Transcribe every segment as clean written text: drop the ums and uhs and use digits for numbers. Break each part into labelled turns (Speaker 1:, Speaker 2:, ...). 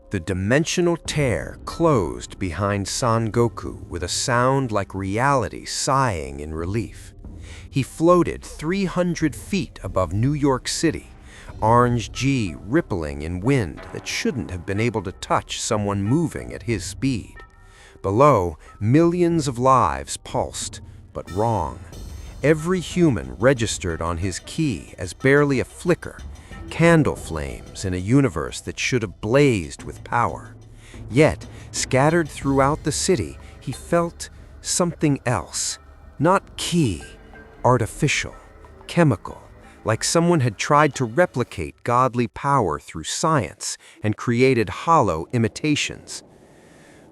Speaker 1: The dimensional tear closed behind Son Goku with a sound like reality sighing in relief. He floated 300 feet above New York City, orange G rippling in wind that shouldn't have been able to touch someone moving at his speed. Below, millions of lives pulsed, but wrong. Every human registered on his key as barely a flicker, candle flames in a universe that should have blazed with power. Yet, scattered throughout the city, he felt something else. Not key, artificial, chemical, like someone had tried to replicate godly power through science and created hollow imitations.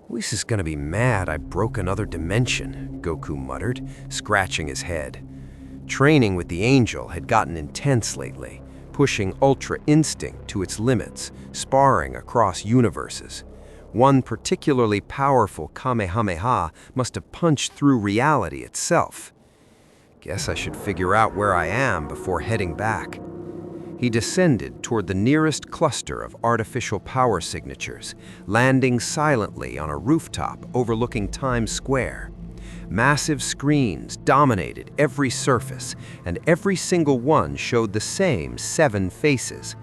Speaker 1: "This is gonna be mad I broke another dimension," Goku muttered, scratching his head. Training with the Angel had gotten intense lately, pushing Ultra Instinct to its limits, sparring across universes. One particularly powerful Kamehameha must have punched through reality itself. Guess I should figure out where I am before heading back. He descended toward the nearest cluster of artificial power signatures, landing silently on a rooftop overlooking Times Square. Massive screens dominated every surface, and every single one showed the same 7 faces.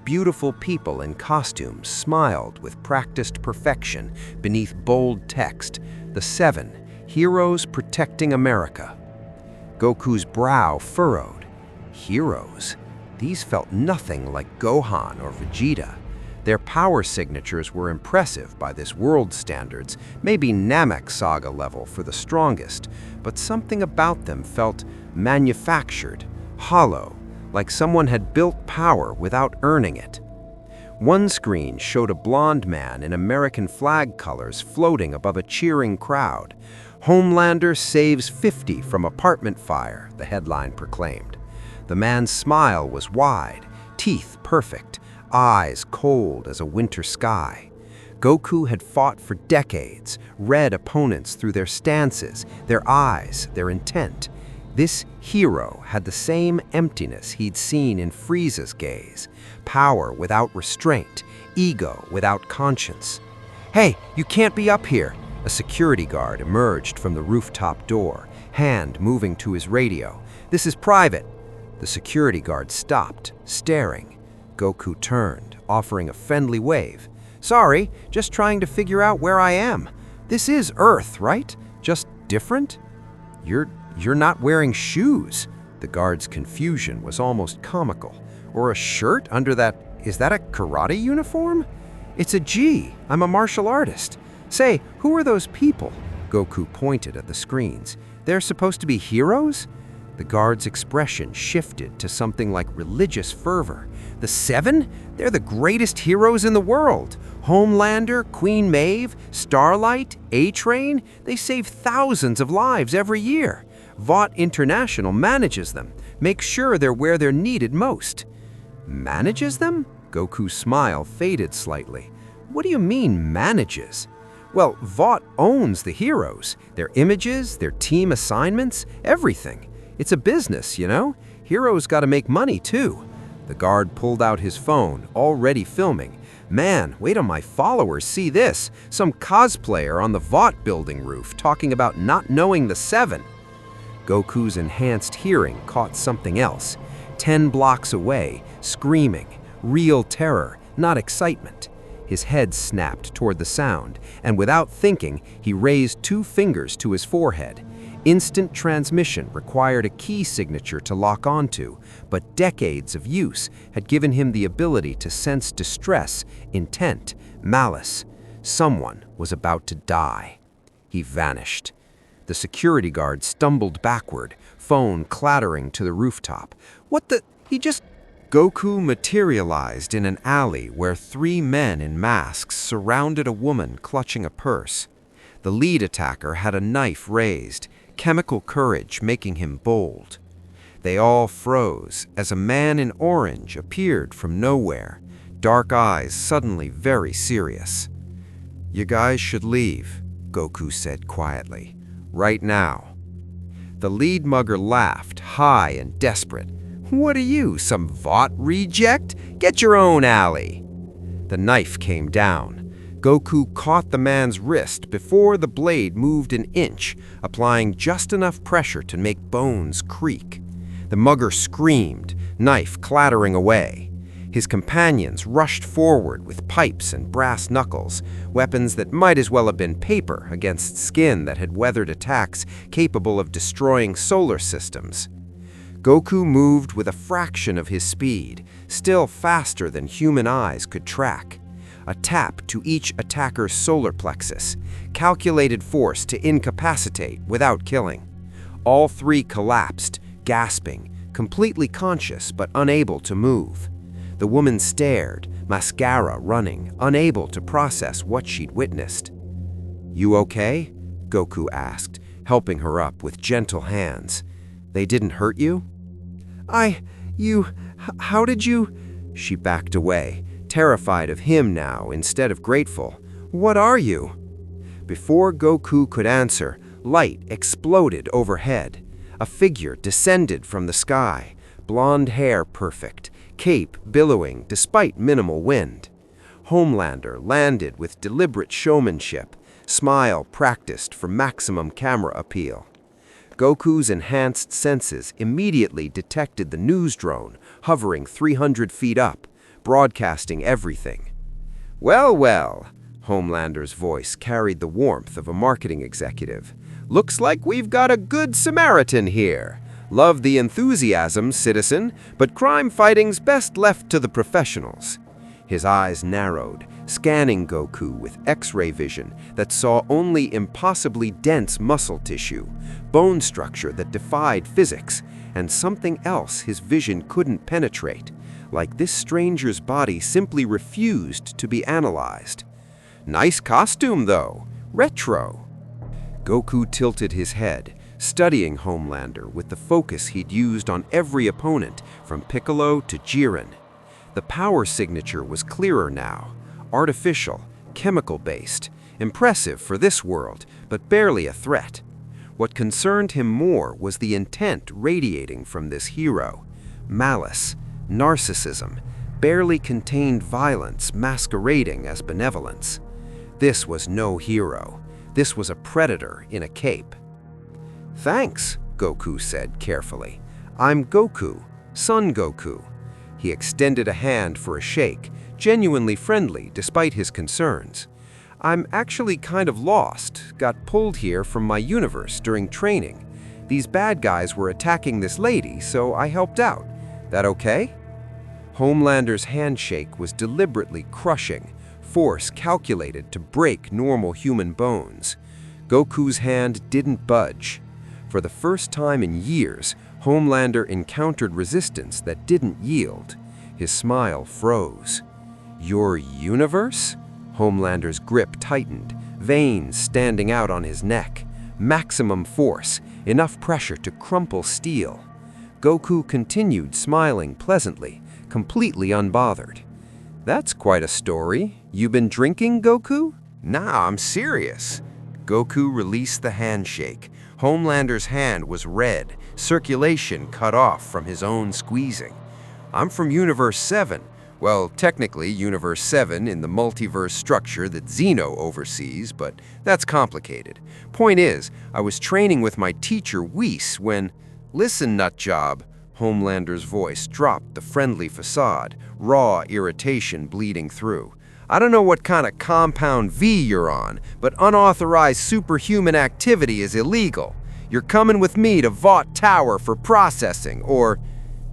Speaker 1: Beautiful people in costumes smiled with practiced perfection beneath bold text, "The 7, Heroes Protecting America." Goku's brow furrowed. Heroes? These felt nothing like Gohan or Vegeta. Their power signatures were impressive by this world standards, maybe Namek Saga level for the strongest, but something about them felt manufactured, hollow, like someone had built power without earning it. One screen showed a blonde man in American flag colors floating above a cheering crowd. "Homelander saves 50 from apartment fire," the headline proclaimed. The man's smile was wide, teeth perfect, eyes cold as a winter sky. Goku had fought for decades, read opponents through their stances, their eyes, their intent. This hero had the same emptiness he'd seen in Frieza's gaze, power without restraint, ego without conscience. "Hey, you can't be up here!" A security guard emerged from the rooftop door, hand moving to his radio. "This is private." The security guard stopped, staring. Goku turned, offering a friendly wave. "Sorry, just trying to figure out where I am. This is Earth, right? Just different?" You're not wearing shoes." The guard's confusion was almost comical. "Or a shirt under that, is that a karate uniform?" "It's a G. I'm a martial artist." "Say, who are those people?" Goku pointed at the screens. "They're supposed to be heroes?" The guard's expression shifted to something like religious fervor. "The 7? They're the greatest heroes in the world. Homelander, Queen Maeve, Starlight, A-Train, they save thousands of lives every year. Vought International manages them, makes sure they're where they're needed most." "Manages them?" Goku's smile faded slightly. "What do you mean, manages?" "Well, Vought owns the heroes, their images, their team assignments, everything. It's a business, you know? Heroes gotta make money, too." The guard pulled out his phone, already filming. "Man, wait till my followers see this. Some cosplayer on the Vought building roof talking about not knowing the 7. Goku's enhanced hearing caught something else. 10 blocks away, screaming, real terror, not excitement. His head snapped toward the sound, and without thinking, he raised 2 fingers to his forehead. Instant transmission required a key signature to lock onto, but decades of use had given him the ability to sense distress, intent, malice. Someone was about to die. He vanished. The security guard stumbled backward, phone clattering to the rooftop. "What the? He just—" Goku materialized in an alley where 3 men in masks surrounded a woman clutching a purse. The lead attacker had a knife raised, chemical courage making him bold. They all froze as a man in orange appeared from nowhere, dark eyes suddenly very serious. "You guys should leave," Goku said quietly. "Right now." The lead mugger laughed, high and desperate. "What are you, some Vought reject? Get your own alley." The knife came down. Goku caught the man's wrist before the blade moved an inch, applying just enough pressure to make bones creak. The mugger screamed, knife clattering away. His companions rushed forward with pipes and brass knuckles, weapons that might as well have been paper against skin that had weathered attacks capable of destroying solar systems. Goku moved with a fraction of his speed, still faster than human eyes could track. A tap to each attacker's solar plexus, calculated force to incapacitate without killing. All three collapsed, gasping, completely conscious but unable to move. The woman stared, mascara running, unable to process what she'd witnessed. "You okay?" Goku asked, helping her up with gentle hands. "They didn't hurt you?" How did you?" She backed away, terrified of him now instead of grateful. "What are you?" Before Goku could answer, light exploded overhead. A figure descended from the sky, blonde hair perfect, cape billowing despite minimal wind. Homelander landed with deliberate showmanship, smile practiced for maximum camera appeal. Goku's enhanced senses immediately detected the news drone hovering 300 feet up, broadcasting everything. "Well, well," Homelander's voice carried the warmth of a marketing executive. "Looks like we've got a good Samaritan here. Love the enthusiasm, citizen, but crime fighting's best left to the professionals." His eyes narrowed, scanning Goku with X-ray vision that saw only impossibly dense muscle tissue, bone structure that defied physics, and something else his vision couldn't penetrate, like this stranger's body simply refused to be analyzed. "Nice costume, though. Retro." Goku tilted his head, studying Homelander with the focus he'd used on every opponent from Piccolo to Jiren. The power signature was clearer now, artificial, chemical-based, impressive for this world, but barely a threat. What concerned him more was the intent radiating from this hero: malice, narcissism, barely contained violence masquerading as benevolence. This was no hero. This was a predator in a cape. "Thanks," Goku said carefully. "I'm Goku, Son Goku." He extended a hand for a shake, genuinely friendly despite his concerns. "I'm actually kind of lost, got pulled here from my universe during training. These bad guys were attacking this lady, so I helped out. That okay?" Homelander's handshake was deliberately crushing, force calculated to break normal human bones. Goku's hand didn't budge. For the first time in years, Homelander encountered resistance that didn't yield. His smile froze. "Your universe?" Homelander's grip tightened, veins standing out on his neck. Maximum force, enough pressure to crumple steel. Goku continued smiling pleasantly, completely unbothered. "That's quite a story. You been drinking, Goku?" "Nah, I'm serious." Goku released the handshake. Homelander's hand was red, circulation cut off from his own squeezing. "I'm from Universe 7. Well, technically Universe 7 in the multiverse structure that Zeno oversees, but that's complicated. Point is, I was training with my teacher Whis when—" "Listen, nutjob." Homelander's voice dropped the friendly facade, raw irritation bleeding through. "I don't know what kind of compound V you're on, but unauthorized superhuman activity is illegal. You're coming with me to Vought Tower for processing, or—"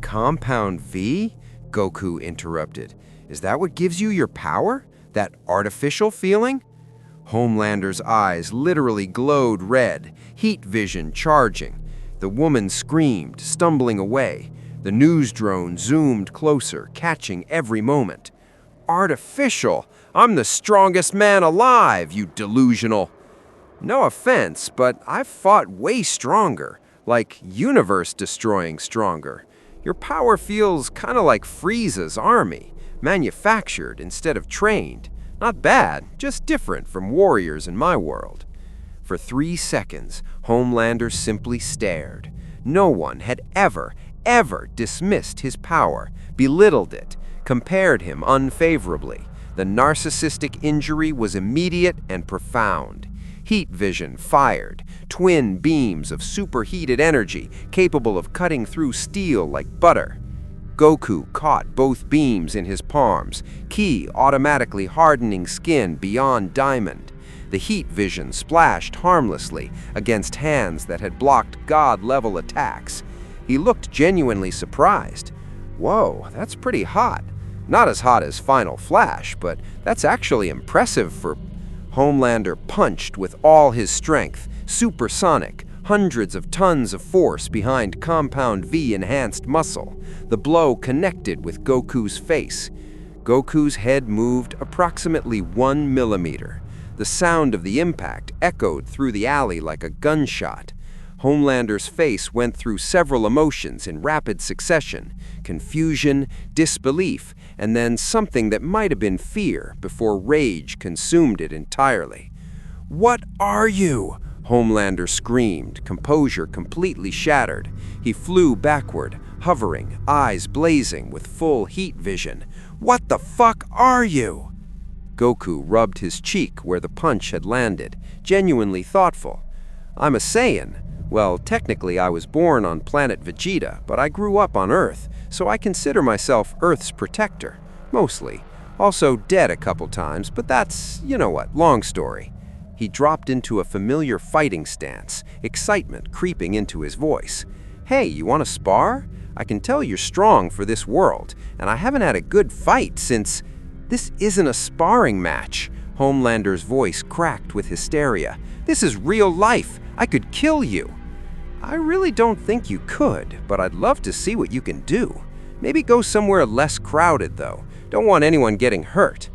Speaker 1: "Compound V?" Goku interrupted. "Is that what gives you your power? That artificial feeling?" Homelander's eyes literally glowed red, heat vision charging. The woman screamed, stumbling away. The news drone zoomed closer, catching every moment. "Artificial? I'm the strongest man alive, you delusional." "No offense, but I've fought way stronger, like universe-destroying stronger. Your power feels kind of like Frieza's army, manufactured instead of trained. Not bad, just different from warriors in my world." For 3 seconds, Homelander simply stared. No one had ever dismissed his power, belittled it, compared him unfavorably. The narcissistic injury was immediate and profound. Heat vision fired, twin beams of superheated energy capable of cutting through steel like butter. Goku caught both beams in his palms, ki automatically hardening skin beyond diamond. The heat vision splashed harmlessly against hands that had blocked god-level attacks. He looked genuinely surprised. Whoa, that's pretty hot. Not as hot as Final Flash, but that's actually impressive for... Homelander punched with all his strength, supersonic, hundreds of tons of force behind Compound V enhanced muscle. The blow connected with Goku's face. Goku's head moved approximately 1 millimeter. The sound of the impact echoed through the alley like a gunshot. Homelander's face went through several emotions in rapid succession: confusion, disbelief, and then something that might have been fear before rage consumed it entirely. "What are you?" Homelander screamed, composure completely shattered. He flew backward, hovering, eyes blazing with full heat vision. "What the fuck are you?" Goku rubbed his cheek where the punch had landed, genuinely thoughtful. "I'm a Saiyan. Well, technically I was born on planet Vegeta, but I grew up on Earth, so I consider myself Earth's protector. Mostly. Also dead a couple times, but that's, you know what, long story." He dropped into a familiar fighting stance, excitement creeping into his voice. "Hey, you want to spar? I can tell you're strong for this world, and I haven't had a good fight since..." "This isn't a sparring match." Homelander's voice cracked with hysteria. "This is real life. I could kill you." "I really don't think you could, but I'd love to see what you can do. Maybe go somewhere less crowded, though. Don't want anyone getting hurt."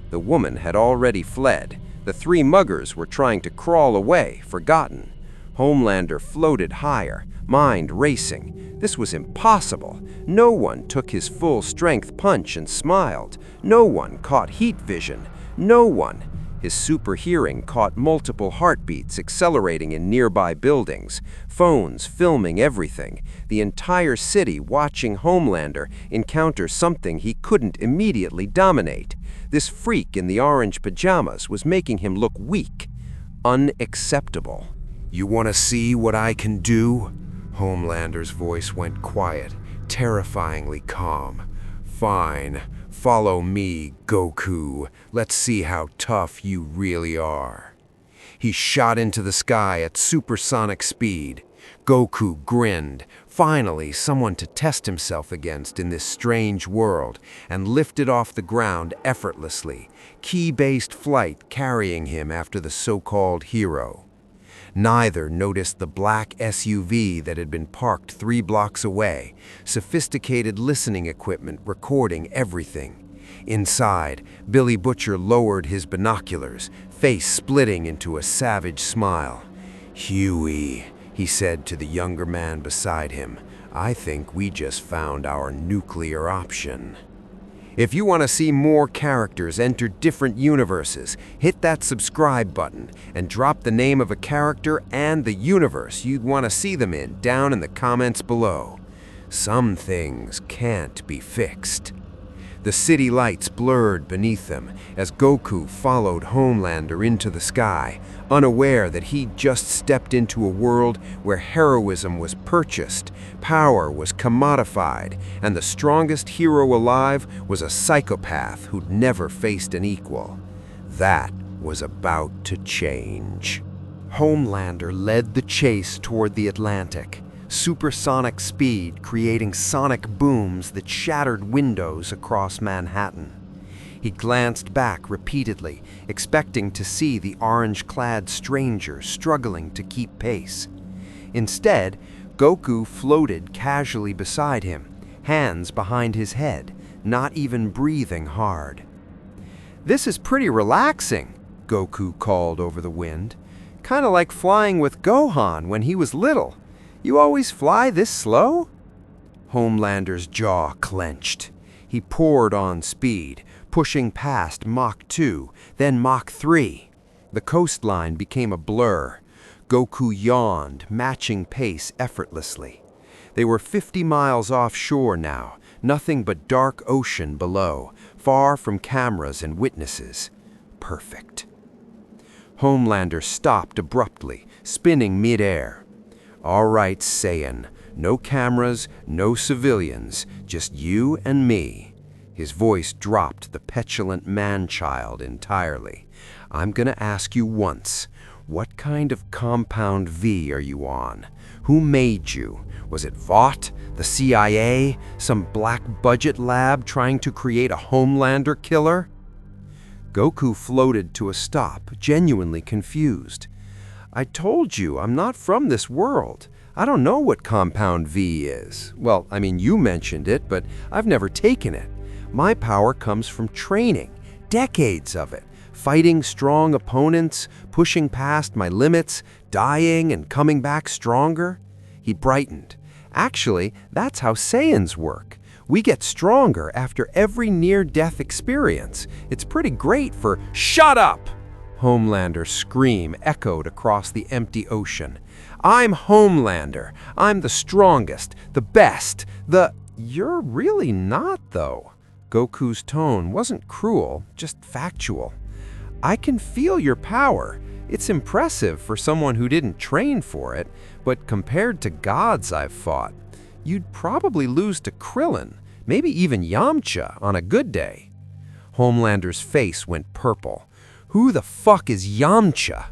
Speaker 1: The woman had already fled. The three muggers were trying to crawl away, forgotten. Homelander floated higher, mind racing. This was impossible. No one took his full strength punch and smiled. No one caught heat vision. No one. His super hearing caught multiple heartbeats accelerating in nearby buildings, phones filming everything, the entire city watching Homelander encounter something he couldn't immediately dominate. This freak in the orange pajamas was making him look weak. Unacceptable. "You want to see what I can do?" Homelander's voice went quiet, terrifyingly calm. "Fine. Follow me, Goku. Let's see how tough you really are." He shot into the sky at supersonic speed. Goku grinned. Finally, someone to test himself against in this strange world, and lifted off the ground effortlessly, ki-based flight carrying him after the so-called hero. Neither noticed the black SUV that had been parked 3 blocks away, sophisticated listening equipment recording everything. Inside, Billy Butcher lowered his binoculars, face splitting into a savage smile. "Huey," he said to the younger man beside him, "I think we just found our nuclear option." If you want to see more characters enter different universes, hit that subscribe button and drop the name of a character and the universe you'd want to see them in down in the comments below. Some things can't be fixed. The city lights blurred beneath them as Goku followed Homelander into the sky, unaware that he'd just stepped into a world where heroism was purchased, power was commodified, and the strongest hero alive was a psychopath who'd never faced an equal. That was about to change. Homelander led the chase toward the Atlantic, supersonic speed creating sonic booms that shattered windows across Manhattan. He glanced back repeatedly, expecting to see the orange-clad stranger struggling to keep pace. Instead, Goku floated casually beside him, hands behind his head, not even breathing hard. "This is pretty relaxing," Goku called over the wind. "Kinda like flying with Gohan when he was little. You always fly this slow?" Homelander's jaw clenched. He poured on speed, pushing past Mach 2, then Mach 3. The coastline became a blur. Goku yawned, matching pace effortlessly. They were 50 miles offshore now, nothing but dark ocean below, far from cameras and witnesses. Perfect. Homelander stopped abruptly, spinning mid-air. All right, Saiyan. No cameras, no civilians, just you and me. His voice dropped the petulant man-child entirely. I'm gonna ask you once. What kind of compound V are you on? Who made you? Was it Vought, the CIA, some black budget lab trying to create a Homelander killer? Goku floated to a stop, genuinely confused. I told you, I'm not from this world. I don't know what compound V is. Well, I mean, you mentioned it, but I've never taken it. My power comes from training, decades of it. Fighting strong opponents, pushing past my limits, dying and coming back stronger. He brightened. Actually, that's how Saiyans work. We get stronger after every near-death experience. It's pretty great for— Shut up! Homelander's scream echoed across the empty ocean. I'm Homelander. I'm the strongest, the best, You're really not, though. Goku's tone wasn't cruel, just factual. I can feel your power. It's impressive for someone who didn't train for it, but compared to gods I've fought, you'd probably lose to Krillin, maybe even Yamcha on a good day. Homelander's face went purple. Who the fuck is Yamcha?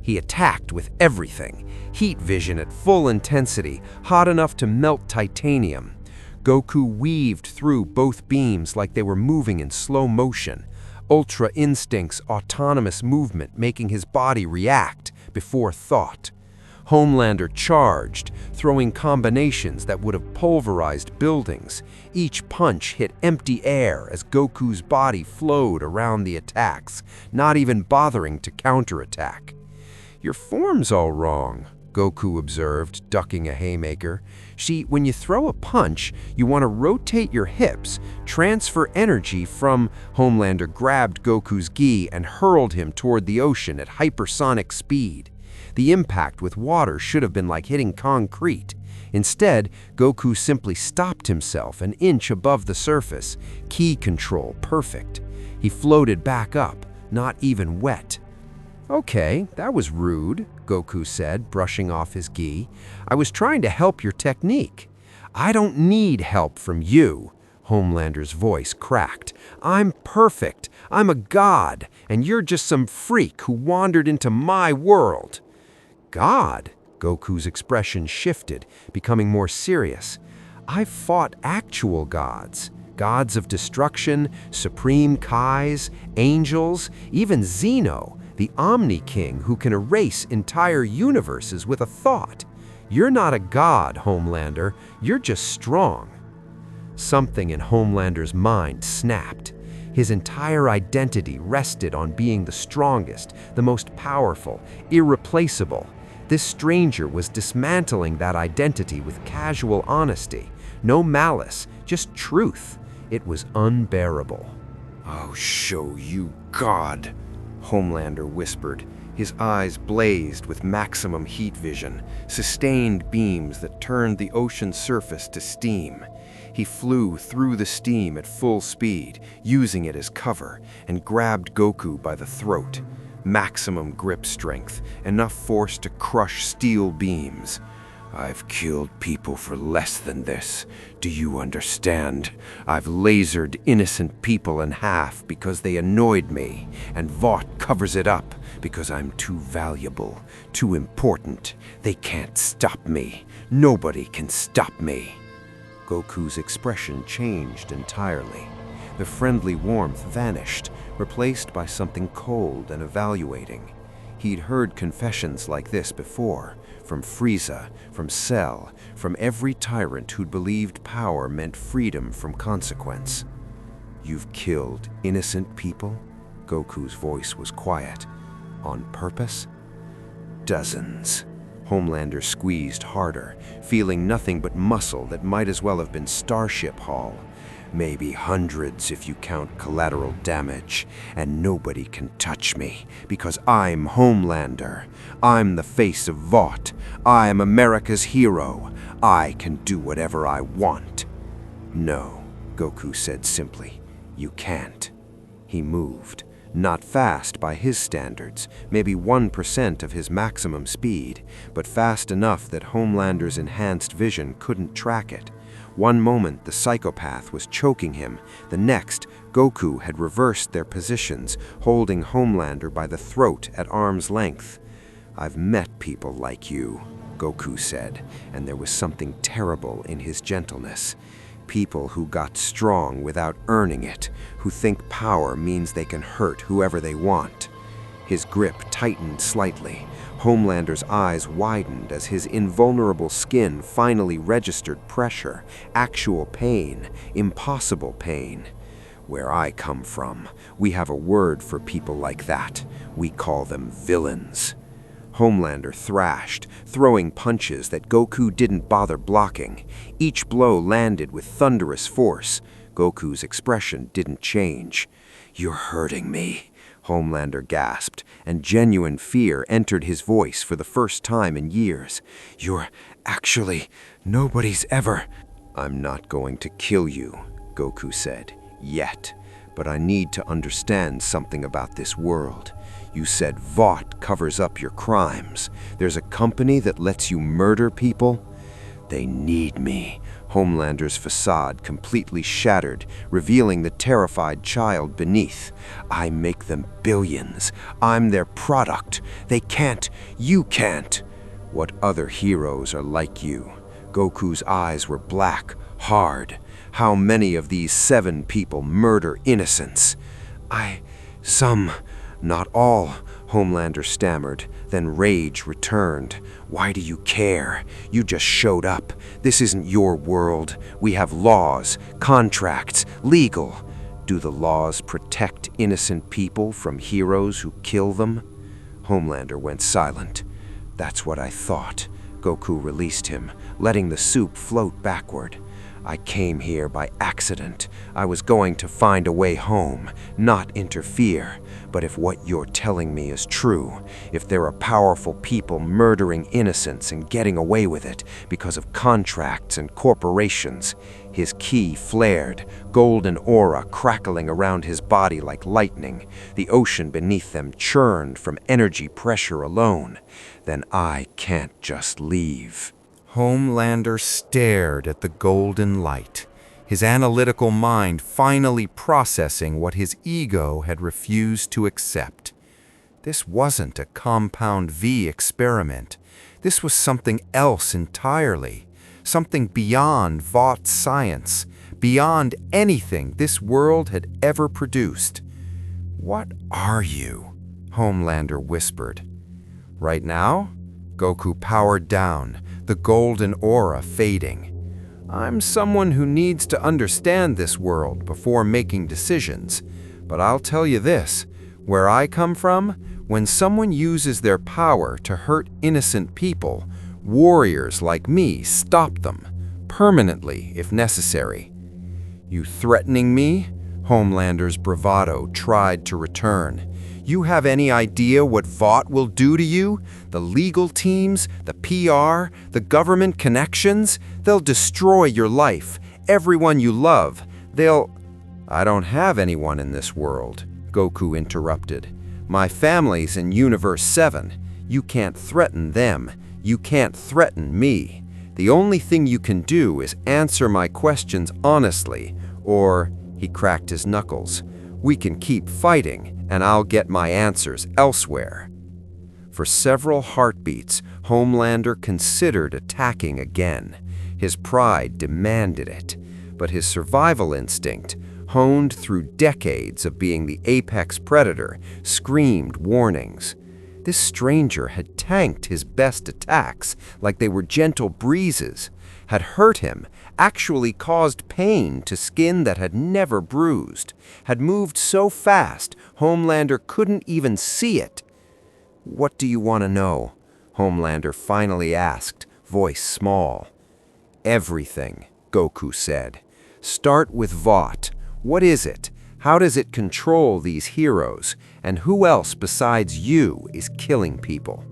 Speaker 1: He attacked with everything. Heat vision at full intensity, hot enough to melt titanium. Goku weaved through both beams like they were moving in slow motion. Ultra Instinct's autonomous movement making his body react before thought. Homelander charged, throwing combinations that would have pulverized buildings. Each punch hit empty air as Goku's body flowed around the attacks, not even bothering to counterattack. Your form's all wrong, Goku observed, ducking a haymaker. See, when you throw a punch, you want to rotate your hips, transfer energy from— Homelander grabbed Goku's gi and hurled him toward the ocean at hypersonic speed. The impact with water should have been like hitting concrete. Instead, Goku simply stopped himself an inch above the surface, ki control perfect. He floated back up, not even wet. Okay, that was rude, Goku said, brushing off his gi. I was trying to help your technique. I don't need help from you. Homelander's voice cracked. I'm perfect. I'm a god, and you're just some freak who wandered into my world. God? Goku's expression shifted, becoming more serious. I've fought actual gods. Gods of destruction, supreme Kais, angels, even Zeno, the Omni King who can erase entire universes with a thought. You're not a god, Homelander. You're just strong. Something in Homelander's mind snapped. His entire identity rested on being the strongest, the most powerful, irreplaceable. This stranger was dismantling that identity with casual honesty. No malice, just truth. It was unbearable. I'll show you, God, Homelander whispered. His eyes blazed with maximum heat vision, sustained beams that turned the ocean's surface to steam. He flew through the steam at full speed, using it as cover, and grabbed Goku by the throat. Maximum grip strength, enough force to crush steel beams. I've killed people for less than this. Do you understand? I've lasered innocent people in half because they annoyed me, and Vought covers it up because I'm too valuable, too important. They can't stop me. Nobody can stop me. Goku's expression changed entirely. The friendly warmth vanished, replaced by something cold and evaluating. He'd heard confessions like this before, from Frieza, from Cell, from every tyrant who'd believed power meant freedom from consequence. You've killed innocent people? Goku's voice was quiet. On purpose? Dozens. Homelander squeezed harder, feeling nothing but muscle that might as well have been Starship Hall. Maybe hundreds if you count collateral damage, and nobody can touch me, because I'm Homelander. I'm the face of Vought. I'm America's hero. I can do whatever I want. No, Goku said simply. You can't. He moved. Not fast by his standards, maybe 1% of his maximum speed, but fast enough that Homelander's enhanced vision couldn't track it. One moment, the psychopath was choking him. The next, Goku had reversed their positions, holding Homelander by the throat at arm's length. "I've met people like you," Goku said, and there was something terrible in his gentleness. People who got strong without earning it, who think power means they can hurt whoever they want. His grip tightened slightly. Homelander's eyes widened as his invulnerable skin finally registered pressure, actual pain, impossible pain. "Where I come from, we have a word for people like that. We call them villains." Homelander thrashed, throwing punches that Goku didn't bother blocking. Each blow landed with thunderous force. Goku's expression didn't change. "You're hurting me," Homelander gasped, and genuine fear entered his voice for the first time in years. Nobody's ever—" "I'm not going to kill you," Goku said, "yet. But I need to understand something about this world. You said Vought covers up your crimes. There's a company that lets you murder people?" "They need me." Homelander's facade completely shattered, revealing the terrified child beneath. "I make them billions. I'm their product. They can't. You can't." "What other heroes are like you?" Goku's eyes were black, hard. "How many of these 7 people murder innocents?" Some. Not all," Homelander stammered. Then rage returned. "Why do you care? You just showed up. This isn't your world. We have laws, contracts, legal. Do the laws protect innocent people from heroes who kill them?" Homelander went silent. "That's what I thought." Goku released him, letting the soup float backward. "I came here by accident. I was going to find a way home, not interfere. But if what you're telling me is true, if there are powerful people murdering innocents and getting away with it because of contracts and corporations—" His ki flared, golden aura crackling around his body like lightning. The ocean beneath them churned from energy pressure alone. "Then I can't just leave." Homelander stared at the golden light, his analytical mind finally processing what his ego had refused to accept. This wasn't a Compound V experiment. This was something else entirely, something beyond Vought science, beyond anything this world had ever produced. "What are you?" Homelander whispered. "Right now?" Goku powered down, the golden aura fading. "I'm someone who needs to understand this world before making decisions. But I'll tell you this, where I come from, when someone uses their power to hurt innocent people, warriors like me stop them, permanently if necessary." "You threatening me?" Homelander's bravado tried to return. "You have any idea what Vought will do to you? The legal teams, the PR, the government connections? They'll destroy your life, everyone you love. "I don't have anyone in this world," Goku interrupted. "My family's in Universe 7. You can't threaten them. You can't threaten me. The only thing you can do is answer my questions honestly, or—" he cracked his knuckles— "we can keep fighting, and I'll get my answers elsewhere." For several heartbeats, Homelander considered attacking again. His pride demanded it, but his survival instinct, honed through decades of being the apex predator, screamed warnings. This stranger had tanked his best attacks like they were gentle breezes, had hurt him, actually caused pain to skin that had never bruised, had moved so fast Homelander couldn't even see it. "What do you want to know?" Homelander finally asked, voice small. "Everything," Goku said. "Start with Vought. What is it? How does it control these heroes? And who else besides you is killing people?"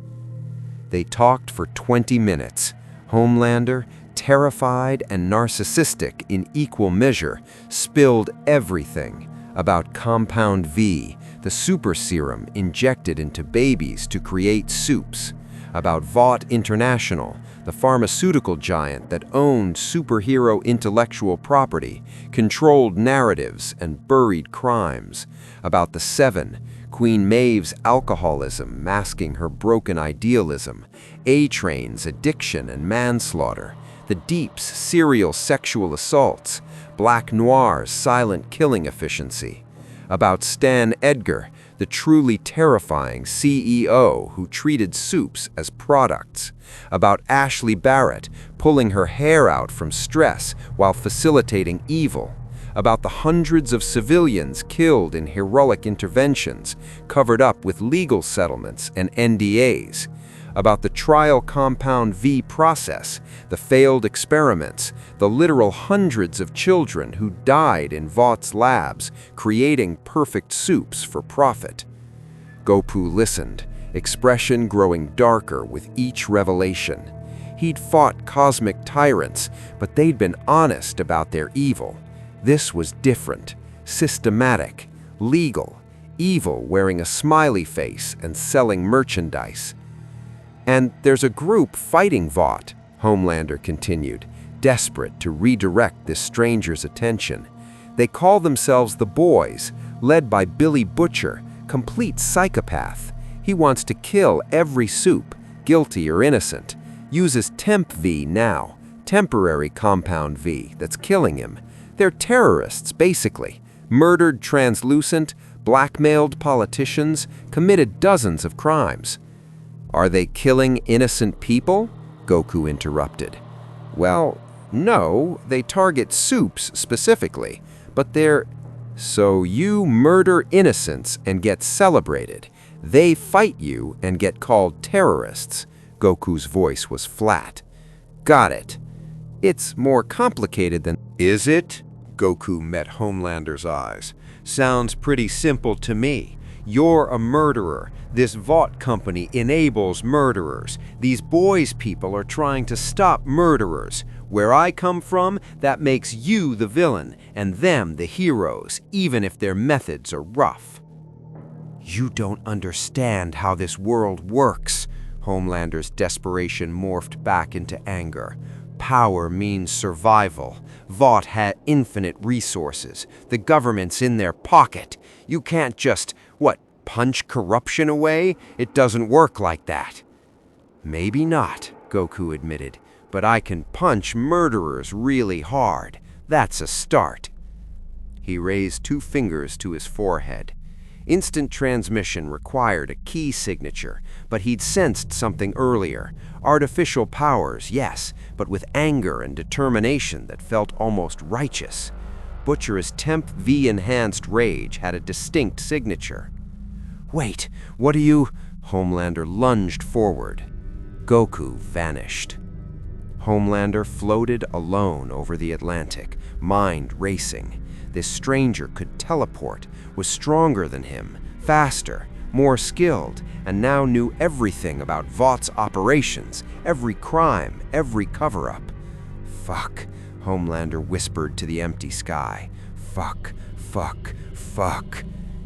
Speaker 1: They talked for 20 minutes. Homelander, terrified and narcissistic in equal measure, spilled everything. about Compound V, the super serum injected into babies to create soups, about Vought International, the pharmaceutical giant that owned superhero intellectual property, controlled narratives, and buried crimes, about the Seven, Queen Maeve's alcoholism masking her broken idealism, A-Train's addiction and manslaughter, the Deep's serial sexual assaults, Black Noir's silent killing efficiency, about Stan Edgar, the truly terrifying CEO who treated soups as products, about Ashley Barrett pulling her hair out from stress while facilitating evil, about the hundreds of civilians killed in heroic interventions covered up with legal settlements and NDAs, about the trial Compound V process, the failed experiments, the literal hundreds of children who died in Vought's labs creating perfect soups for profit. Goku listened, expression growing darker with each revelation. He'd fought cosmic tyrants, but they'd been honest about their evil. This was different, systematic, legal, evil wearing a smiley face and selling merchandise. And there's a group fighting Vought, Homelander continued, desperate to redirect this stranger's attention. They call themselves the Boys, led by Billy Butcher, complete psychopath. He wants to kill every soup, guilty or innocent. Uses Temp V now, temporary Compound V, that's killing him. They're terrorists, basically. Murdered translucent, blackmailed politicians, committed dozens of crimes. Are they killing innocent people? Goku interrupted. Well, no, they target soups specifically, but they're... So you murder innocents and get celebrated. They fight you and get called terrorists. Goku's voice was flat. Got it. It's more complicated than...
Speaker 2: Is it? Goku met Homelander's eyes. Sounds pretty simple to me. You're a murderer. This Vought company enables murderers. These Boys people are trying to stop murderers. Where I come from, that makes you the villain and them the heroes, even if their methods are rough. You don't understand how this world works. Homelander's desperation morphed back into anger. Power means survival. Vought had infinite resources. The government's in their pocket. You can't just, punch corruption away? It doesn't work like that. Maybe not, Goku admitted, but I can punch murderers really hard. That's a start. He raised 2 fingers to his forehead. Instant transmission required a key signature, but he'd sensed something earlier. Artificial powers, yes, but with anger and determination that felt almost righteous. Butcher's Temp V-enhanced rage had a distinct signature. Wait, what are you... Homelander lunged forward. Goku vanished. Homelander floated alone over the Atlantic, mind racing. This stranger could teleport, was stronger than him, faster, more skilled, and now knew everything about Vought's operations, every crime, every cover-up. Fuck, Homelander whispered to the empty sky. Fuck, fuck, fuck.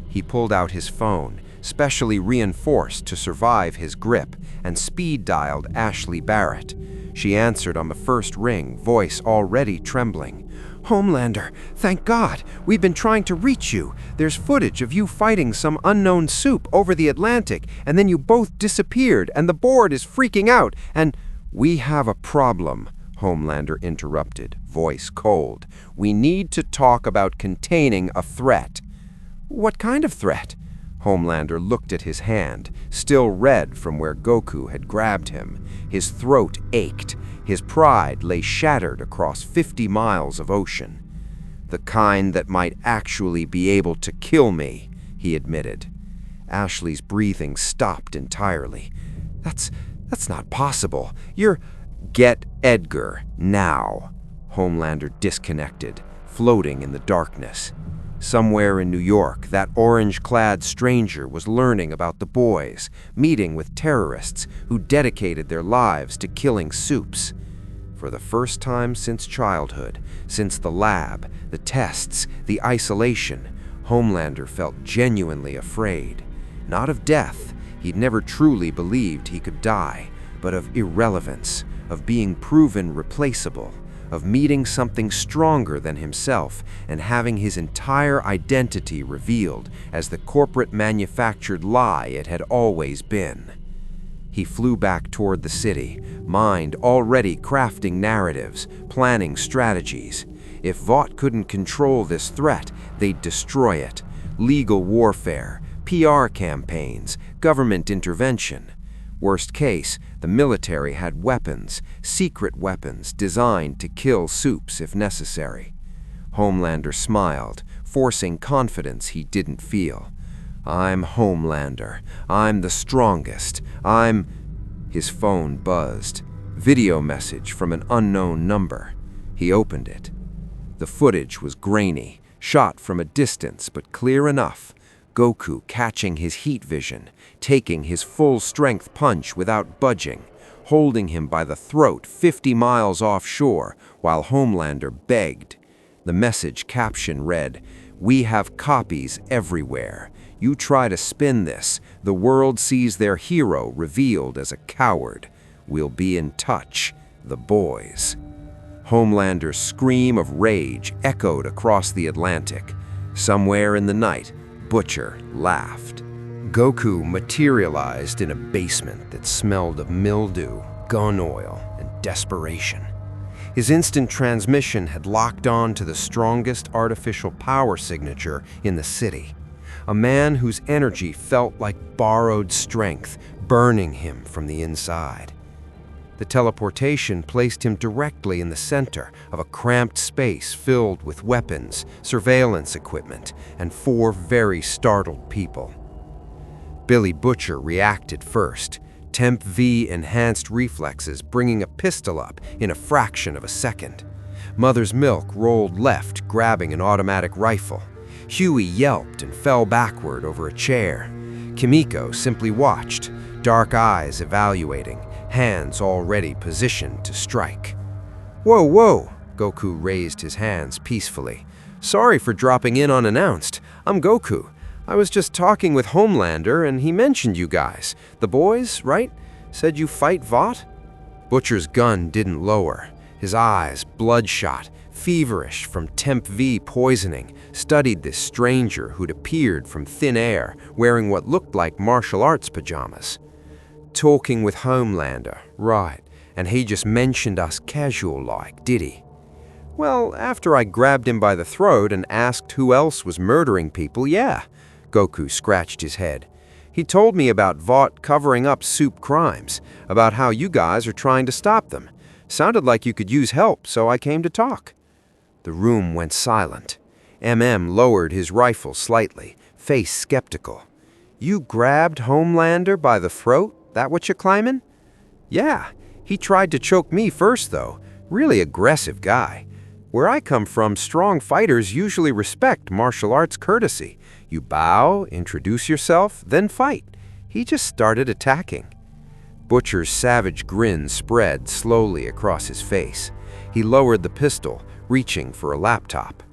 Speaker 2: He pulled out his phone, specially reinforced to survive his grip, and speed-dialed Ashley Barrett. She answered on the first ring, voice already trembling. Homelander, thank God, we've been trying to reach you. There's footage of you fighting some unknown soup over the Atlantic, and then you both disappeared, and the board is freaking out, and... We have a problem, Homelander interrupted, voice cold. We need to talk about containing a threat. What kind of threat? Homelander looked at his hand, still red from where Goku had grabbed him. His throat ached. His pride lay shattered across 50 miles of ocean. The kind that might actually be able to kill me, he admitted. Ashley's breathing stopped entirely. That's not possible. You're... Get Edgar, now. Homelander disconnected, floating in the darkness. Somewhere in New York, that orange-clad stranger was learning about the Boys, meeting with terrorists who dedicated their lives to killing soups. For the first time since childhood, since the lab, the tests, the isolation, Homelander felt genuinely afraid. Not of death, he'd never truly believed he could die, but of irrelevance, of being proven replaceable, of meeting something stronger than himself and having his entire identity revealed as the corporate manufactured lie it had always been. He flew back toward the city, mind already crafting narratives, planning strategies. If Vought couldn't control this threat, they'd destroy it. Legal warfare, PR campaigns, government intervention. Worst case, the military had weapons, secret weapons designed to kill Supes if necessary. Homelander smiled, forcing confidence he didn't feel. "I'm Homelander. I'm the strongest. His phone buzzed. Video message from an unknown number. He opened it. The footage was grainy, shot from a distance but clear enough. Goku catching his heat vision, taking his full-strength punch without budging, holding him by the throat 50 miles offshore while Homelander begged. The message caption read, "We have copies everywhere. You try to spin this, the world sees their hero revealed as a coward. We'll be in touch, the boys." Homelander's scream of rage echoed across the Atlantic. Somewhere in the night, Butcher laughed. Goku materialized in a basement that smelled of mildew, gun oil, and desperation. His instant transmission had locked on to the strongest artificial power signature in the city. A man whose energy felt like borrowed strength, burning him from the inside. The teleportation placed him directly in the center of a cramped space filled with weapons, surveillance equipment, and 4 very startled people. Billy Butcher reacted first, Temp V enhanced reflexes bringing a pistol up in a fraction of a second. Mother's Milk rolled left, grabbing an automatic rifle. Huey yelped and fell backward over a chair. Kimiko simply watched, dark eyes evaluating, hands already positioned to strike. "Whoa, whoa!" Goku raised his hands peacefully. "Sorry for dropping in unannounced. I'm Goku. I was just talking with Homelander and he mentioned you guys. The boys, right? Said you fight Vought?" Butcher's gun didn't lower. His eyes, bloodshot, feverish from Temp V poisoning, studied this stranger who'd appeared from thin air, wearing what looked like martial arts pajamas. "Talking with Homelander, right, and he just mentioned us casual-like, did he?" "Well, after I grabbed him by the throat and asked who else was murdering people, yeah." Goku scratched his head. "He told me about Vought covering up Supe crimes, about how you guys are trying to stop them. Sounded like you could use help, so I came to talk." The room went silent. Lowered his rifle slightly, face skeptical. "You grabbed Homelander by the throat? That what you claimin'?" "Yeah, he tried to choke me first though. Really aggressive guy. Where I come from, strong fighters usually respect martial arts courtesy. You bow, introduce yourself, then fight. He just started attacking." Butcher's savage grin spread slowly across his face. He lowered the pistol, reaching for a laptop.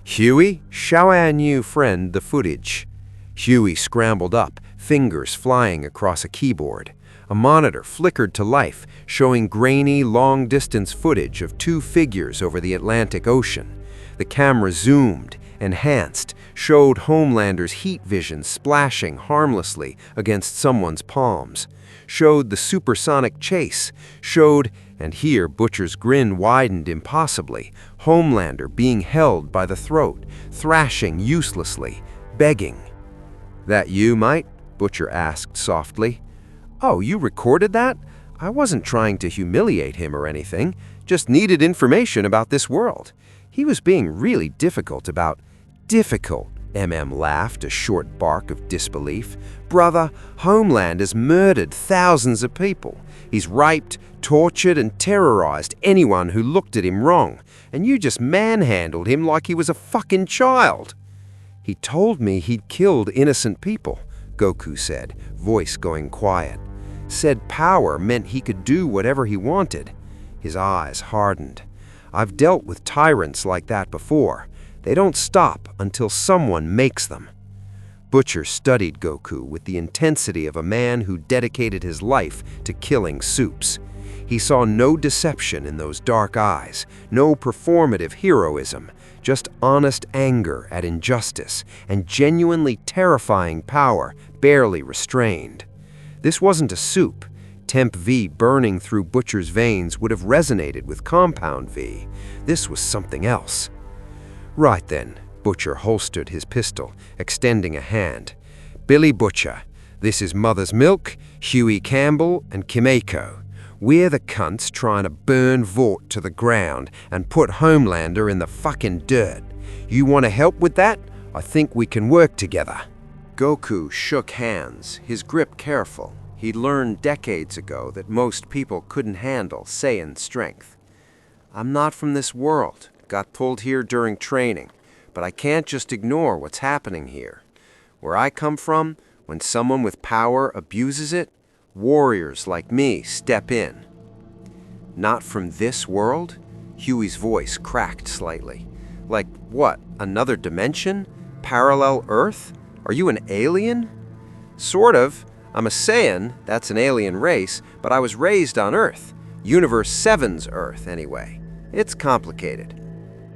Speaker 2: "Huey, show our new friend the footage." Huey scrambled up, fingers flying across a keyboard. A monitor flickered to life, showing grainy, long-distance footage of 2 figures over the Atlantic Ocean. The camera zoomed, enhanced, showed Homelander's heat vision splashing harmlessly against someone's palms, showed the supersonic chase, showed, and here Butcher's grin widened impossibly, Homelander being held by the throat, thrashing uselessly, begging. "That you, mate?" Butcher asked softly. "Oh, you recorded that? I wasn't trying to humiliate him or anything, just needed information about this world. He was being really difficult about—" "Difficult?" laughed, a short bark of disbelief. "Brother, Homeland has murdered thousands of people. He's raped, tortured, and terrorized anyone who looked at him wrong, and you just manhandled him like he was a fucking child." "He told me he'd killed innocent people," Goku said, voice going quiet. "Said power meant he could do whatever he wanted." His eyes hardened. "I've dealt with tyrants like that before.
Speaker 1: They don't stop until someone makes them. Butcher studied Goku with the intensity of a man who dedicated his life to killing soups. He saw no deception in those dark eyes, no performative heroism, just honest anger at injustice and genuinely terrifying power, barely restrained. This wasn't a soup. Temp V burning through Butcher's veins would have resonated with Compound V. This was something else. Right then, Butcher holstered his pistol, extending a hand. Billy Butcher, this is Mother's Milk, Huey Campbell, and Kimeko. We're the cunts trying to burn Vought to the ground and put Homelander in the fucking dirt. You want to help with that? I think we can work together. Goku shook hands, his grip careful. He'd learned decades ago that most people couldn't handle Saiyan strength. I'm not from this world. Got pulled here during training. But I can't just ignore what's happening here. Where I come from, when someone with power abuses it, warriors like me step in. Not from this world? Huey's voice cracked slightly. Like what, another dimension? Parallel Earth? Are you an alien? Sort of. I'm a Saiyan, that's an alien race, but I was raised on Earth. Universe 7's Earth, anyway. It's complicated.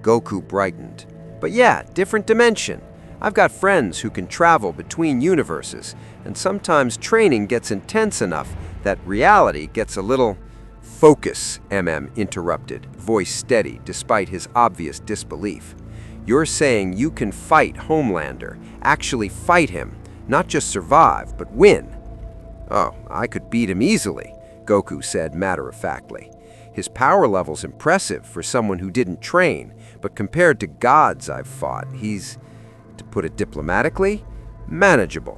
Speaker 1: Goku brightened. But yeah, different dimension. I've got friends who can travel between universes, and sometimes training gets intense enough that reality gets a little... Focus, interrupted, voice steady despite his obvious disbelief. You're saying you can fight Homelander, actually fight him, not just survive, but win. Oh, I could beat him easily, Goku said matter-of-factly. His power level's impressive for someone who didn't train, but compared to gods I've fought, he's, to put it diplomatically, manageable.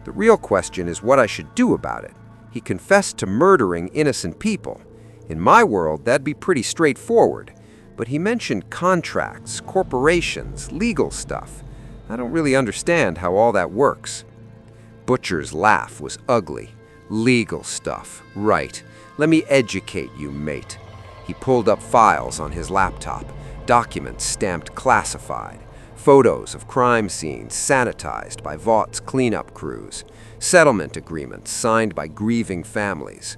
Speaker 1: The real question is what I should do about it. He confessed to murdering innocent people. In my world, that'd be pretty straightforward. But he mentioned contracts, corporations, legal stuff. I don't really understand how all that works. Butcher's laugh was ugly. Legal stuff, right. Let me educate you, mate. He pulled up files on his laptop, documents stamped classified, photos of crime scenes sanitized by Vought's cleanup crews, settlement agreements signed by grieving families.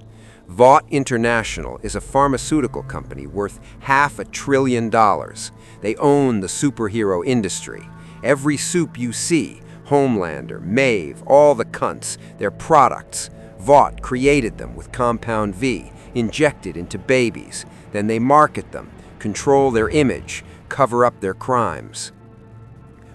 Speaker 1: Vought International is a pharmaceutical company worth $500 billion. They own the superhero industry. Every soup you see, Homelander, Maeve, all the cunts, their products. Vought created them with Compound V, injected into babies. Then they market them, control their image, cover up their crimes.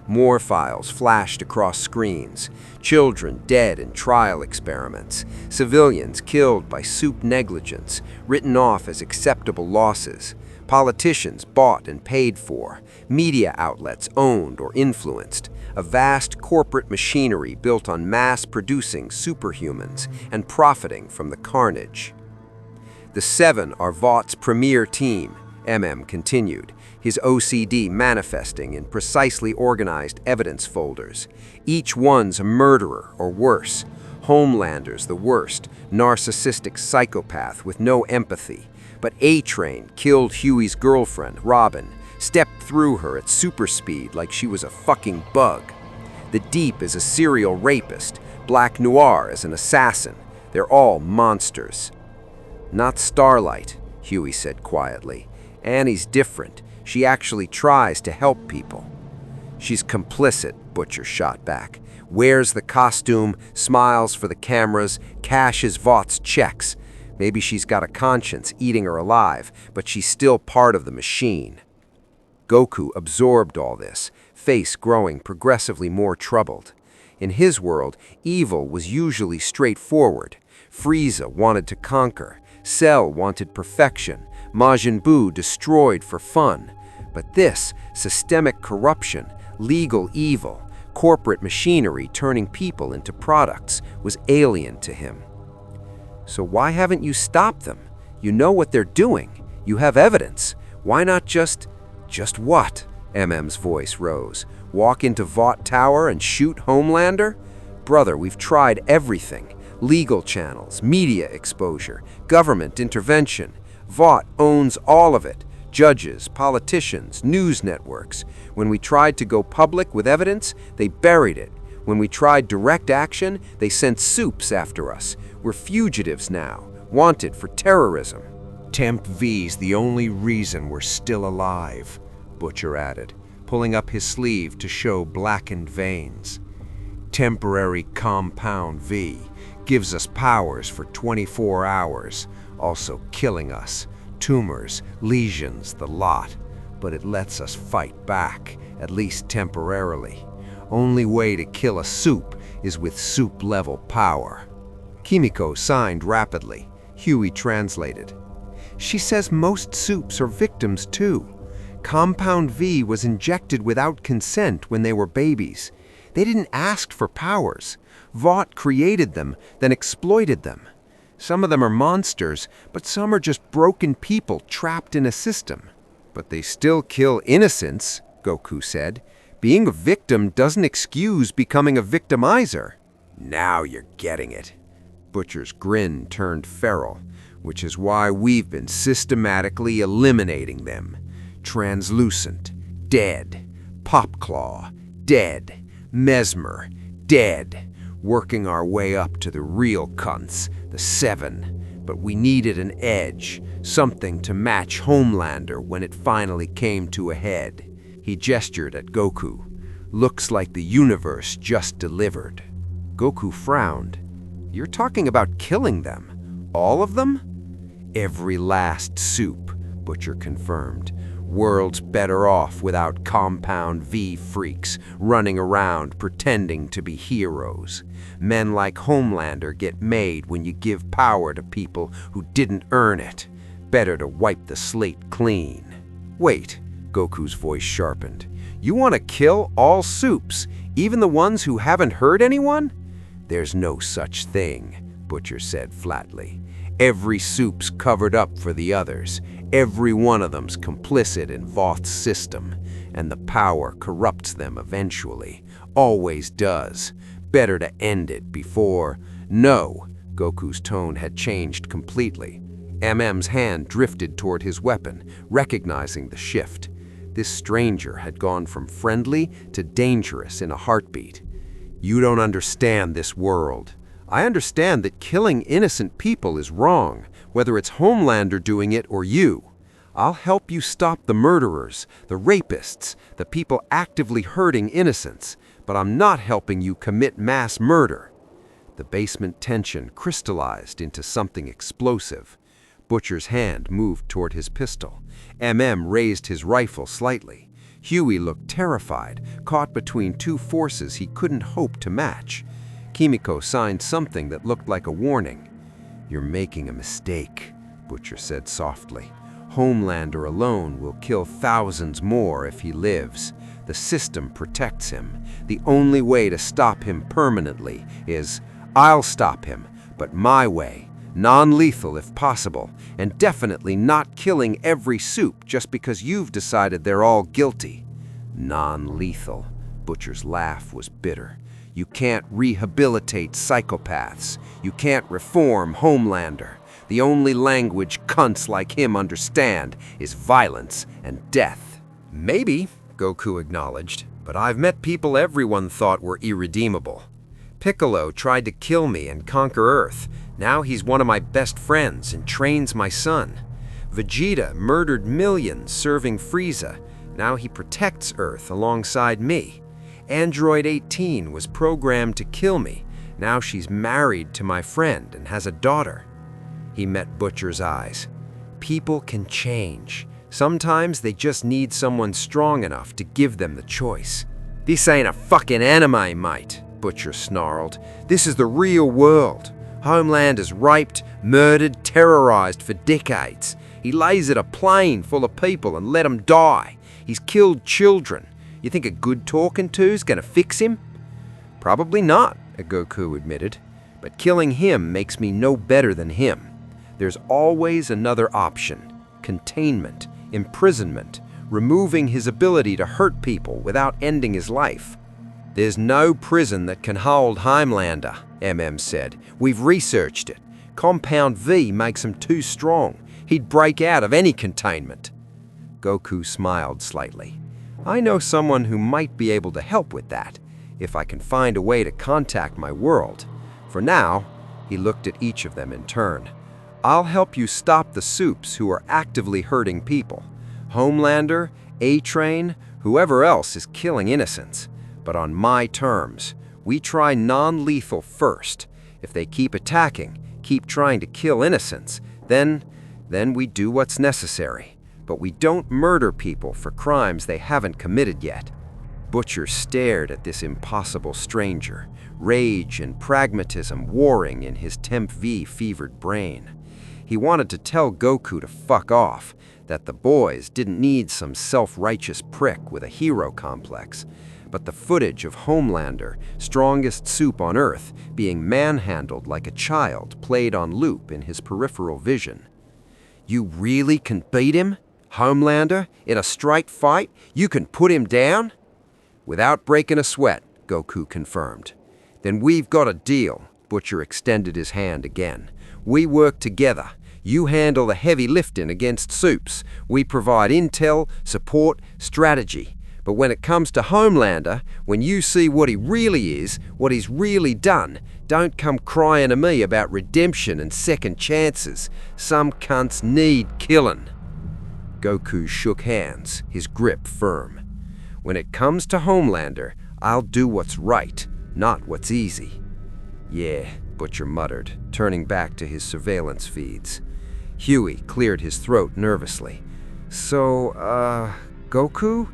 Speaker 1: More files flashed across screens. Children dead in trial experiments. Civilians killed by soup negligence, written off as acceptable losses. Politicians bought and paid for. Media outlets owned or influenced. A vast corporate machinery built on mass-producing superhumans and profiting from the carnage. The Seven are Vought's premier team, continued, his OCD manifesting in precisely organized evidence folders. Each one's a murderer or worse. Homelander's the worst, narcissistic psychopath with no empathy. But A-Train killed Huey's girlfriend, Robin, stepped through her at super speed like she was a fucking bug. The Deep is a serial rapist, Black Noir is an assassin. They're all monsters. Not Starlight, Huey said quietly. Annie's different. She actually tries to help people. She's complicit, Butcher shot back. Wears the costume, smiles for the cameras, cashes Vought's checks. Maybe she's got a conscience eating her alive, but she's still part of the machine. Goku absorbed all this, face growing progressively more troubled. In his world, evil was usually straightforward. Frieza wanted to conquer, Cell wanted perfection, Majin Buu destroyed for fun. But this, systemic corruption, legal evil, corporate machinery turning people into products, was alien to him. So why haven't you stopped them? You know what they're doing. You have evidence. Why not just what? MM's voice rose. Walk into Vought Tower and shoot Homelander? Brother, we've tried everything. Legal channels, media exposure, government intervention. Vought owns all of it.
Speaker 2: Judges, politicians, news networks. When we tried to go public with evidence, they buried it. When we tried direct action, they sent soups after us. We're fugitives now, wanted for terrorism.
Speaker 1: Temp V's the only reason we're still alive, Butcher added, pulling up his sleeve to show blackened veins. Temporary Compound V gives us powers for 24 hours, also killing us. Tumors, lesions, the lot. But it lets us fight back, at least temporarily. Only way to kill a soup is with soup-level power. Kimiko signed rapidly. Huey translated. She says most soups are victims too. Compound V was injected without consent when they were babies. They didn't ask for powers. Vought created them, then exploited them. Some of them are monsters, but some are just broken people trapped in a system.
Speaker 2: But they still kill innocents, Goku said. Being a victim doesn't excuse becoming a victimizer.
Speaker 1: Now you're getting it.
Speaker 2: Butcher's grin turned feral, which is why we've been systematically eliminating them. Translucent, dead. Popclaw, dead. Mesmer, dead. Working our way up to the real cunts, the 7. But we needed an edge, something to match Homelander when it finally came to a head. He gestured at Goku. Looks like the universe just delivered. Goku frowned. You're talking about killing them? All of them? Every last soup, Butcher confirmed. World's better off without Compound V freaks running around pretending to be heroes. Men like Homelander get made when you give power to people who didn't earn it. Better to wipe the slate clean. Wait, Goku's voice sharpened. You want to kill all soups, even the ones who haven't hurt anyone? There's no such thing, Butcher said flatly. Every soup's covered up for the others. Every one of them's complicit in Vought's system, and the power corrupts them eventually. Always does. Better to end it before... No, Goku's tone had changed completely. MM's hand drifted toward his weapon, recognizing the shift. This stranger had gone from friendly to dangerous in a heartbeat. You don't understand this world. I understand that killing innocent people is wrong, whether it's Homelander doing it or you. I'll help you stop the murderers, the rapists, the people actively hurting innocents, but I'm not helping you commit mass murder. The basement tension crystallized into something explosive. Butcher's hand moved toward his pistol. Raised his rifle slightly. Huey looked terrified, caught between two forces he couldn't hope to match. Kimiko signed something that looked like a warning. You're making a mistake, Butcher said softly. Homelander alone will kill thousands more if he lives. The system protects him. The only way to stop him permanently is, I'll stop him, but my way, non-lethal if possible, and definitely not killing every soup just because you've decided they're all guilty. Non-lethal. Butcher's laugh was bitter. You can't rehabilitate psychopaths. You can't reform Homelander. The only language cunts like him understand is violence and death. Maybe, Goku acknowledged, but I've met people everyone thought were irredeemable. Piccolo tried to kill me and conquer Earth. Now he's one of my best friends and trains my son. Vegeta murdered millions serving Frieza. Now he protects Earth alongside me. Android 18 was programmed to kill me. Now she's married to my friend and has a daughter. He met Butcher's eyes. People can change. Sometimes they just need someone strong enough to give them the choice. This ain't a fucking anime, mate, Butcher snarled. This is the real world. Homelander's raped, murdered, terrorized for decades. He lasered a plane full of people and let them die. He's killed children. You think a good talking to's gonna fix him? Probably not, Goku admitted. But killing him makes me no better than him. There's always another option. Containment, imprisonment, removing his ability to hurt people without ending his life. There's no prison that can hold Homelander, said. We've researched it. Compound V makes him too strong. He'd break out of any containment.
Speaker 1: Goku smiled slightly. "I know someone who might be able to help with that, if I can find a way to contact my world. For now," he looked at each of them in turn, "I'll help you stop the Supes who are actively hurting people. Homelander, A-Train, whoever else is killing innocents. But on my terms. We try non-lethal first. If they keep attacking, keep trying to kill innocents, then we do what's necessary. But we don't murder people for crimes they haven't committed yet." Butcher stared at this impossible stranger, rage and pragmatism warring in his Temp V fevered brain. He wanted to tell Goku to fuck off, that the boys didn't need some self-righteous prick with a hero complex. But the footage of Homelander, strongest Supe on Earth, being manhandled like a child played on loop in his peripheral vision. "You really can beat him? Homelander? In a straight fight? You can put him down?" "Without breaking a sweat," Goku confirmed. "Then we've got a deal." Butcher extended his hand again. "We work together. You handle the heavy lifting against Supes. We provide intel, support, strategy. But when it comes to Homelander, when you see what he really is, what he's really done, don't come crying to me about redemption and second chances. Some cunts need killing." Goku shook hands, his grip firm. "When it comes to Homelander, I'll do what's right, not what's easy." "Yeah," Butcher muttered, turning back to his surveillance feeds. Huey cleared his throat nervously. "So, Goku?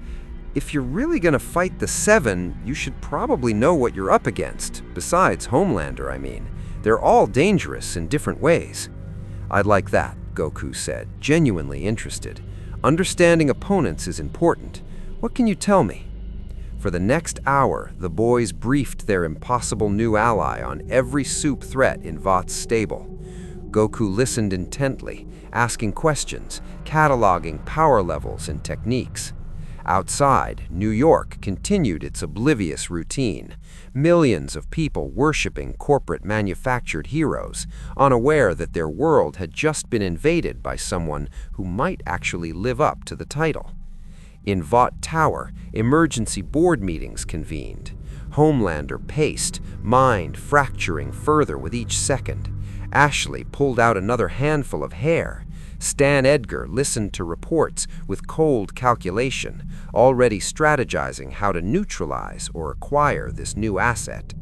Speaker 1: If you're really gonna fight the Seven, you should probably know what you're up against. Besides Homelander, I mean. They're all dangerous in different ways." "I'd like that," Goku said, genuinely interested. "Understanding opponents is important. What can you tell me?" For the next hour, the boys briefed their impossible new ally on every Supe threat in Vought's stable. Goku listened intently, asking questions, cataloging power levels and techniques. Outside, New York continued its oblivious routine, millions of people worshipping corporate manufactured heroes, unaware that their world had just been invaded by someone who might actually live up to the title. In Vought Tower, emergency board meetings convened. Homelander paced, mind fracturing further with each second. Ashley pulled out another handful of hair. Stan Edgar listened to reports with cold calculation, already strategizing how to neutralize or acquire this new asset.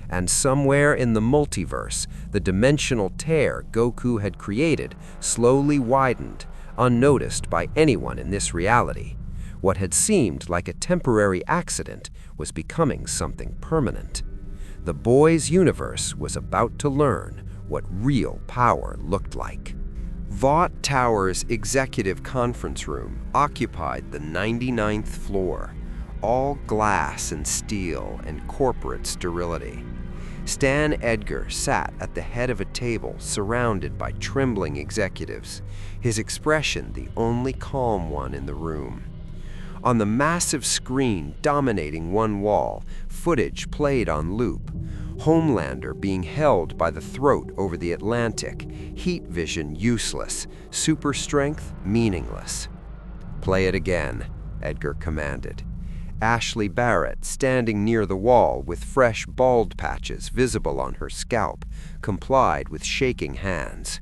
Speaker 1: And somewhere in the multiverse, the dimensional tear Goku had created slowly widened, unnoticed by anyone in this reality. What had seemed like a temporary accident was becoming something permanent. The boys' universe was about to learn what real power looked like. Vought Tower's executive conference room occupied the 99th floor, all glass and steel and corporate sterility. Stan Edgar sat at the head of a table surrounded by trembling executives, his expression the only calm one in the room. On the massive screen dominating one wall, footage played on loop. Homelander being held by the throat over the Atlantic, heat vision useless, super strength meaningless. "Play it again," Edgar commanded. Ashley Barrett, standing near the wall with fresh bald patches visible on her scalp, complied with shaking hands.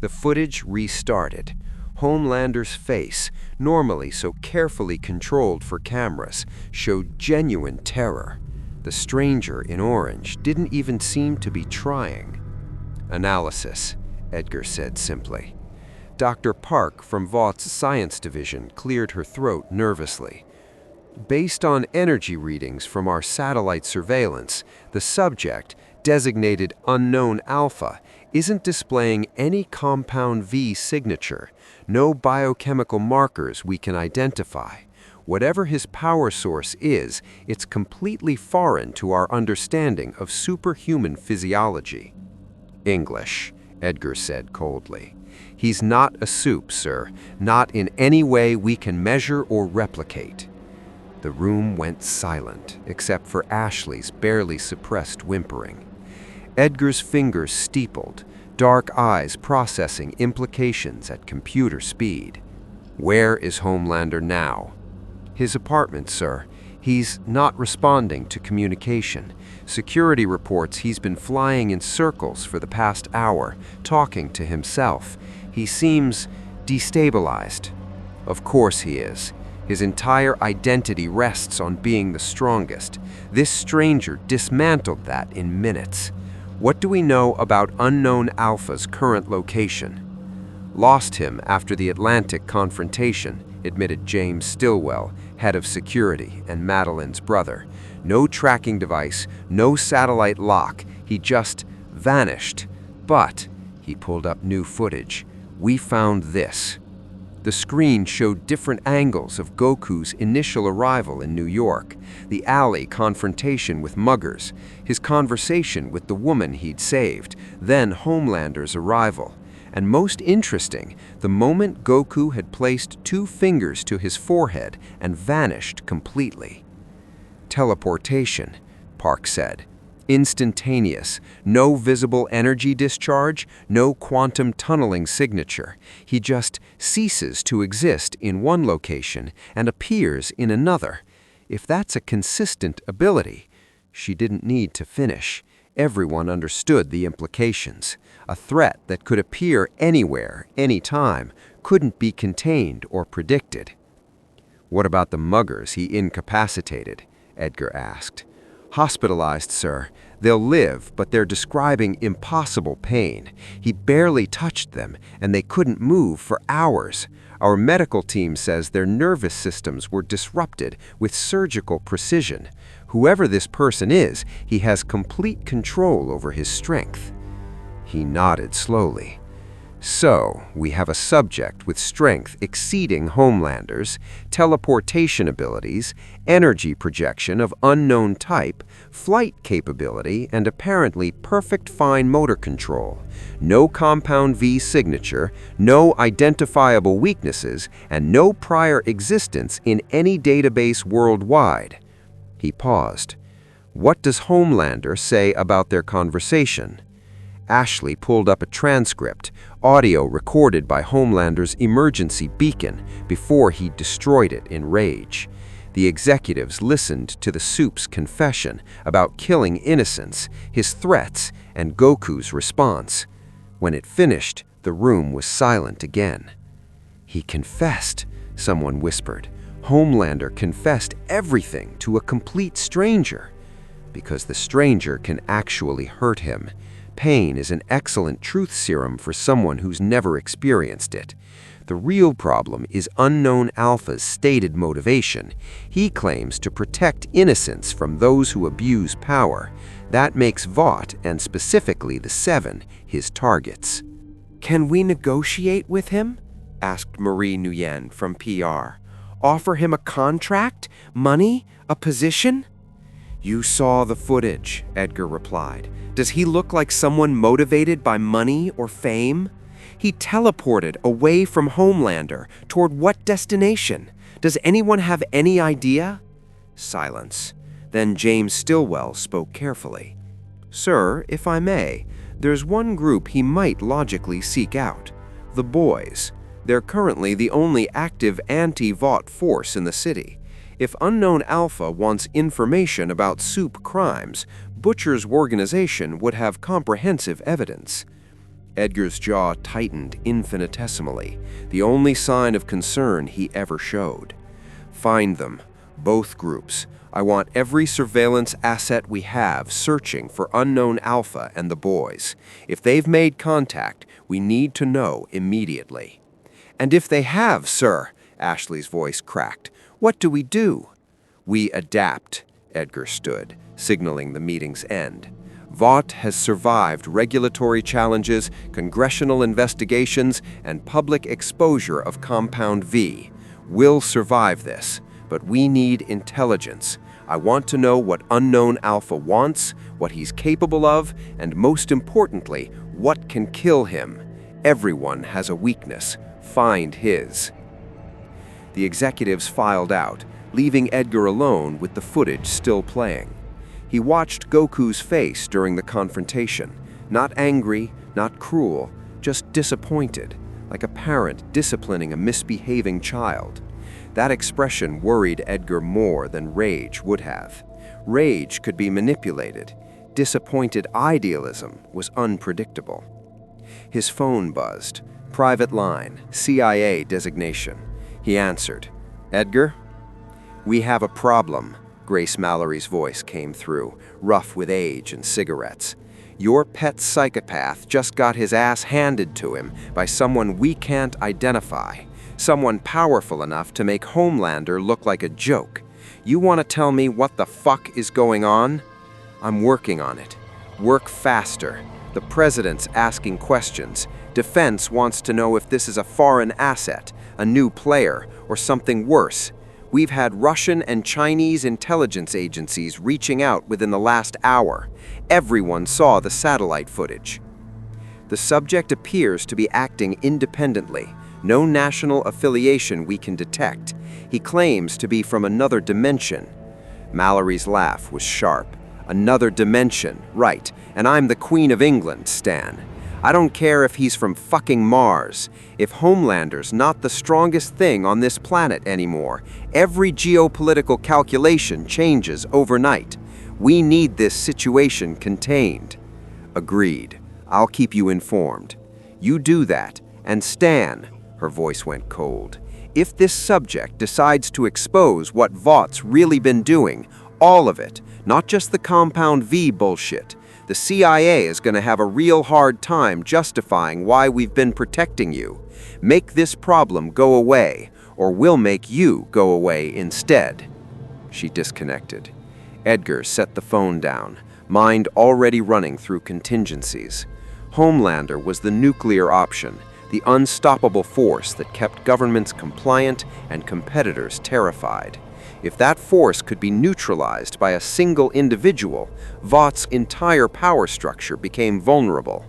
Speaker 1: The footage restarted. Homelander's face, normally so carefully controlled for cameras, showed genuine terror. The stranger in orange didn't even seem to be trying. "Analysis," Edgar said simply. Dr. Park from Vaught's science division cleared her throat nervously. "Based on energy readings from our satellite surveillance, the subject, designated Unknown Alpha, isn't displaying any compound V signature, no biochemical markers we can identify. Whatever his power source is, it's completely foreign to our understanding of superhuman physiology." "English," Edgar said coldly. "He's not a Supe, sir, not in any way we can measure or replicate." The room went silent, except for Ashley's barely suppressed whimpering. Edgar's fingers steepled, dark eyes processing implications at computer speed. Where is Homelander now? His apartment, sir. He's not responding to communication. Security reports he's been flying in circles for the past hour, talking to himself. He seems destabilized. Of course he is. His entire identity rests on being the strongest. This stranger dismantled that in minutes. What do we know about Unknown Alpha's current location? Lost him after the Atlantic confrontation, admitted James Stillwell, head of security and Madeline's brother. No tracking device, no satellite lock. He just vanished. But he pulled up new footage. We found this. The screen showed different angles of Goku's initial arrival in New York, the alley confrontation with muggers, his conversation with the woman he'd saved, then Homelander's arrival. And most interesting, the moment Goku had placed 2 fingers to his forehead and vanished completely. Teleportation, Park said. Instantaneous, no visible energy discharge, no quantum tunneling signature. He just ceases to exist in one location and appears in another. If that's a consistent ability, she didn't need to finish. Everyone understood the implications. A threat that could appear anywhere, anytime, couldn't be contained or predicted. What about the muggers he incapacitated? Edgar asked. Hospitalized, sir. They'll live, but they're describing impossible pain. He barely touched them, and they couldn't move for hours. Our medical team says their nervous systems were disrupted with surgical precision. Whoever this person is, he has complete control over his strength. He nodded slowly. So, we have a subject with strength exceeding Homelander's, teleportation abilities, energy projection of unknown type, flight capability, and apparently perfect fine motor control. No compound V signature, no identifiable weaknesses, and no prior existence in any database worldwide. He paused. What does Homelander say about their conversation? Ashley pulled up a transcript, audio recorded by Homelander's emergency beacon before he destroyed it in rage. The executives listened to the Soup's confession about killing innocents, his threats, and Goku's response. When it finished, the room was silent again. He confessed, someone whispered. Homelander confessed everything to a complete stranger. Because the stranger can actually hurt him. Pain is an excellent truth serum for someone who's never experienced it. The real problem is Unknown Alpha's stated motivation. He claims to protect innocents from those who abuse power. That makes Vought, and specifically the 7, his targets.
Speaker 3: Can we negotiate with him? Asked Marie Nguyen from PR. Offer him a contract? Money? A position? You saw the footage, Edgar replied. Does he look like someone motivated by money or fame? He teleported away from Homelander. Toward what destination? Does anyone have any idea? Silence. Then James Stillwell spoke carefully. Sir, if I may, there's one group he might logically seek out. The boys. They're currently the only active anti-Vought force in the city. If Unknown Alpha wants information about Soup crimes, Butcher's organization would have comprehensive evidence. Edgar's jaw tightened infinitesimally, the only sign of concern he ever showed. Find them, both groups. I want every surveillance asset we have searching for Unknown Alpha and the boys. If they've made contact, we need to know immediately. And if they have, sir, Ashley's voice cracked, what do we do? We adapt, Edgar stood, signaling the meeting's end. Vought has survived regulatory challenges, congressional investigations, and public exposure of Compound V. We'll survive this, but we need intelligence. I want to know what Unknown Alpha wants, what he's capable of, and most importantly, what can kill him. Everyone has a weakness. Find his. The executives filed out, leaving Edgar alone with the footage still playing. He watched Goku's face during the confrontation, not angry, not cruel, just disappointed, like a parent disciplining a misbehaving child. That expression worried Edgar more than rage would have. Rage could be manipulated. Disappointed idealism was unpredictable. His phone buzzed. Private line, CIA designation. He answered. "Edgar?" "We have a problem," Grace Mallory's voice came through, rough with age and cigarettes. "Your pet psychopath just got his ass handed to him by someone we can't identify, someone powerful enough to make Homelander look like a joke. You want to tell me what the fuck is going on?" "I'm working on it. Work faster. The president's asking questions. Defense wants to know if this is a foreign asset, a new player, or something worse. We've had Russian and Chinese intelligence agencies reaching out within the last hour. Everyone saw the satellite footage. The subject appears to be acting independently. No national affiliation we can detect. He claims to be from another dimension." Mallory's laugh was sharp. "Another dimension, right, and I'm the Queen of England, Stan. I don't care if he's from fucking Mars. If Homelander's not the strongest thing on this planet anymore, every geopolitical calculation changes overnight. We need this situation contained." "Agreed. I'll keep you informed. You do that, and Stan," her voice went cold, "if this subject decides to expose what Vought's really been doing, all of it, not just the Compound V bullshit, the CIA is going to have a real hard time justifying why we've been protecting you. Make this problem go away, or we'll make you go away instead." She disconnected. Edgar set the phone down, mind already running through contingencies. Homelander was the nuclear option, the unstoppable force that kept governments compliant and competitors terrified. If that force could be neutralized by a single individual, Vought's entire power structure became vulnerable.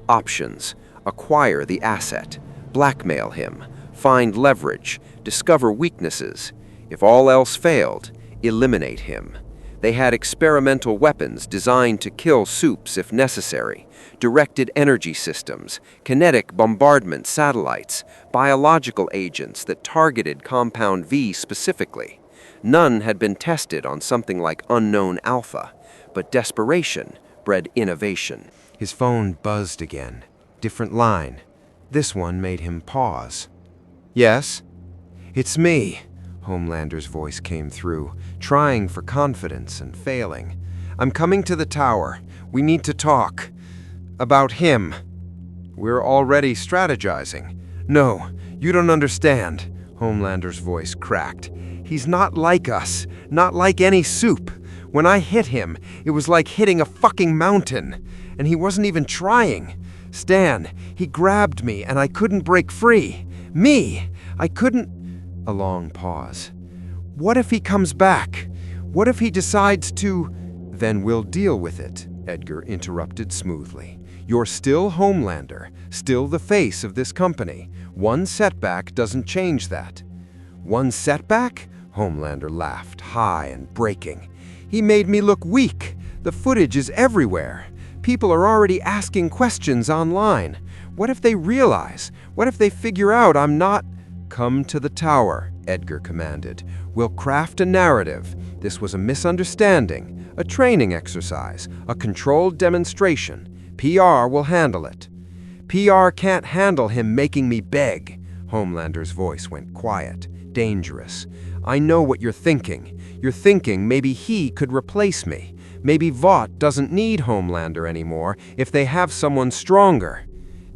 Speaker 3: Options: acquire the asset, blackmail him, find leverage, discover weaknesses. If all else failed, eliminate him. They had experimental weapons designed to kill Supes if necessary, directed energy systems, kinetic bombardment satellites, biological agents that targeted Compound V specifically. None had been tested on something like Unknown Alpha, but desperation bred innovation.
Speaker 1: His phone buzzed again. Different line. This one made him pause. "Yes?" "It's me," Homelander's voice came through, trying for confidence and failing. "I'm coming to the tower. We need to talk. About him." "We're already strategizing." "No, you don't understand," Homelander's voice cracked. "He's not like us, not like any Supe. When I hit him, it was like hitting a fucking mountain. And he wasn't even trying. Stan, he grabbed me and I couldn't break free. Me! I couldn't—" A long pause. "What if he comes back? What if he decides to—" "Then we'll deal with it," Edgar interrupted smoothly. "You're still Homelander, still the face of this company. One setback doesn't change that." "One setback?" Homelander laughed, high and breaking. "He made me look weak. The footage is everywhere. People are already asking questions online. What if they realize? What if they figure out I'm not—" "Come to the tower," Edgar commanded. "We'll craft a narrative. This was a misunderstanding, a training exercise, a controlled demonstration. PR will handle it." "PR can't handle him making me beg." Homelander's voice went quiet, dangerous. "I know what you're thinking. You're thinking maybe he could replace me. Maybe Vought doesn't need Homelander anymore if they have someone stronger.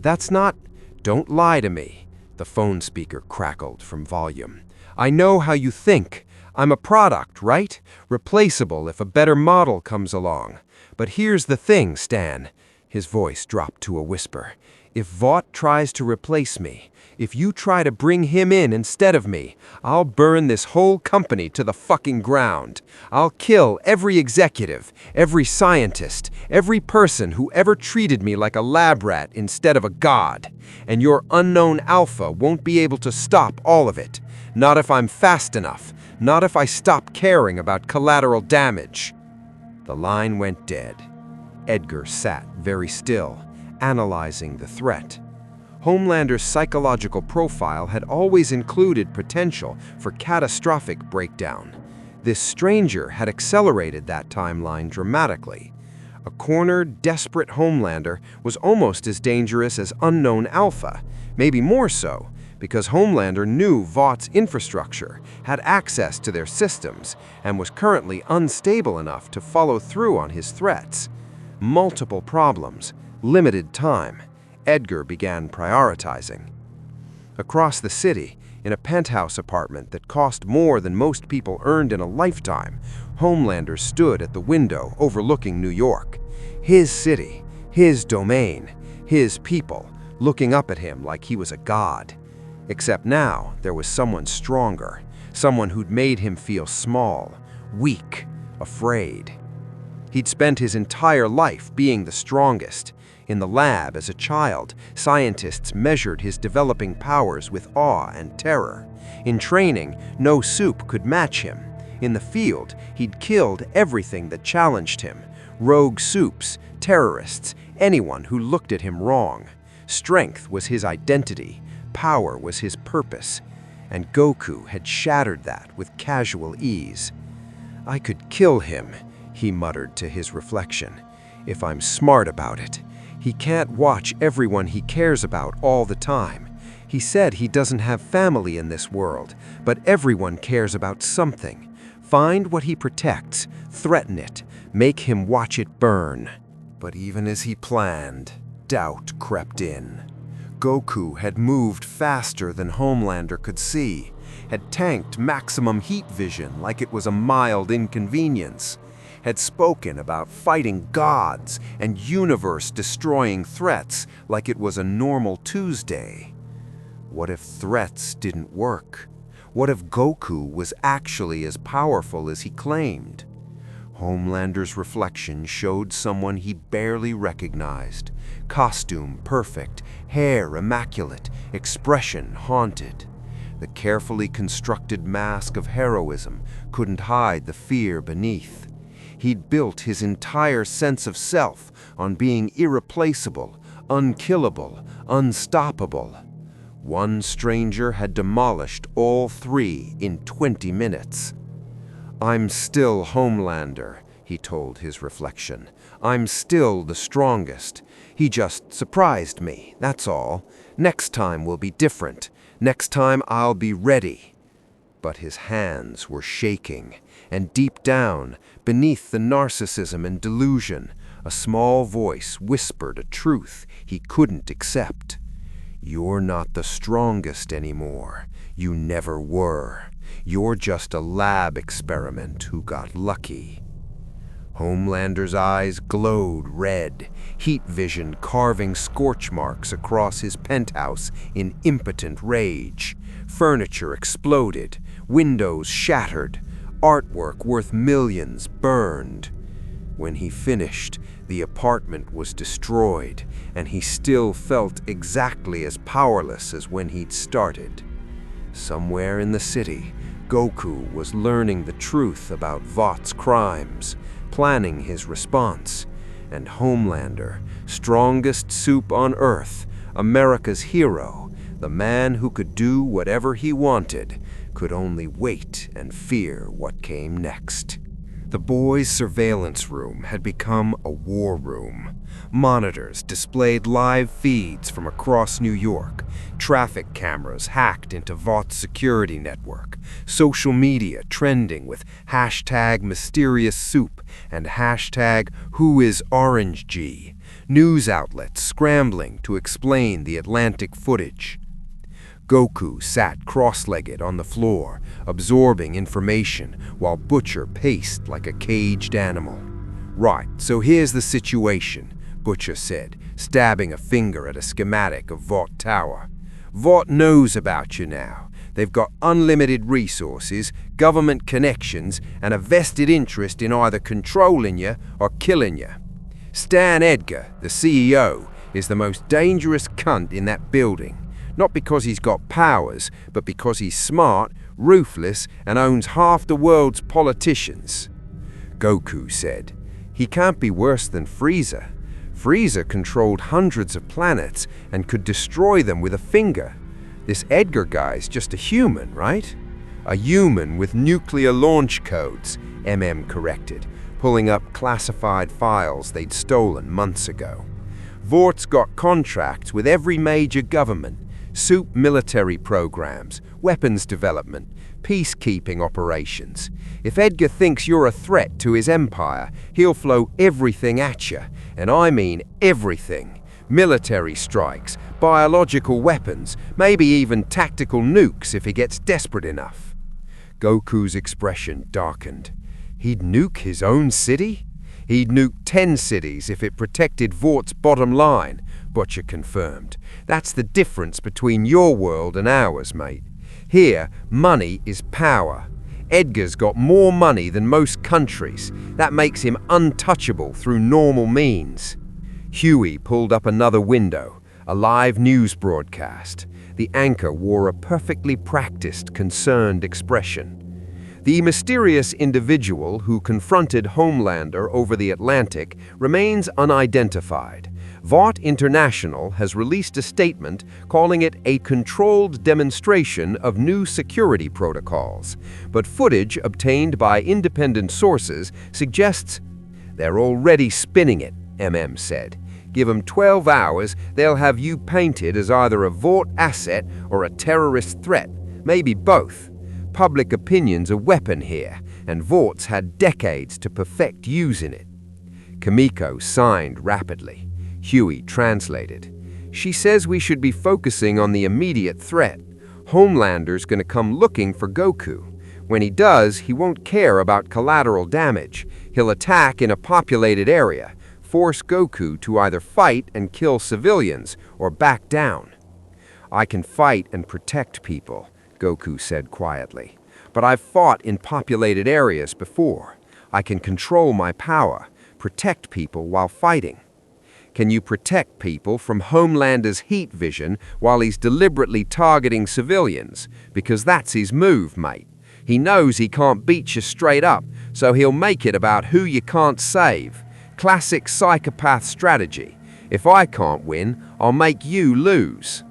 Speaker 1: That's not—" "Don't lie to me." The phone speaker crackled from volume. "I know how you think. I'm a product, right? Replaceable if a better model comes along. But here's the thing, Stan." His voice dropped to a whisper. "If Vought tries to replace me, if you try to bring him in instead of me, I'll burn this whole company to the fucking ground. I'll kill every executive, every scientist, every person who ever treated me like a lab rat instead of a god. And your Unknown Alpha won't be able to stop all of it. Not if I'm fast enough. Not if I stop caring about collateral damage." The line went dead. Edgar sat very still, analyzing the threat. Homelander's psychological profile had always included potential for catastrophic breakdown. This stranger had accelerated that timeline dramatically. A cornered, desperate Homelander was almost as dangerous as unknown Alpha, maybe more so, because Homelander knew Vought's infrastructure, had access to their systems, and was currently unstable enough to follow through on his threats. Multiple problems, limited time. Edgar began prioritizing. Across the city, in a penthouse apartment that cost more than most people earned in a lifetime, Homelander stood at the window overlooking New York. His city, his domain, his people, looking up at him like he was a god. Except now, there was someone stronger, someone who'd made him feel small, weak, afraid. He'd spent his entire life being the strongest. In the lab, as a child, scientists measured his developing powers with awe and terror. In training, no soup could match him. In the field, he'd killed everything that challenged him. Rogue soups, terrorists, anyone who looked at him wrong. Strength was his identity. Power was his purpose. And Goku had shattered that with casual ease. "I could kill him," he muttered to his reflection, "if I'm smart about it. He can't watch everyone he cares about all the time. He said he doesn't have family in this world, but everyone cares about something. Find what he protects, threaten it, make him watch it burn." But even as he planned, doubt crept in. Goku had moved faster than Homelander could see, had tanked maximum heat vision like it was a mild inconvenience, had spoken about fighting gods and universe-destroying threats like it was a normal Tuesday. What if threats didn't work? What if Goku was actually as powerful as he claimed? Homelander's reflection showed someone he barely recognized. Costume perfect, hair immaculate, expression haunted. The carefully constructed mask of heroism couldn't hide the fear beneath. He'd built his entire sense of self on being irreplaceable, unkillable, unstoppable. One stranger had demolished all three in 20 minutes. "I'm still Homelander," he told his reflection. "I'm still the strongest. He just surprised me, that's all. Next time will be different. Next time I'll be ready." But his hands were shaking, and deep down, beneath the narcissism and delusion, a small voice whispered a truth he couldn't accept. "You're not the strongest anymore. You never were. You're just a lab experiment who got lucky." Homelander's eyes glowed red, heat vision carving scorch marks across his penthouse in impotent rage. Furniture exploded, windows shattered, artwork worth millions burned. When he finished, the apartment was destroyed, and he still felt exactly as powerless as when he'd started. Somewhere in the city, Goku was learning the truth about Vought's crimes, planning his response, and Homelander, strongest soup on Earth, America's hero, the man who could do whatever he wanted, could only wait and fear what came next. The boys' surveillance room had become a war room. Monitors displayed live feeds from across New York, traffic cameras hacked into Vought's security network, social media trending with hashtag mysterious soup and hashtag whoisorangeg, news outlets scrambling to explain the Atlantic footage. Goku sat cross-legged on the floor, absorbing information, while Butcher paced like a caged animal. "Right, so here's the situation," Butcher said, stabbing a finger at a schematic of Vought Tower. "Vought knows about you now. They've got unlimited resources, government connections, and a vested interest in either controlling you or killing you. Stan Edgar, the CEO, is the most dangerous cunt in that building. Not because he's got powers, but because he's smart, ruthless, and owns half the world's politicians." Goku said, "He can't be worse than Frieza. Frieza controlled hundreds of planets and could destroy them with a finger. This Edgar guy's just a human, right? A human with nuclear launch codes, MM corrected, pulling up classified files they'd stolen months ago. Vought's got contracts with every major government, soup military programs, weapons development, peacekeeping operations. If Edgar thinks you're a threat to his empire, he'll throw everything at you, and I mean everything. Military strikes, biological weapons, maybe even tactical nukes if he gets desperate enough. Goku's expression darkened. He'd nuke his own city? He'd nuke 10 cities if it protected Vought's bottom line, Butcher confirmed. That's the difference between your world and ours, mate. Here, money is power. Edgar's got more money than most countries. That makes him untouchable through normal means. Huey pulled up another window, a live news broadcast. The anchor wore a perfectly practiced, concerned expression. The mysterious individual who confronted Homelander over the Atlantic remains unidentified. Vought International has released a statement calling it a controlled demonstration of new security protocols, but footage obtained by independent sources suggests they're already spinning it, MM said. Give them 12 hours, they'll have you painted as either a Vought asset or a terrorist threat, maybe both. Public opinion's a weapon here, and Vaught's had decades to perfect using it. Kimiko signed rapidly. Huey translated. She says we should be focusing on the immediate threat. Homelander's gonna come looking for Goku. When he does, he won't care about collateral damage. He'll attack in a populated area, force Goku to either fight and kill civilians or back down. I can fight and protect people, Goku said quietly. But I've fought in populated areas before. I can control my power, protect people while fighting. Can you protect people from Homelander's heat vision while he's deliberately targeting civilians? Because that's his move, mate. He knows he can't beat you straight up, so he'll make it about who you can't save. Classic psychopath strategy. If I can't win, I'll make you lose.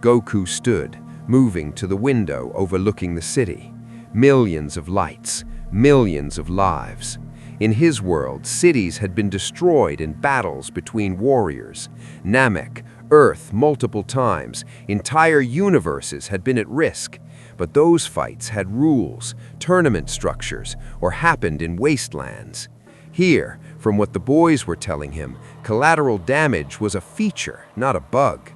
Speaker 1: Goku stood, moving to the window overlooking the city. Millions of lights, millions of lives. In his world, cities had been destroyed in battles between warriors. Namek, Earth multiple times, entire universes had been at risk. But those fights had rules, tournament structures, or happened in wastelands. Here, from what the boys were telling him, collateral damage was a feature, not a bug.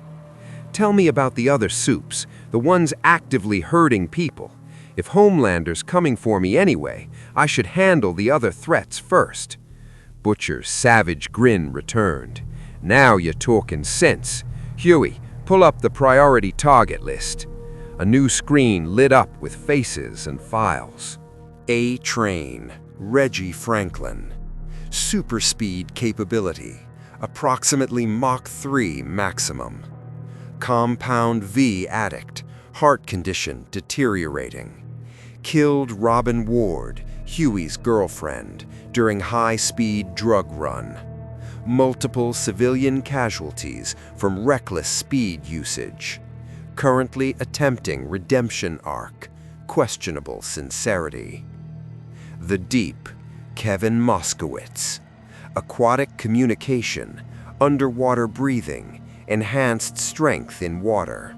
Speaker 1: Tell me about the other soups, the ones actively hurting people. If Homelander's coming for me anyway, I should handle the other threats first. Butcher's savage grin returned. Now you're talking sense. Huey, pull up the priority target list. A new screen lit up with faces and files. A-Train, Reggie Franklin. Super speed capability, approximately Mach 3 maximum. Compound V addict, heart condition deteriorating. Killed Robin Ward, Huey's girlfriend, during high-speed drug run. Multiple civilian casualties from reckless speed usage. Currently attempting redemption arc, questionable sincerity. The Deep, Kevin Moskowitz. Aquatic communication, underwater breathing, enhanced strength in water.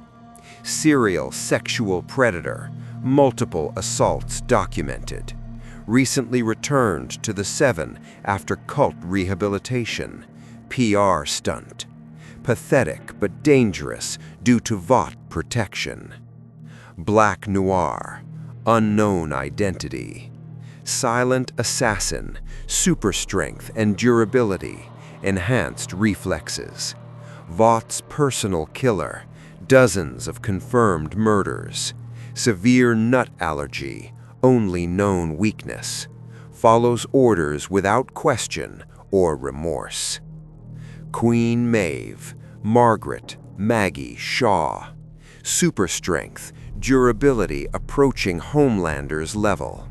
Speaker 1: Serial sexual predator, multiple assaults documented. Recently returned to the Seven after cult rehabilitation. PR stunt. Pathetic but dangerous due to Vought protection. Black Noir, unknown identity. Silent assassin, super strength and durability, enhanced reflexes. Vaught's personal killer, dozens of confirmed murders. Severe nut allergy, only known weakness. Follows orders without question or remorse. Queen Maeve, Margaret Maggie Shaw. Super strength, durability approaching Homelander's level.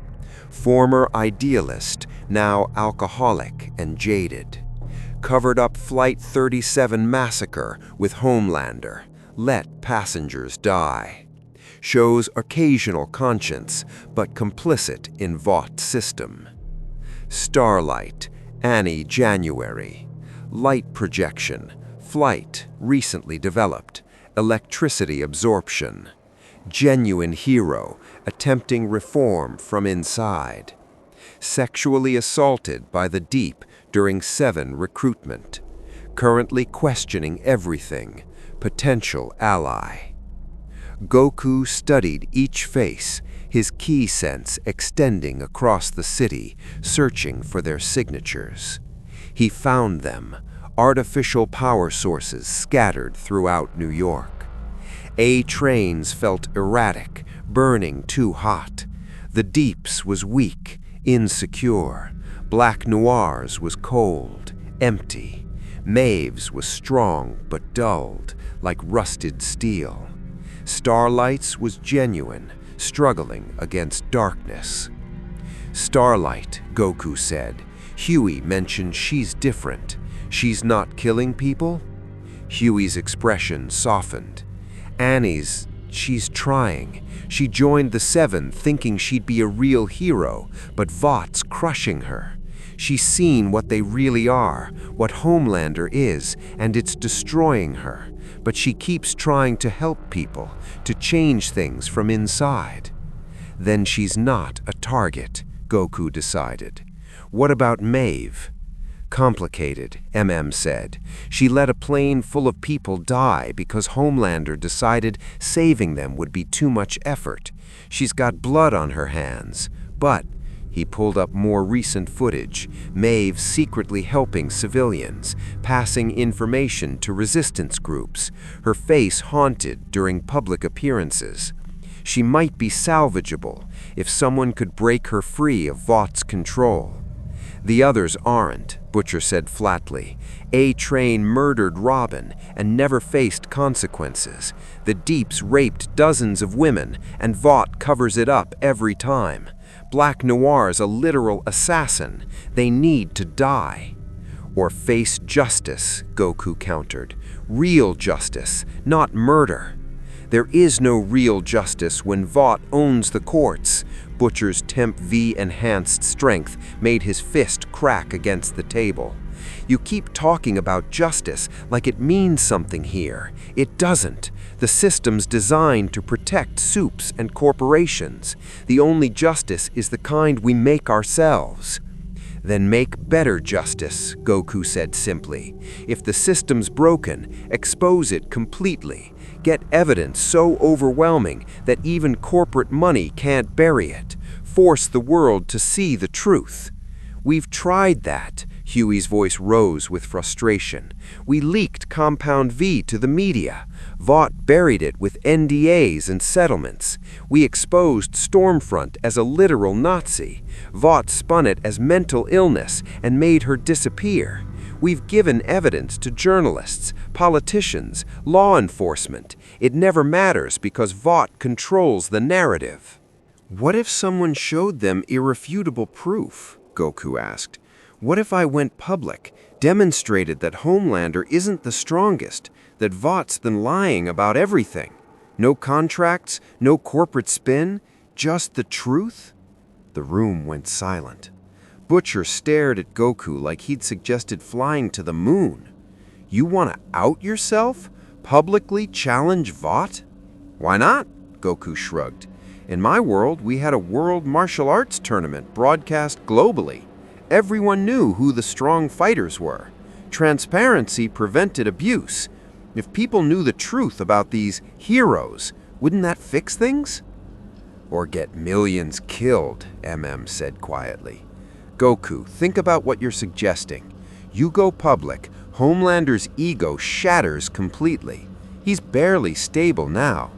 Speaker 1: Former idealist, now alcoholic and jaded.
Speaker 3: covered up Flight 37 massacre with Homelander. Let passengers die. Shows occasional conscience, but complicit in Vought system. Starlight, Annie January. Light projection, flight recently developed, electricity absorption. Genuine hero, attempting reform from inside. Sexually assaulted by the Deep during 7 recruitment. Currently questioning everything, potential ally. Goku studied each face, his key sense extending across the city, searching for their signatures. He found them, artificial power sources scattered throughout New York. A trains felt erratic, burning too hot. The Deep's was weak, insecure. Black Noir's was cold, empty. Maeve's was strong but dulled, like rusted steel. Starlight's was genuine, struggling against darkness. Starlight, Goku said. Huey mentioned she's different. She's not killing people? Huey's expression softened. Annie's, she's trying. She joined the 7 thinking she'd be a real hero, but Vought's crushing her. She's seen what they really are, what Homelander is, and it's destroying her. But she keeps trying to help people, to change things from inside. Then she's not a target, Goku decided. What about Maeve? Complicated, said. She let a plane full of people die because Homelander decided saving them would be too much effort. She's got blood on her hands, but he pulled up more recent footage, Maeve secretly helping civilians, passing information to resistance groups, her face haunted during public appearances. She might be salvageable if someone could break her free of Vought's control. The others aren't, Butcher said flatly. A-Train murdered Robin and never faced consequences. The Deeps raped dozens of women, and Vought covers it up every time. Black Noir's a literal assassin. They need to die. Or face justice, Goku countered. Real justice, not murder. There is no real justice when Vought owns the courts. Butcher's Temp V enhanced strength made his fist crack against the table. You keep talking about justice like it means something here. It doesn't. The system's designed to protect soups and corporations. The only justice is the kind we make ourselves. Then make better justice, Goku said simply. If the system's broken, expose it completely. Get evidence so overwhelming that even corporate money can't bury it. Force the world to see the truth. We've tried that. Huey's voice rose with frustration. We leaked Compound V to the media. Vought buried it with NDAs and settlements. We exposed Stormfront as a literal Nazi. Vought spun it as mental illness and made her disappear. We've given evidence to journalists, politicians, law enforcement. It never matters because Vought controls the narrative. What if someone showed them irrefutable proof? Goku asked. What if I went public, demonstrated that Homelander isn't the strongest, that Vought's been lying about everything? No contracts, no corporate spin, just the truth? The room went silent. Butcher stared at Goku like he'd suggested flying to the moon. You want to out yourself? Publicly challenge Vought? Why not? Goku shrugged. In my world, we had a world martial arts tournament broadcast globally. Everyone knew who the strong fighters were. Transparency prevented abuse. If people knew the truth about these heroes, wouldn't that fix things? Or get millions killed, said quietly. Goku, think about what you're suggesting. You go public, Homelander's ego shatters completely. He's barely stable now.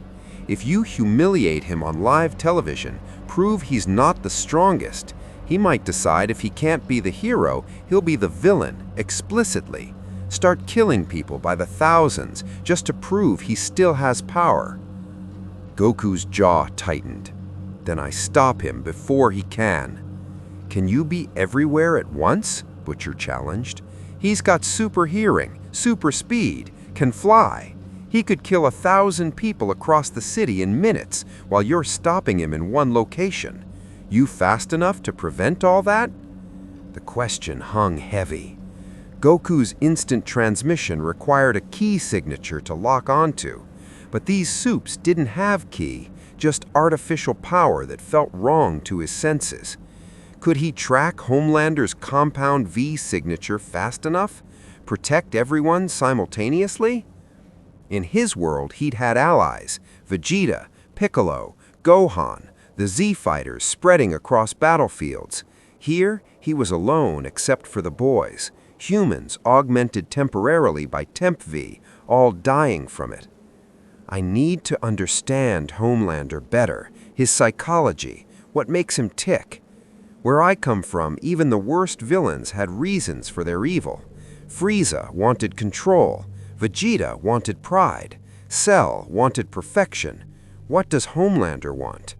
Speaker 3: If you humiliate him on live television, prove he's not the strongest, he might decide if he can't be the hero, he'll be the villain, explicitly. Start killing people by the thousands just to prove he still has power. Goku's jaw tightened. Then I stop him before he can. Can you be everywhere at once? Butcher challenged.
Speaker 1: He's got super hearing, super speed, can fly. He could kill 1,000 people across the city in minutes while you're stopping him in one location. You fast enough to prevent all that?" The question hung heavy. Goku's instant transmission required a key signature to lock onto, but these soups didn't have key, just artificial power that felt wrong to his senses. Could he track Homelander's compound V signature fast enough? Protect everyone simultaneously? In his world, he'd had allies: Vegeta, Piccolo, Gohan, the Z-fighters spreading across battlefields. Here, he was alone except for the boys, humans augmented temporarily by Temp V, all dying from it. I need to understand Homelander better, his psychology, what makes him tick. Where I come from, even the worst villains had reasons for their evil. Frieza wanted control, Vegeta wanted pride, Cell wanted perfection. What does Homelander want?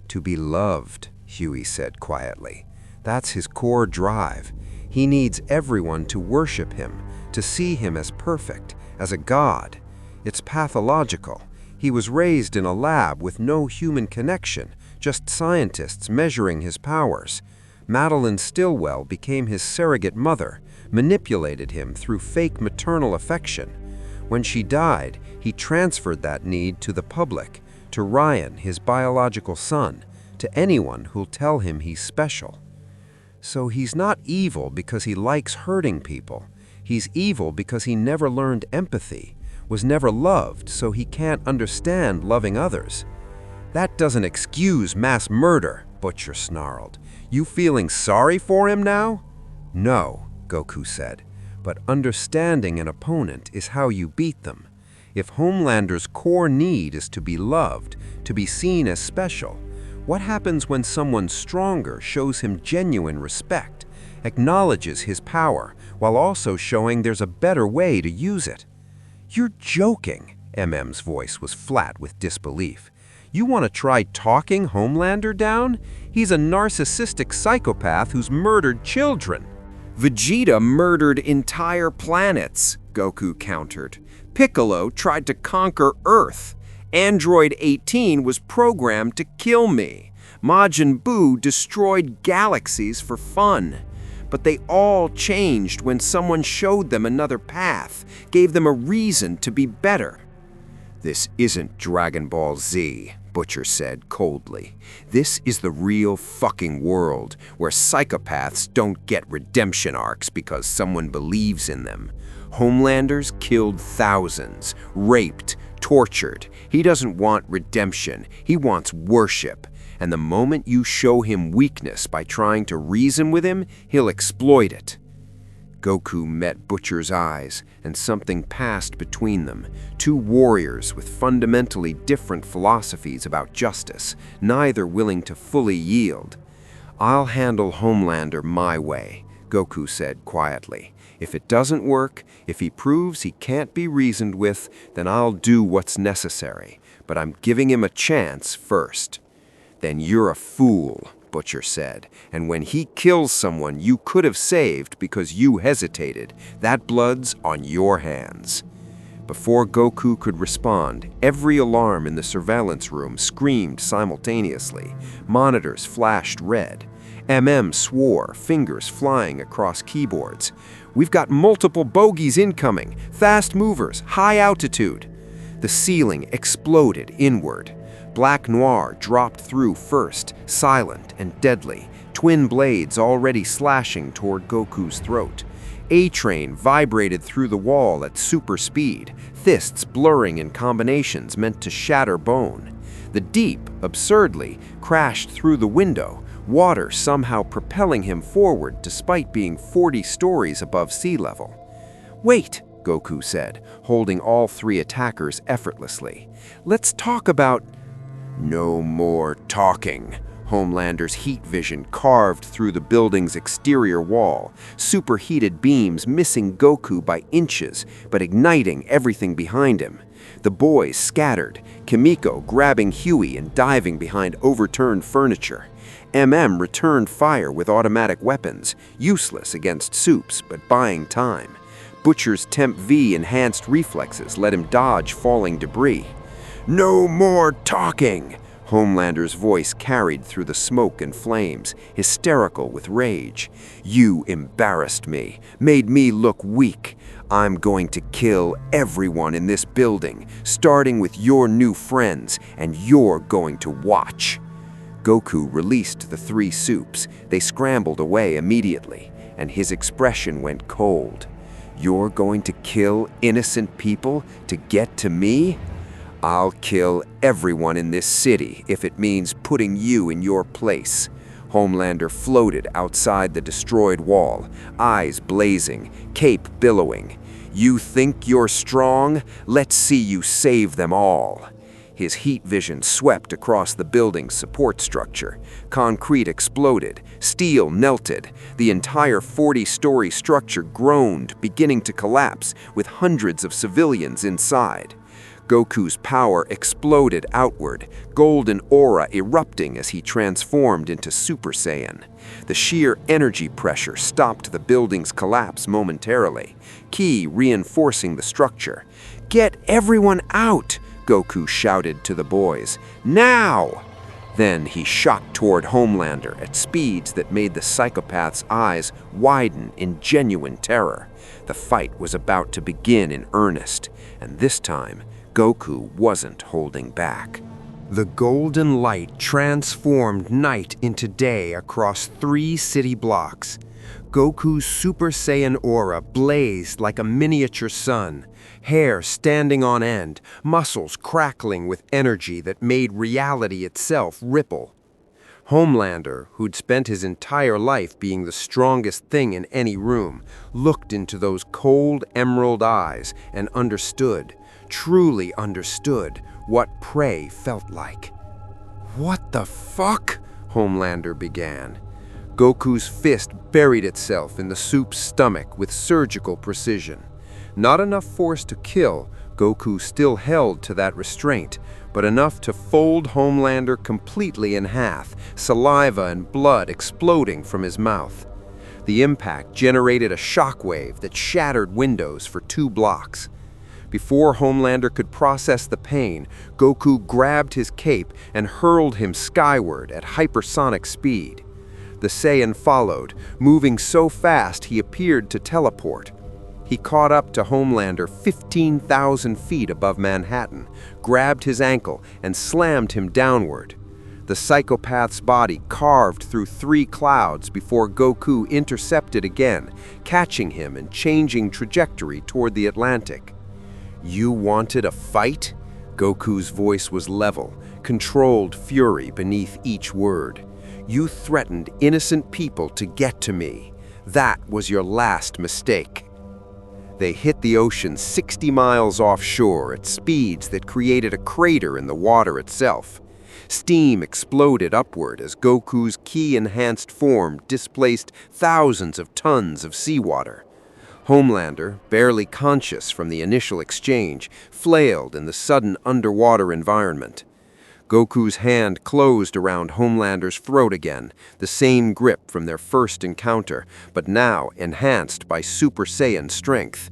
Speaker 1: To be loved, Huey said quietly. That's his core drive. He needs everyone to worship him, to see him as perfect, as a god. It's pathological. He was raised in a lab with no human connection, just scientists measuring his powers. Madeline Stillwell became his surrogate mother, manipulated him through fake maternal affection. When she died, he transferred that need to the public, to Ryan, his biological son, to anyone who'll tell him he's special. So he's not evil because he likes hurting people. He's evil because he never learned empathy, was never loved, so he can't understand loving others. That doesn't excuse mass murder, Butcher snarled. You feeling sorry for him now? No, Goku said, but understanding an opponent is how you beat them. If Homelander's core need is to be loved, to be seen as special, what happens when someone stronger shows him genuine respect, acknowledges his power, while also showing there's a better way to use it? You're joking, MM's voice was flat with disbelief. You want to try talking Homelander down? He's a narcissistic psychopath who's murdered children.
Speaker 3: Vegeta murdered entire planets, Goku countered. Piccolo tried to conquer Earth. Android 18 was programmed to kill me. Majin Buu destroyed galaxies for fun. But they all changed when someone showed them another path, gave them a reason to be better. This isn't Dragon Ball Z, Butcher said coldly. This is the real fucking world, where psychopaths don't get redemption arcs because someone believes in them. Homelanders killed thousands, raped, tortured. He doesn't want redemption, he wants worship. And the moment you show him weakness by trying to reason with him, he'll exploit it. Goku met Butcher's eyes, and something passed between them. Two warriors with fundamentally different philosophies about justice, neither willing to fully yield. I'll handle Homelander my way, Goku said quietly. If it doesn't work, if he proves he can't be reasoned with, then I'll do what's necessary. But I'm giving him a chance first. Then you're a fool, Butcher said, and when he kills someone you could have saved because you hesitated, that blood's on your hands. Before Goku could respond, every alarm in the surveillance room screamed simultaneously. Monitors flashed red. MM swore, fingers flying across keyboards. We've got multiple bogeys incoming, fast movers, high altitude. The ceiling exploded inward. Black Noir dropped through first, silent and deadly, twin blades already slashing toward Goku's throat. A-Train vibrated through the wall at super speed, fists blurring in combinations meant to shatter bone. The Deep, absurdly, crashed through the window, water somehow propelling him forward despite being 40 stories above sea level. Wait, Goku said, holding all three attackers effortlessly. Let's talk about... No more talking. Homelander's heat vision carved through the building's exterior wall, superheated beams missing Goku by inches, but igniting everything behind him. The boys scattered, Kimiko grabbing Huey and diving behind overturned furniture. returned fire with automatic weapons, useless against Soups but buying time. Butcher's Temp V enhanced reflexes let him dodge falling debris. "No more talking!" Homelander's voice carried through the smoke and flames, hysterical with rage. "You embarrassed me, made me look weak. I'm going to kill everyone in this building, starting with your new friends, and you're going to watch." Goku released the 3 Soups. They scrambled away immediately, and his expression went cold. "You're going to kill innocent people to get to me? I'll kill everyone in this city if it means putting you in your place." Homelander floated outside the destroyed wall, eyes blazing, cape billowing. "You think you're strong? Let's see you save them all." His heat vision swept across the building's support structure. Concrete exploded, steel melted. The entire 40-story structure groaned, beginning to collapse, with hundreds of civilians inside. Goku's power exploded outward, golden aura erupting as he transformed into Super Saiyan. The sheer energy pressure stopped the building's collapse momentarily, Ki reinforcing the structure. "Get everyone out!" Goku shouted to the boys. "Now!" Then he shot toward Homelander at speeds that made the psychopath's eyes widen in genuine terror. The fight was about to begin in earnest, and this time, Goku wasn't holding back.
Speaker 1: The golden light transformed night into day across 3 city blocks. Goku's Super Saiyan aura blazed like a miniature sun, hair standing on end, muscles crackling with energy that made reality itself ripple. Homelander, who'd spent his entire life being the strongest thing in any room, looked into those cold emerald eyes and understood, truly understood, what prey felt like. "What the fuck?" Homelander began. Goku's fist buried itself in the Soup's stomach with surgical precision. Not enough force to kill, Goku still held to that restraint, but enough to fold Homelander completely in half, saliva and blood exploding from his mouth. The impact generated a shockwave that shattered windows for 2 blocks. Before Homelander could process the pain, Goku grabbed his cape and hurled him skyward at hypersonic speed. The Saiyan followed, moving so fast he appeared to teleport. He caught up to Homelander 15,000 feet above Manhattan, grabbed his ankle, and slammed him downward. The psychopath's body carved through 3 clouds before Goku intercepted again, catching him and changing trajectory toward the Atlantic. "You wanted a fight?" Goku's voice was level, controlled fury beneath each word. "You threatened innocent people to get to me. That was your last mistake." They hit the ocean 60 miles offshore at speeds that created a crater in the water itself. Steam exploded upward as Goku's Ki-enhanced form displaced thousands of tons of seawater. Homelander, barely conscious from the initial exchange, flailed in the sudden underwater environment. Goku's hand closed around Homelander's throat again, the same grip from their first encounter, but now enhanced by Super Saiyan strength.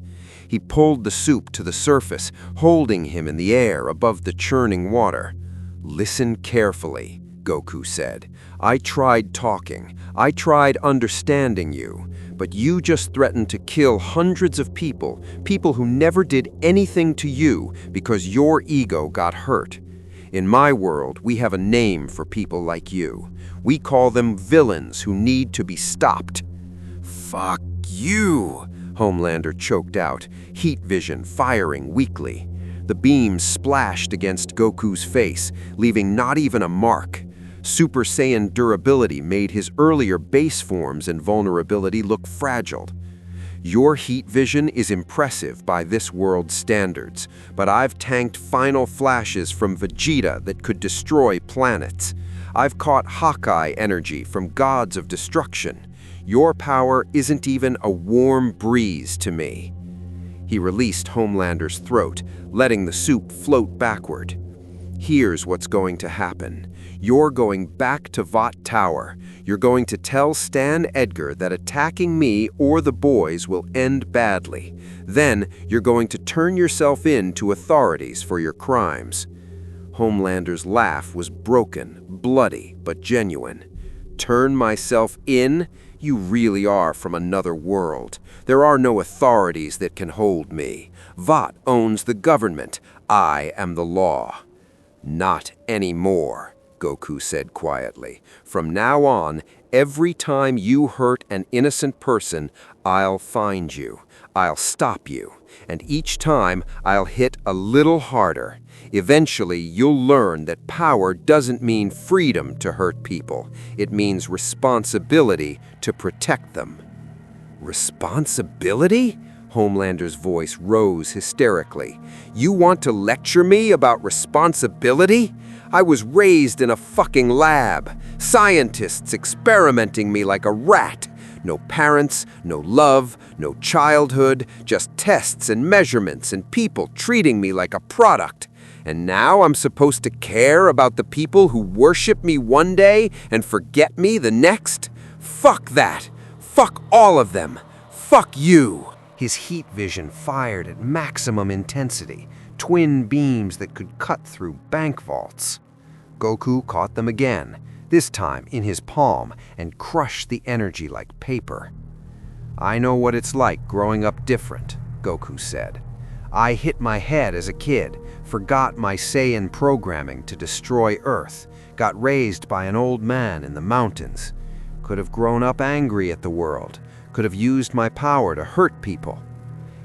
Speaker 1: He pulled the Soup to the surface, holding him in the air above the churning water. "Listen carefully," Goku said. "I tried talking. I tried understanding you. But you just threatened to kill hundreds of people, people who never did anything to you because your ego got hurt. In my world, we have a name for people like you. We call them villains who need to be stopped." "Fuck you," Homelander choked out, heat vision firing weakly. The beam splashed against Goku's face, leaving not even a mark. Super Saiyan durability made his earlier base forms and vulnerability look fragile. "Your heat vision is impressive by this world's standards, but I've tanked final flashes from Vegeta that could destroy planets. I've caught Hawkeye energy from gods of destruction. Your power isn't even a warm breeze to me." He released Homelander's throat, letting the Soup float backward.
Speaker 3: Here's what's going to happen. You're going back to Vought Tower. You're going to tell Stan Edgar that attacking me or the boys will end badly. Then you're going to turn yourself in to authorities for your crimes." Homelander's laugh was broken, bloody, but genuine. "Turn myself in? You really are from another world. There are no authorities that can hold me. Vought owns the government. I am the law." "Not anymore," Goku said quietly. "From now on, every time you hurt an innocent person, I'll find you. I'll stop you. And each time, I'll hit a little harder. Eventually, you'll learn that power doesn't mean freedom to hurt people. It means responsibility to protect them." "Responsibility?" Homelander's voice rose hysterically. "You want to lecture me about responsibility? I was raised in a fucking lab. Scientists experimenting me like a rat. No parents, no love, no childhood, just tests and measurements and people treating me like a product. And now I'm supposed to care about the people who worship me one day and forget me the next? Fuck that. Fuck all of them. Fuck you."
Speaker 1: His heat vision fired at maximum intensity, twin beams that could cut through bank vaults. Goku caught them again, this time in his palm, and crushed the energy like paper. "I know what it's like growing up different," Goku said. "I hit my head as a kid, forgot my Saiyan programming to destroy Earth, got raised by an old man in the mountains. Could have grown up angry at the world, could have used my power to hurt people."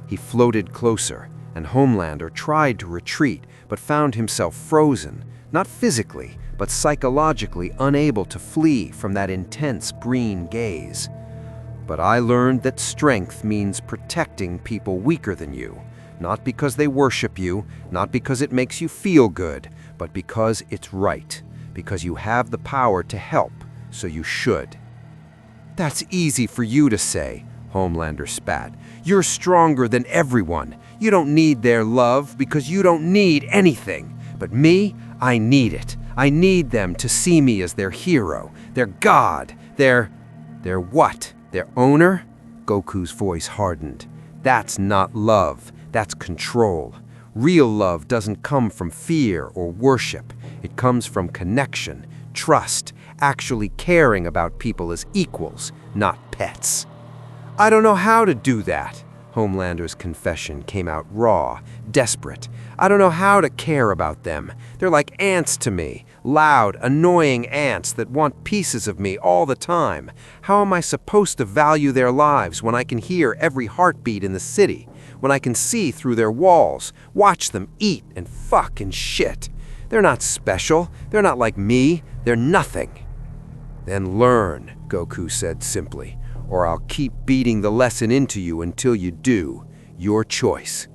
Speaker 1: He floated closer, and Homelander tried to retreat but found himself frozen, not physically, but psychologically unable to flee from that intense green gaze. "But I learned that strength means protecting people weaker than you, not because they worship you, not because it makes you feel good, but because it's right, because you have the power to help, so you should." "That's easy for you to say," Homelander spat. "You're stronger than everyone. You don't need their love because you don't need anything. But me, I need it. I need them to see me as their hero, their god, their what? Their owner?" Goku's voice hardened. "That's not love. That's control. Real love doesn't come from fear or worship. It comes from connection, trust, actually caring about people as equals, not pets." "I don't know how to do that." Homelander's confession came out raw, desperate. "I don't know how to care about them. They're like ants to me, loud, annoying ants that want pieces of me all the time. How am I supposed to value their lives when I can hear every heartbeat in the city, when I can see through their walls, watch them eat and fuck and shit? They're not special. They're not like me. They're nothing." "Then learn," Goku said simply, "or I'll keep beating the lesson into you until you do. Your choice."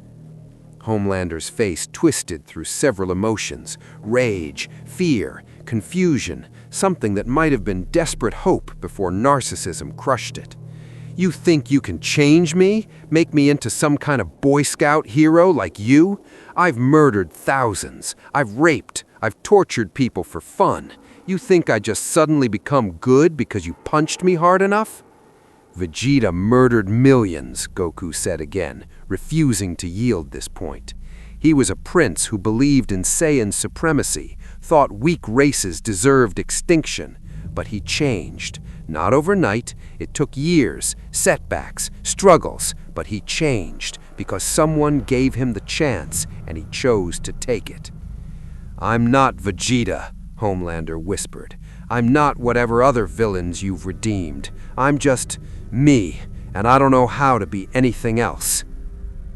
Speaker 1: Homelander's face twisted through several emotions: rage, fear, confusion, something that might have been desperate hope before narcissism crushed it. "You think you can change me? Make me into some kind of Boy Scout hero like you? I've murdered thousands. I've raped. I've tortured people for fun. You think I just suddenly become good because you punched me hard enough?" "Vegeta murdered millions," Goku said again, refusing to yield this point. He was a prince who believed in Saiyan supremacy, thought weak races deserved extinction, but he changed. Not overnight, it took years, setbacks, struggles, but he changed because someone gave him the chance and he chose to take it. "I'm not Vegeta," Homelander whispered. "I'm not whatever other villains you've redeemed. I'm just me, and I don't know how to be anything else."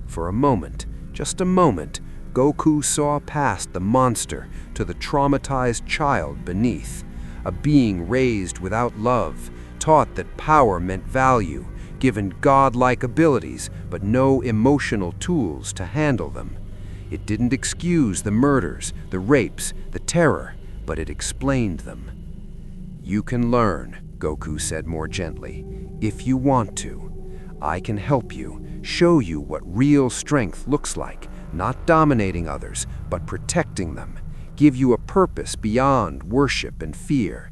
Speaker 1: For a moment, just a moment, Goku saw past the monster to the traumatized child beneath, a being raised without love, taught that power meant value, given godlike abilities but no emotional tools to handle them. It didn't excuse the murders, the rapes, the terror, but it explained them. "You can learn," Goku said more gently, "if you want to. I can help you, show you what real strength looks like, not dominating others, but protecting them,
Speaker 3: give you a purpose beyond worship and fear.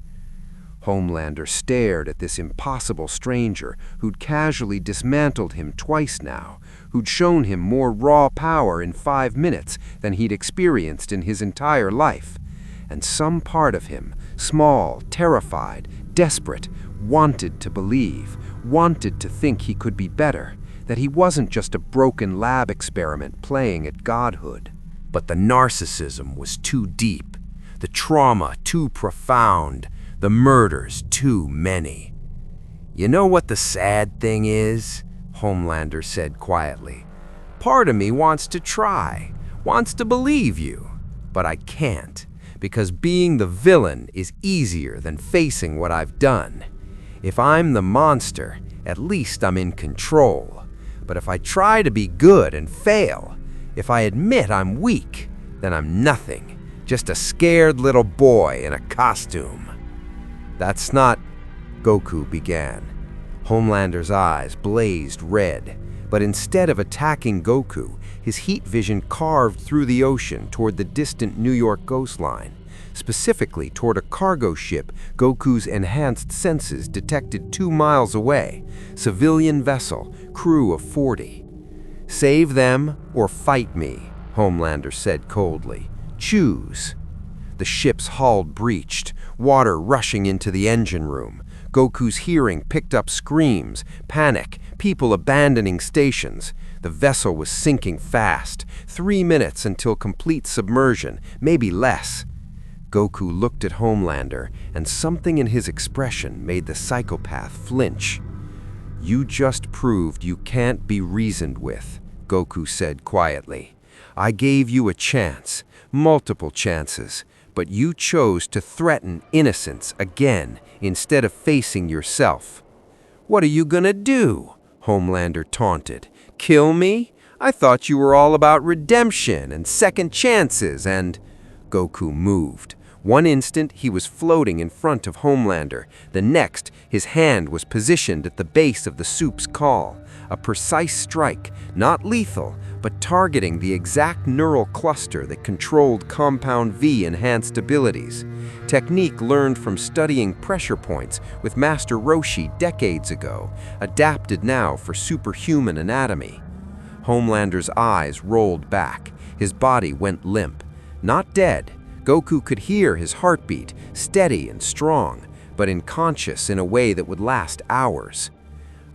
Speaker 3: Homelander stared at this impossible stranger who'd casually dismantled him twice now, who'd shown him more raw power in 5 minutes than he'd experienced in his entire life. And some part of him, small, terrified, desperate, wanted to believe, wanted to think he could be better, that he wasn't just a broken lab experiment playing at godhood.
Speaker 1: But the narcissism was too deep, the trauma too profound, the murders too many. "You know what the sad thing is?" Homelander said quietly. "Part of me wants to try, wants to believe you, but I can't, because being the villain is easier than facing what I've done. If I'm the monster, at least I'm in control. But if I try to be good and fail, if I admit I'm weak, then I'm nothing, just a scared little boy in a costume." "That's not," Goku began. Homelander's eyes blazed red, but instead of attacking Goku, his heat vision carved through the ocean toward the distant New York coastline, specifically toward a cargo ship Goku's enhanced senses detected 2 miles away, civilian vessel, crew of 40. "Save them or fight me," Homelander said coldly. "Choose." The ship's hull breached, water rushing into the engine room. Goku's hearing picked up screams, panic, people abandoning stations. The vessel was sinking fast, 3 minutes until complete submersion, maybe less. Goku looked at Homelander, and something in his expression made the psychopath flinch. "You just proved you can't be reasoned with," Goku said quietly. "I gave you a chance, multiple chances, but you chose to threaten innocence again instead of facing yourself." "What are you gonna do?" Homelander taunted. "Kill me? I thought you were all about redemption and second chances and—" Goku moved. One instant, he was floating in front of Homelander. The next, his hand was positioned at the base of the soup's caul. A precise strike, not lethal, but targeting the exact neural cluster that controlled Compound V enhanced abilities. Technique learned from studying pressure points with Master Roshi decades ago, adapted now for superhuman anatomy. Homelander's eyes rolled back. His body went limp. Not dead. Goku could hear his heartbeat, steady and strong, but unconscious in a way that would last hours.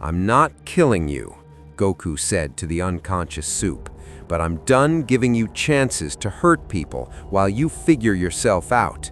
Speaker 1: "I'm not killing you," Goku said to the unconscious soup, "but I'm done giving you chances to hurt people while you figure yourself out."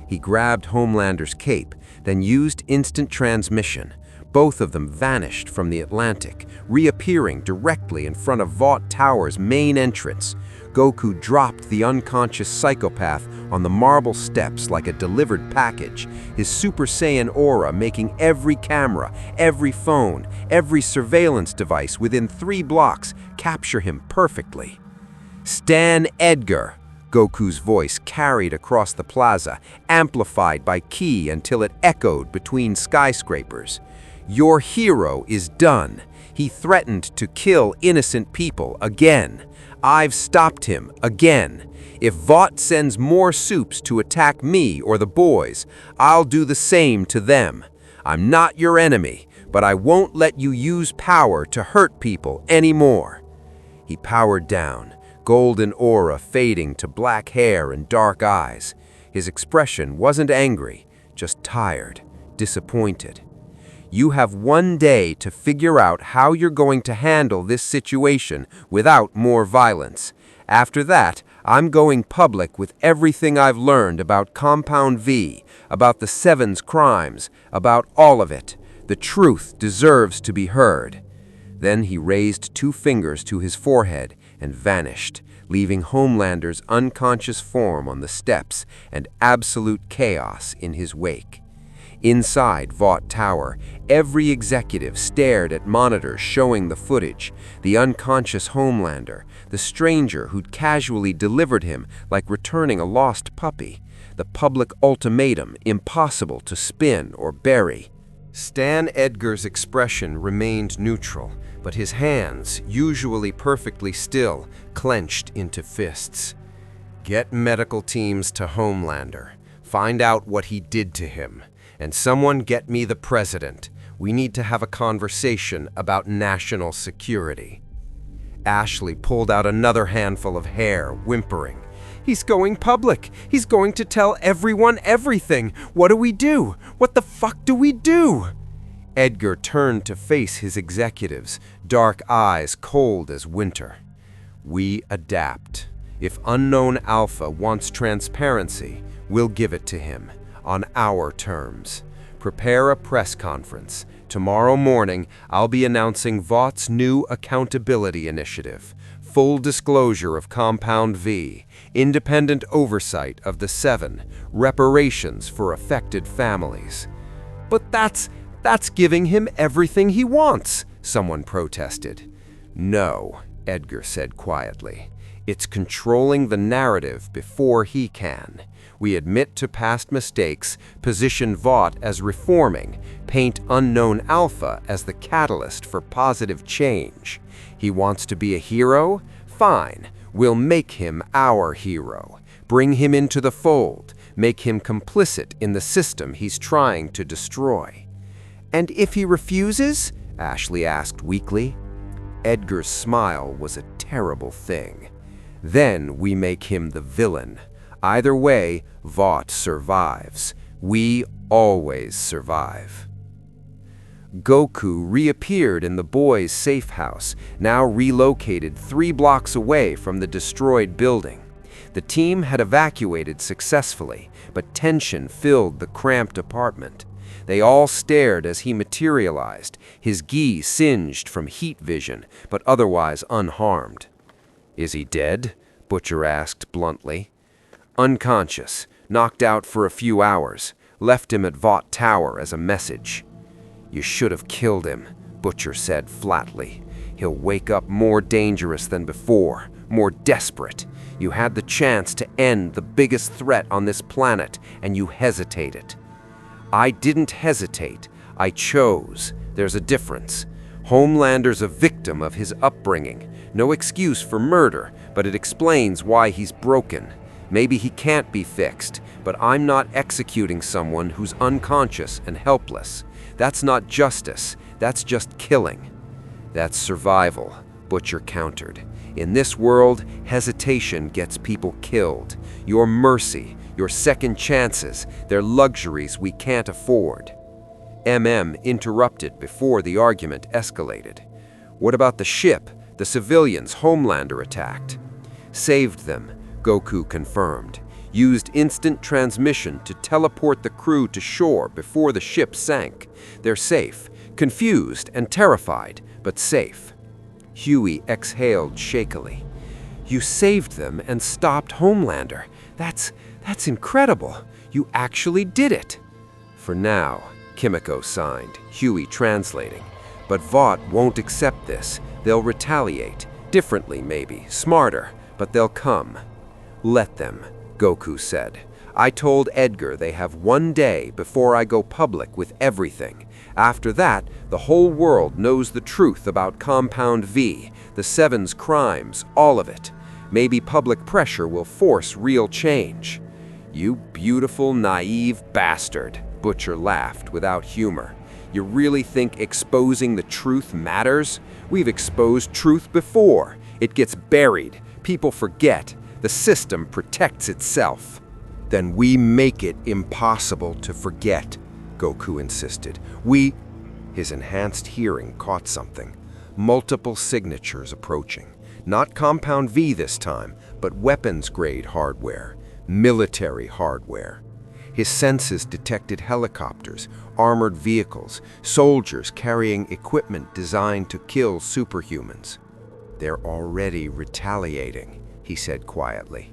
Speaker 1: He grabbed Homelander's cape, then used instant transmission. Both of them vanished from the Atlantic, reappearing directly in front of Vought Tower's main entrance. Goku dropped the unconscious psychopath on the marble steps like a delivered package, his Super Saiyan aura making every camera, every phone, every surveillance device within 3 blocks capture him perfectly. "Stan Edgar," Goku's voice carried across the plaza, amplified by ki until it echoed between skyscrapers. "Your hero is done. He threatened to kill innocent people again. I've stopped him again. If Vought sends more soups to attack me or the boys, I'll do the same to them. I'm not your enemy, but I won't let you use power to hurt people anymore." He powered down, golden aura fading to black hair and dark eyes. His expression wasn't angry, just tired, disappointed. "You have 1 day to figure out how you're going to handle this situation without more violence. After that, I'm going public with everything I've learned about Compound V, about the Seven's crimes, about all of it. The truth deserves to be heard." Then he raised 2 fingers to his forehead and vanished, leaving Homelander's unconscious form on the steps and absolute chaos in his wake. Inside Vought Tower, every executive stared at monitors showing the footage, the unconscious Homelander, the stranger who'd casually delivered him like returning a lost puppy, the public ultimatum impossible to spin or bury. Stan Edgar's expression remained neutral, but his hands, usually perfectly still, clenched into fists. Get medical teams to Homelander. Find out what he did to him. And someone get me the president. We need to have a conversation about national security. Ashley pulled out another handful of hair, whimpering. He's going public. He's going to tell everyone everything. What do we do? What the fuck do we do? Edgar turned to face his executives, dark eyes cold as winter. We adapt. If Unknown Alpha wants transparency, we'll give it to him, on our terms. Prepare a press conference. Tomorrow morning, I'll be announcing Vought's new accountability initiative. Full disclosure of Compound V, independent oversight of the Seven, reparations for affected families. But that's giving him everything he wants, someone protested. No, Edgar said quietly. It's controlling the narrative before he can. We admit to past mistakes, position Vought as reforming, paint Unknown Alpha as the catalyst for positive change. He wants to be a hero? Fine, we'll make him our hero. Bring him into the fold, make him complicit in the system he's trying to destroy. And if he refuses? Ashley asked weakly. Edgar's smile was a terrible thing. Then we make him the villain. Either way, Vought survives. We always survive. Goku reappeared in the boys' safe house, now relocated 3 blocks away from the destroyed building. The team had evacuated successfully, but tension filled the cramped apartment. They all stared as he materialized, his gi singed from heat vision, but otherwise unharmed. Is he dead? Butcher asked bluntly. Unconscious, knocked out for a few hours, left him at Vought Tower as a message. You should have killed him, Butcher said flatly. He'll wake up more dangerous than before, more desperate. You had the chance to end the biggest threat on this planet, and you hesitated. I didn't hesitate. I chose. There's a difference. Homelander's a victim of his upbringing. No excuse for murder, but it explains why he's broken. Maybe he can't be fixed, but I'm not executing someone who's unconscious and helpless. That's not justice. That's just killing. That's survival, Butcher countered. In this world, hesitation gets people killed. Your mercy, your second chances, they're luxuries we can't afford. Interrupted before the argument escalated. What about the ship, the civilians Homelander attacked? Saved them, Goku confirmed. Used instant transmission to teleport the crew to shore before the ship sank. They're safe, confused and terrified, but safe. Huey exhaled shakily. You saved them and stopped Homelander. That's incredible. You actually did it. For now, Kimiko signed, Huey translating. But Vought won't accept this. They'll retaliate. Differently, maybe. Smarter. But they'll come. Let them, Goku said. I told Edgar they have 1 day before I go public with everything. After that, the whole world knows the truth about Compound V, the Seven's crimes, all of it. Maybe public pressure will force real change. You beautiful, naive bastard, Butcher laughed without humor. You really think exposing the truth matters? We've exposed truth before. It gets buried. People forget. The system protects itself. Then we make it impossible to forget, Goku insisted. His enhanced hearing caught something. Multiple signatures approaching. Not Compound V this time, but weapons-grade hardware. Military hardware. His senses detected helicopters, armored vehicles, soldiers carrying equipment designed to kill superhumans. They're already retaliating, he said quietly.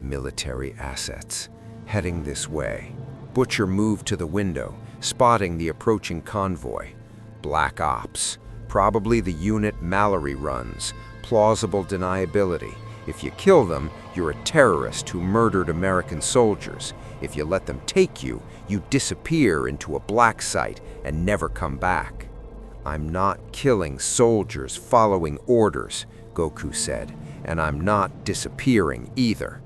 Speaker 1: Military assets. Heading this way. Butcher moved to the window, spotting the approaching convoy. Black Ops. Probably the unit Mallory runs. Plausible deniability. If you kill them, you're a terrorist who murdered American soldiers. If you let them take you, you disappear into a black site and never come back. I'm not killing soldiers following orders, Goku said, and I'm not disappearing either.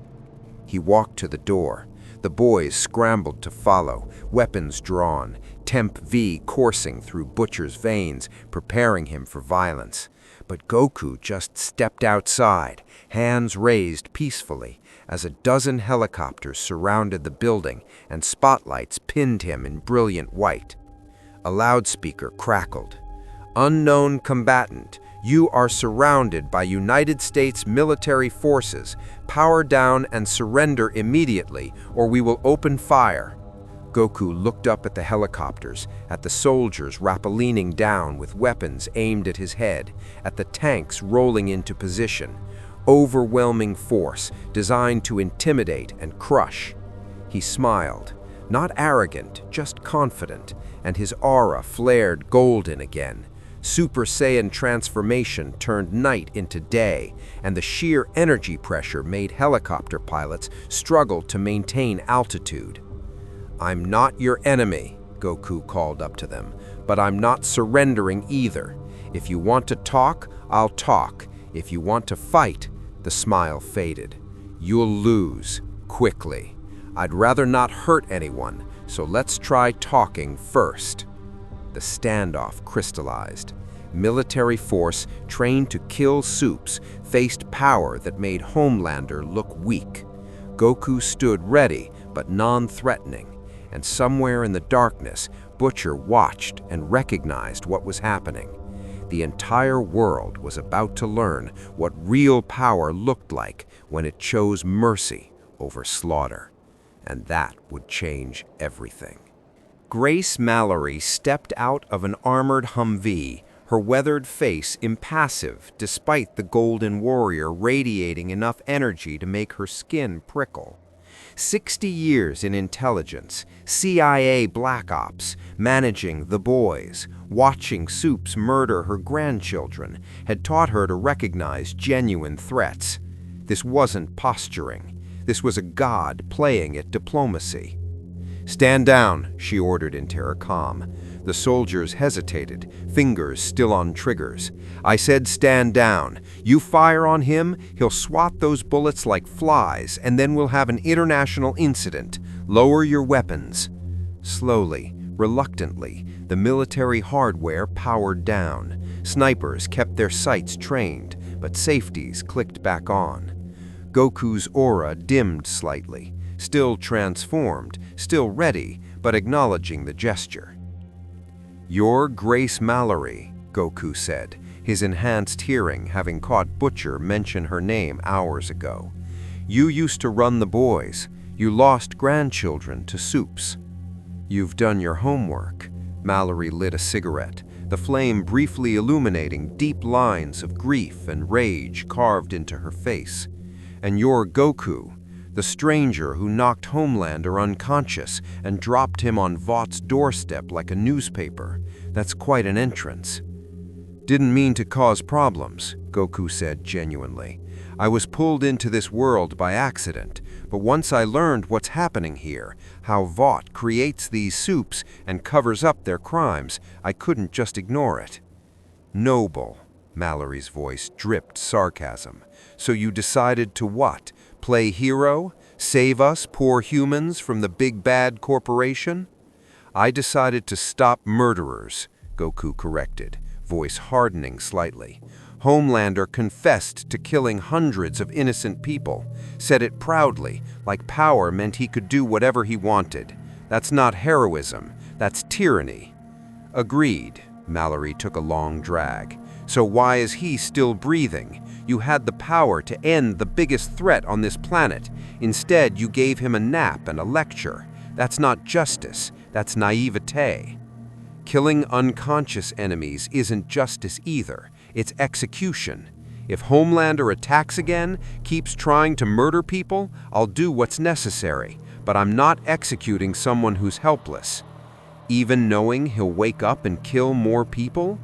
Speaker 2: He walked to the door. The boys scrambled to follow, weapons drawn, Temp V coursing through Butcher's veins, preparing him for violence. But Goku just stepped outside, hands raised peacefully, as a dozen helicopters surrounded the building and spotlights pinned him in brilliant white. A loudspeaker crackled. "Unknown combatant, you are surrounded by United States military forces. Power down and surrender immediately, or we will open fire." Goku looked up at the helicopters, at the soldiers rappellining down with weapons aimed at his head, at the tanks rolling into position. Overwhelming force designed to intimidate and crush. He smiled, not arrogant, just confident, and his aura flared golden again. Super Saiyan transformation turned night into day, and the sheer energy pressure made helicopter pilots struggle to maintain altitude. "I'm not your enemy," Goku called up to them, "but I'm not surrendering either. If you want to talk, I'll talk. If you want to fight," the smile faded, "you'll lose, quickly. I'd rather not hurt anyone, so let's try talking first." The standoff crystallized. Military force trained to kill Supes faced power that made Homelander look weak. Goku stood ready, but non-threatening, and somewhere in the darkness, Butcher watched and recognized what was happening. The entire world was about to learn what real power looked like when it chose mercy over slaughter. And that would change everything. Grace Mallory stepped out of an armored Humvee, her weathered face impassive despite the Golden Warrior radiating enough energy to make her skin prickle. 60 years in intelligence, CIA Black Ops, managing the boys, watching Supes murder her grandchildren, had taught her to recognize genuine threats. This wasn't posturing. This was a god playing at diplomacy. "Stand down," she ordered in Terracom. The soldiers hesitated, fingers still on triggers. "I said stand down. You fire on him, he'll swat those bullets like flies, and then we'll have an international incident. Lower your weapons." Slowly, reluctantly, the military hardware powered down. Snipers kept their sights trained, but safeties clicked back on. Goku's aura dimmed slightly, still transformed, still ready, but acknowledging the gesture. "You're Grace Mallory," Goku said, his enhanced hearing having caught Butcher mention her name hours ago. "You used to run the boys. You lost grandchildren to Supes." "You've done your homework." Mallory lit a cigarette, the flame briefly illuminating deep lines of grief and rage carved into her face. "And you're Goku, the stranger who knocked Homelander unconscious and dropped him on Vought's doorstep like a newspaper. That's quite an entrance." "Didn't mean to cause problems," Goku said genuinely. "I was pulled into this world by accident, but once I learned what's happening here, how Vought creates these Supes and covers up their crimes, I couldn't just ignore it." "Noble," Mallory's voice dripped sarcasm. "So you decided to what? Play hero? Save us, poor humans, from the big bad corporation?" "I decided to stop murderers," Goku corrected, voice hardening slightly. "Homelander confessed to killing hundreds of innocent people, said it proudly, like power meant he could do whatever he wanted. That's not heroism, that's tyranny." "Agreed," Mallory took a long drag. "So why is he still breathing? You had the power to end the biggest threat on this planet. Instead, you gave him a nap and a lecture. That's not justice, that's naivete." "Killing unconscious enemies isn't justice either, it's execution. If Homelander attacks again, keeps trying to murder people, I'll do what's necessary, but I'm not executing someone who's helpless." "Even knowing he'll wake up and kill more people?"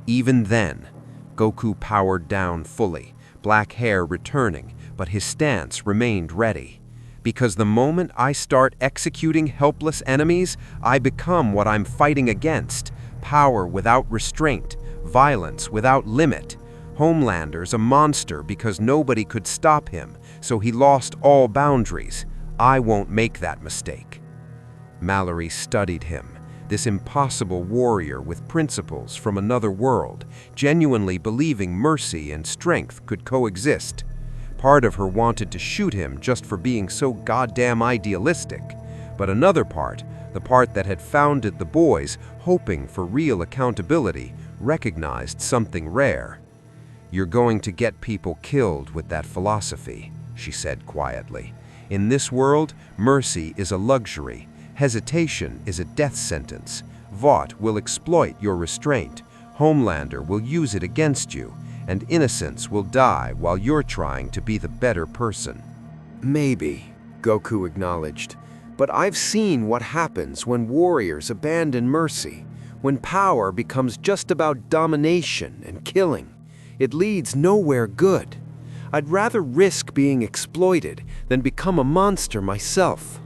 Speaker 2: Even then, Goku powered down fully, black hair returning, but his stance remained ready. "Because the moment I start executing helpless enemies, I become what I'm fighting against. Power without restraint, violence without limit. Homelander's a monster because nobody could stop him,
Speaker 1: so he lost all boundaries. I won't make that mistake." Mallory studied him, this impossible warrior with principles from another world, genuinely believing mercy and strength could coexist. Part of her wanted to shoot him just for being so goddamn idealistic, but another part, the part that had founded the boys, hoping for real accountability, recognized something rare. "You're going to get people killed with that philosophy," she said quietly. "In this world, mercy is a luxury. Hesitation is a death sentence. Vought will exploit your restraint. Homelander will use it against you, and innocence will die while you're trying to be the better person."
Speaker 3: Maybe, Goku acknowledged, but I've seen what happens when warriors abandon mercy, when power becomes just about domination and killing. It leads nowhere good. I'd rather risk being exploited than become a monster myself.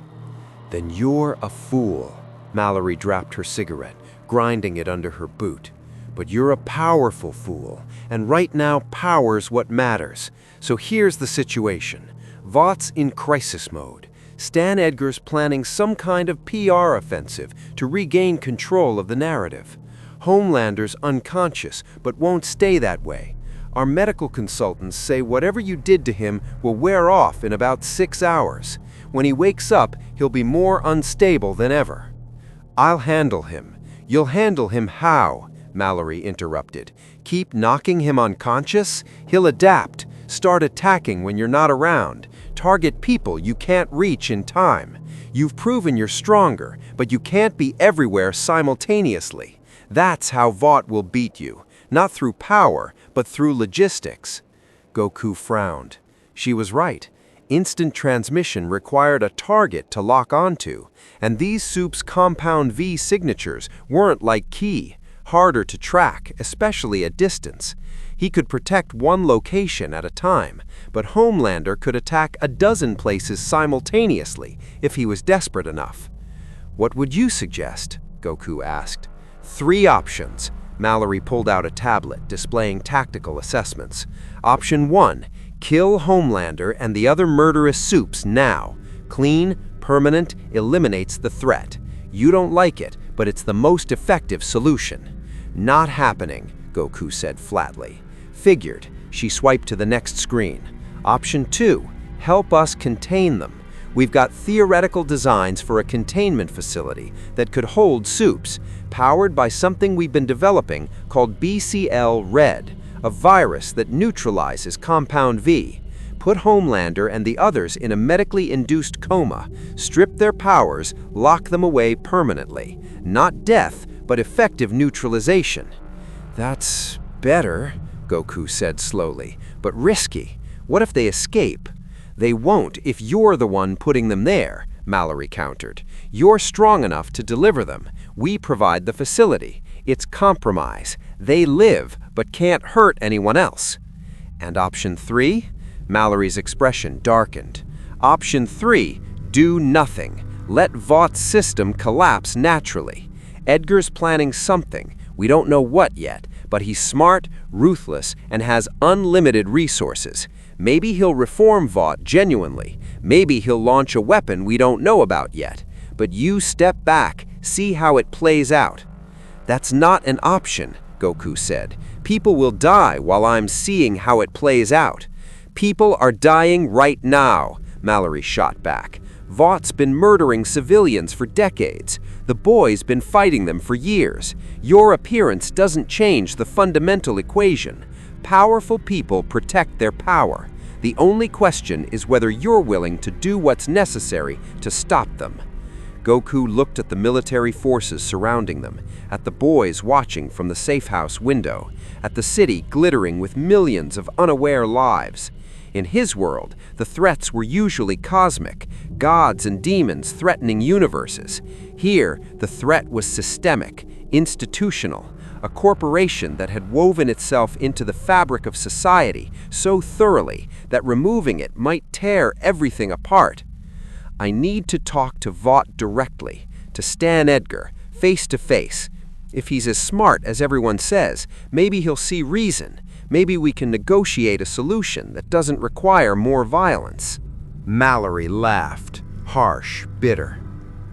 Speaker 3: "Then you're a fool." Mallory dropped her cigarette, grinding it under her boot. "But you're a powerful fool, and right now power's what matters. So here's the situation. Vought's in crisis mode. Stan Edgar's planning some kind of PR offensive to regain control of the narrative. Homelander's unconscious, but won't stay that way. Our medical consultants say whatever you did to him will wear off in about 6 hours. When he wakes up, he'll be more unstable than ever." "I'll handle him." "You'll handle him how?" Mallory interrupted. "Keep knocking him unconscious? He'll adapt, start attacking when you're not around, target people you can't reach in time. You've proven you're stronger, but you can't be everywhere simultaneously. That's how Vought will beat you, not through power, but through logistics." Goku frowned. She was right. Instant transmission required a target to lock onto, and these Soup's compound V signatures weren't like Ki, harder to track, especially at distance. He could protect one location at a time, but Homelander could attack a dozen places simultaneously if he was desperate enough. "What would you suggest?" Goku asked. "3 options." Mallory pulled out a tablet displaying tactical assessments. "Option 1. Kill Homelander and the other murderous Soups now. Clean, permanent, eliminates the threat. You don't like it, but it's the most effective solution." "Not happening," Goku said flatly. "Figured." She swiped to the next screen. "Option 2. Help us contain them. We've got theoretical designs for a containment facility that could hold Soups, powered by something we've been developing called BCL-Red, a virus that neutralizes Compound V. Put Homelander and the others in a medically induced coma, strip their powers, lock them away permanently. Not death, but effective neutralization." "That's better," Goku said slowly, "but risky. What if they escape?" "They won't if you're the one putting them there," Mallory countered. "You're strong enough to deliver them. We provide the facility. It's compromise. They live, but can't hurt anyone else." "And option 3? Mallory's expression darkened. "Option 3, do nothing. Let Vought's system collapse naturally. Edgar's planning something. We don't know what yet, but he's smart, ruthless, and has unlimited resources. Maybe he'll reform Vought genuinely. Maybe he'll launch a weapon we don't know about yet. But you step back, see how it plays out." "That's not an option," Goku said. "People will die while I'm seeing how it plays out." "People are dying right now," Mallory shot back. "Vaught's been murdering civilians for decades. The boy's been fighting them for years. Your appearance doesn't change the fundamental equation. Powerful people protect their power. The only question is whether you're willing to do what's necessary to stop them." Goku looked at the military forces surrounding them, at the boys watching from the safe house window, at the city glittering with millions of unaware lives. In his world, the threats were usually cosmic, gods and demons threatening universes. Here, the threat was systemic, institutional, a corporation that had woven itself into the fabric of society so thoroughly that removing it might tear everything apart. "I need to talk to Vought directly, to Stan Edgar, face to face. If he's as smart as everyone says, maybe he'll see reason.
Speaker 1: Maybe we can negotiate a solution that doesn't require more violence."
Speaker 2: Mallory laughed, harsh, bitter.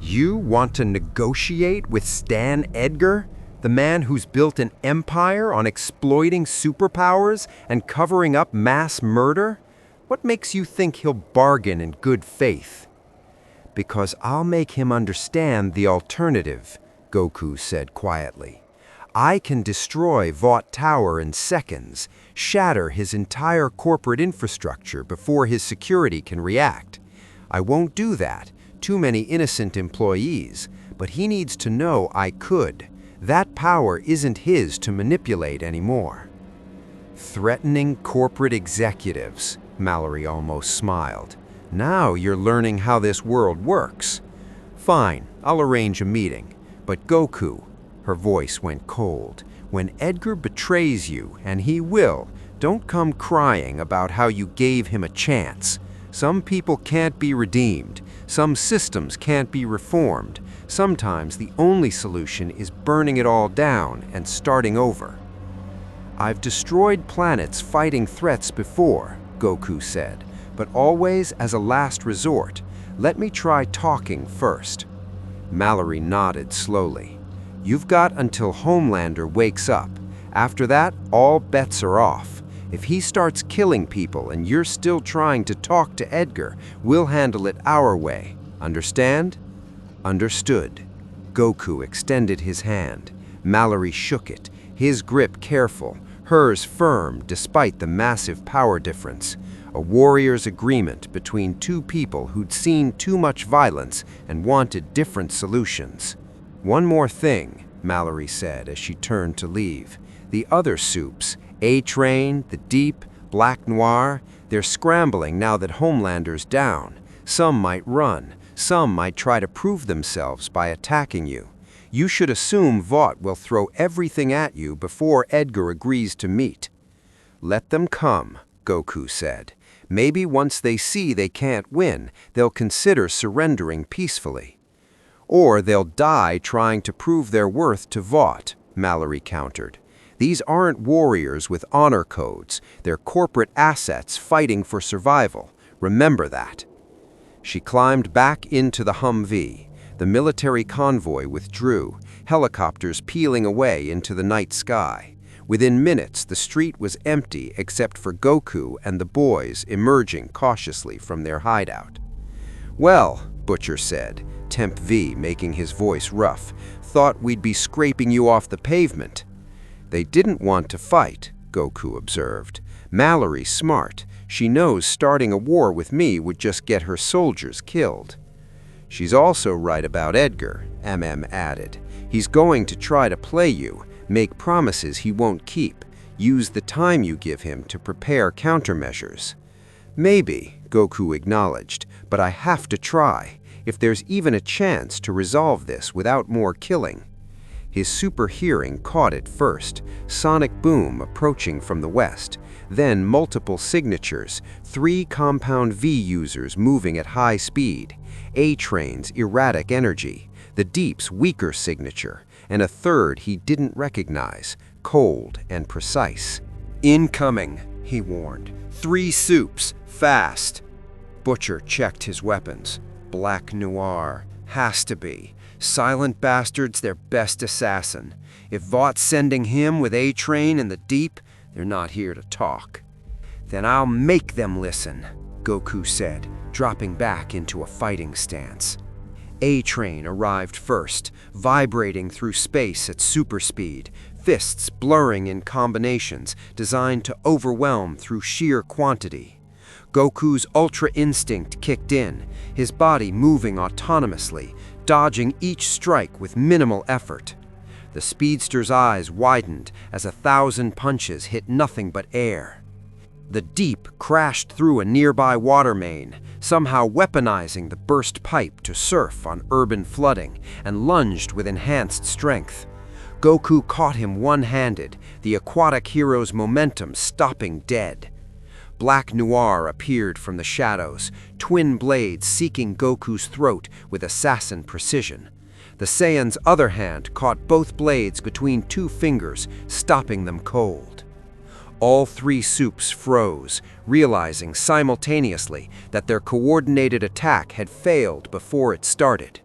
Speaker 2: "You want to negotiate with Stan Edgar, the man who's built an empire on exploiting superpowers and covering up mass murder? What makes you think he'll bargain in good faith?" "Because I'll make him understand the alternative," Goku said quietly. "I can destroy Vought Tower in seconds, shatter his entire corporate infrastructure before his security can react. I won't do that, too many innocent employees, but he needs to know I could. That power isn't his to manipulate anymore." "Threatening corporate executives," Mallory almost smiled. "Now you're learning how this world works." "Fine, I'll arrange a meeting. But Goku," her voice went cold, "when Edgar betrays you, and he will, don't come crying about how you gave him a chance. Some people can't be redeemed. Some systems can't be reformed. Sometimes the only solution is burning it all down and starting over." "I've destroyed planets fighting threats before," Goku said, "but always as a last resort. Let me try talking first." Mallory nodded slowly. "You've got until Homelander wakes up. After that, all bets are off. If he starts killing people and you're still trying to talk to Edgar, we'll handle it our way. Understand?" "Understood." Goku extended his hand. Mallory shook it, his grip careful, hers firm despite the massive power difference. A warrior's agreement between two people who'd seen too much violence and wanted different solutions. "One more thing," Mallory said as she turned to leave. "The other soups, A-Train, the Deep, Black Noir, they're scrambling now that Homelander's down. Some might run, some might try to prove themselves by attacking you. You should assume Vought will throw everything at you before Edgar agrees to meet." "Let them come," Goku said. "Maybe once they see they can't win, they'll consider surrendering peacefully." "Or they'll die trying to prove their worth to Vought," Mallory countered. "These aren't warriors with honor codes. They're corporate assets fighting for survival. Remember that." She climbed back into the Humvee. The military convoy withdrew, helicopters peeling away into the night sky. Within minutes, the street was empty except for Goku and the boys emerging cautiously from their hideout. "Well," Butcher said, Temp V making his voice rough, "thought we'd be scraping you off the pavement." "They didn't want to fight," Goku observed. "Mallory's smart. She knows starting a war with me would just get her soldiers killed." "She's also right about Edgar," MM added. "He's going to try to play you, make promises he won't keep, use the time you give him to prepare countermeasures." "Maybe," Goku acknowledged, "but I have to try, if there's even a chance to resolve this without more killing." His super hearing caught it first, sonic boom approaching from the west, then multiple signatures, 3 compound V users moving at high speed, A-Train's erratic energy, the Deep's weaker signature, and a third he didn't recognize, cold and precise. "Incoming," he warned. 3 soups, fast." Butcher checked his weapons. Black Noir. Has to be. Silent Bastard's their best assassin. If Vaught's sending him with A-Train in the Deep, they're not here to talk. "Then I'll make them listen," Goku said, dropping back into a fighting stance. A-Train arrived first, vibrating through space at super speed, fists blurring in combinations designed to overwhelm through sheer quantity. Goku's ultra instinct kicked in, his body moving autonomously, dodging each strike with minimal effort. The speedster's eyes widened as 1,000 punches hit nothing but air. The Deep crashed through a nearby water main, somehow weaponizing the burst pipe to surf on urban flooding, and lunged with enhanced strength. Goku caught him one-handed, the aquatic hero's momentum stopping dead. Black Noir appeared from the shadows, twin blades seeking Goku's throat with assassin precision. The Saiyan's other hand caught both blades between 2 fingers, stopping them cold.
Speaker 1: All three soups froze, realizing simultaneously that their coordinated attack had failed before it started.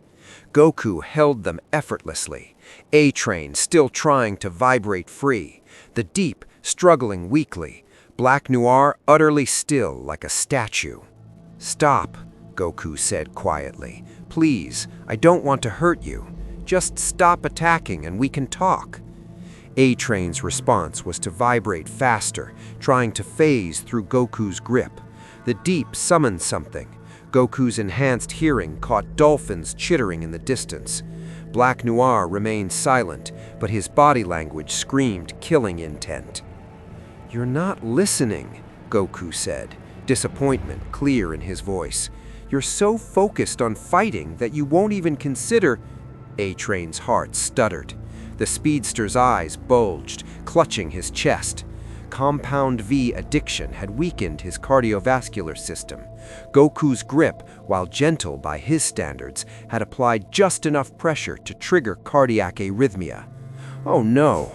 Speaker 1: Goku held them effortlessly, A-Train still trying to vibrate free, the Deep struggling weakly, Black Noir utterly still like a statue. "Stop," Goku said quietly. "Please, I don't want to hurt you. Just stop attacking and we can talk." A-Train's response was to vibrate faster, trying to phase through Goku's grip. The Deep summoned something. Goku's enhanced hearing caught dolphins chittering in the distance. Black Noir remained silent, but his body language screamed killing intent. "You're not listening," Goku said, disappointment clear in his voice. "You're so focused on fighting that you won't even consider—" A-Train's heart stuttered. The speedster's eyes bulged, clutching his chest. Compound V addiction had weakened his cardiovascular system. Goku's grip, while gentle by his standards, had applied just enough pressure to trigger cardiac arrhythmia. Oh no!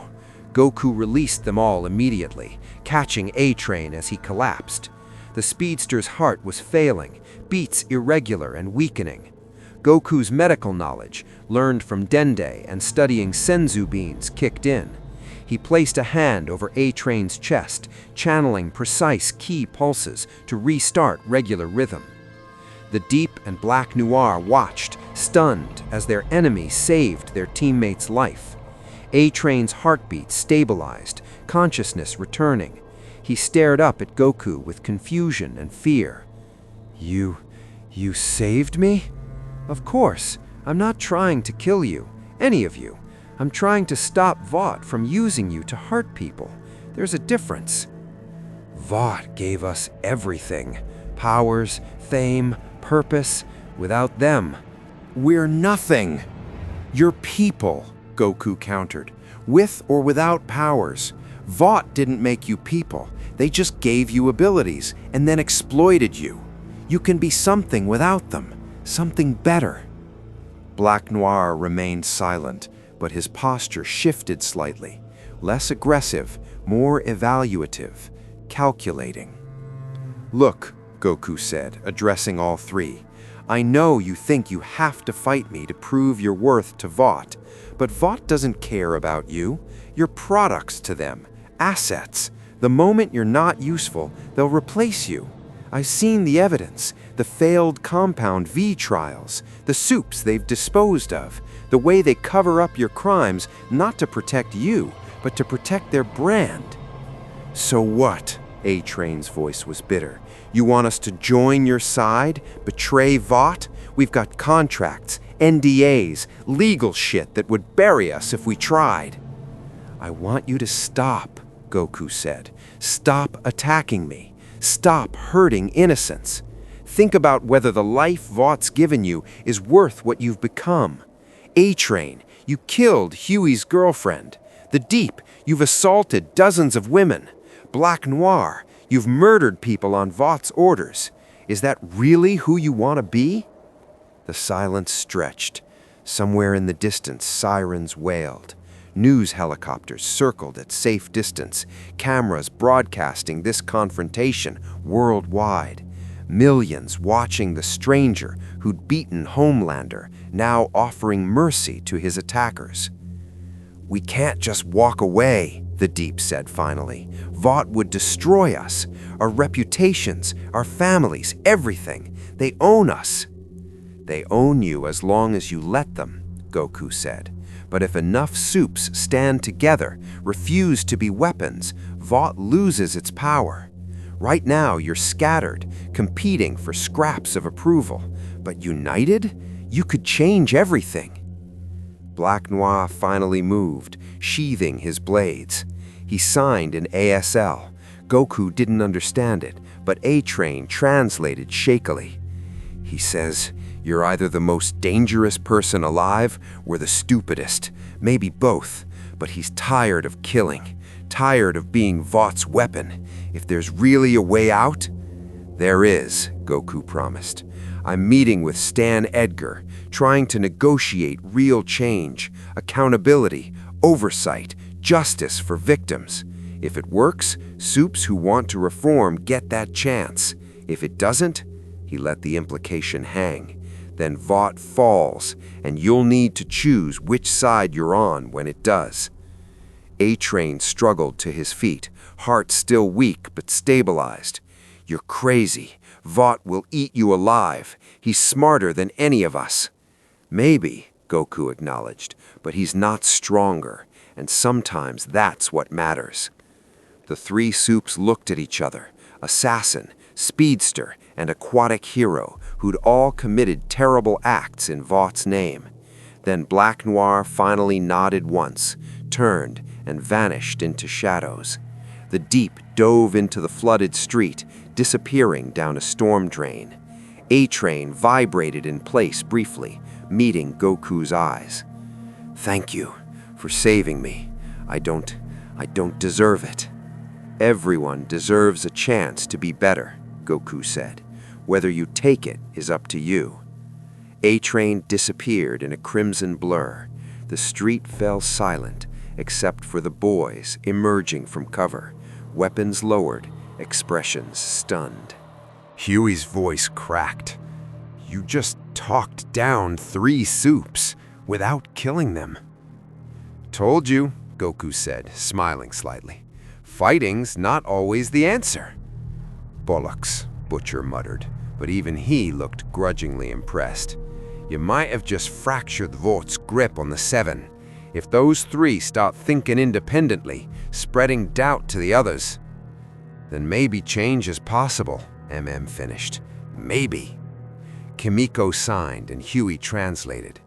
Speaker 1: Goku released them all immediately, catching A-Train as he collapsed. The speedster's heart was failing, beats irregular and weakening. Goku's medical knowledge, learned from Dende and studying senzu beans, kicked in. He placed a hand over A-Train's chest, channeling precise key pulses to restart regular rhythm. The Deep and Black Noir watched, stunned, as their enemy saved their teammate's life. A-Train's heartbeat stabilized, consciousness returning. He stared up at Goku with confusion and fear. You saved me? Of course, I'm not trying to kill you, any of you. I'm trying to stop Vought from using you to hurt people. There's a difference. Vought gave us everything. Powers, fame, purpose. Without them, we're nothing. You're people, Goku countered. With or without powers. Vought didn't make you people. They just gave you abilities and then exploited you. You can be something without them. Something better. Black Noir remained silent, but his posture shifted slightly, less aggressive, more evaluative, calculating. "Look," Goku said, addressing all three, "I know you think you have to fight me to prove your worth to Vought, but Vought doesn't care about you. You're products to them, assets. The moment you're not useful, they'll replace you. I've seen the evidence, the failed Compound V trials, the soups they've disposed of, the way they cover up your crimes not to protect you, but to protect their brand." "So what?" A-Train's voice was bitter. "You want us to join your side? Betray Vought? We've got contracts, NDAs, legal shit that would bury us if we tried." "I want you to stop," Goku said. "Stop attacking me. Stop hurting innocents. Think about whether the life Vaught's given you is worth what you've become. A-Train, you killed Huey's girlfriend. The Deep, you've assaulted dozens of women. Black Noir, you've murdered people on Vaught's orders. Is that really who you want to be?" The silence stretched. Somewhere in the distance, sirens wailed. News helicopters circled at safe distance, cameras broadcasting this confrontation worldwide. Millions watching the stranger who'd beaten Homelander, now offering mercy to his attackers. "We can't just walk away," the Deep said finally. "Vought would destroy us, our reputations, our families, everything. They own us." "They own you as long as you let them," Goku said. "But if enough soups stand together, refuse to be weapons, Vought loses its power. Right now you're scattered, competing for scraps of approval. But united, you could change everything." Black Noir finally moved, sheathing his blades. He signed an ASL. Goku didn't understand it, but A-Train translated shakily. He says, "You're either the most dangerous person alive or the stupidest, maybe both, but he's tired of killing, tired of being Vaught's weapon. If there's really a way out—" "There is," Goku promised. "I'm meeting with Stan Edgar, trying to negotiate real change, accountability, oversight, justice for victims.
Speaker 3: If it works, soups who want to reform get that chance. If it doesn't, he let the implication hang. Then Vought falls, and you'll need to choose which side you're on when it does. A-Train struggled to his feet, heart still weak but stabilized. You're crazy. Vought will eat you alive. He's smarter than any of us. Maybe, Goku acknowledged, but he's not stronger, and sometimes that's what matters. The three soups looked at each other, assassin, speedster, and aquatic hero who'd all committed terrible acts in Vought's name. Then Black Noir finally nodded once, turned, and vanished into shadows. The deep dove into the flooded street, disappearing down a storm drain. A-Train vibrated in place briefly, meeting Goku's eyes. Thank you for saving me. I don't deserve it. Everyone deserves a chance to be better, Goku said. Whether you take it is up to you. A-Train disappeared in a crimson blur. The street fell silent, except for the boys emerging from cover, weapons lowered, expressions stunned.
Speaker 1: Huey's voice cracked. You just talked down 3 soups without killing them. Told you, Goku said, smiling slightly. Fighting's not always the answer. Bollocks, Butcher muttered, but even he looked grudgingly impressed. You might have just fractured Vought's grip on the 7. If those 3 start thinking independently, spreading doubt to the others, then maybe change is possible, MM finished. Maybe. Kimiko signed and Huey translated.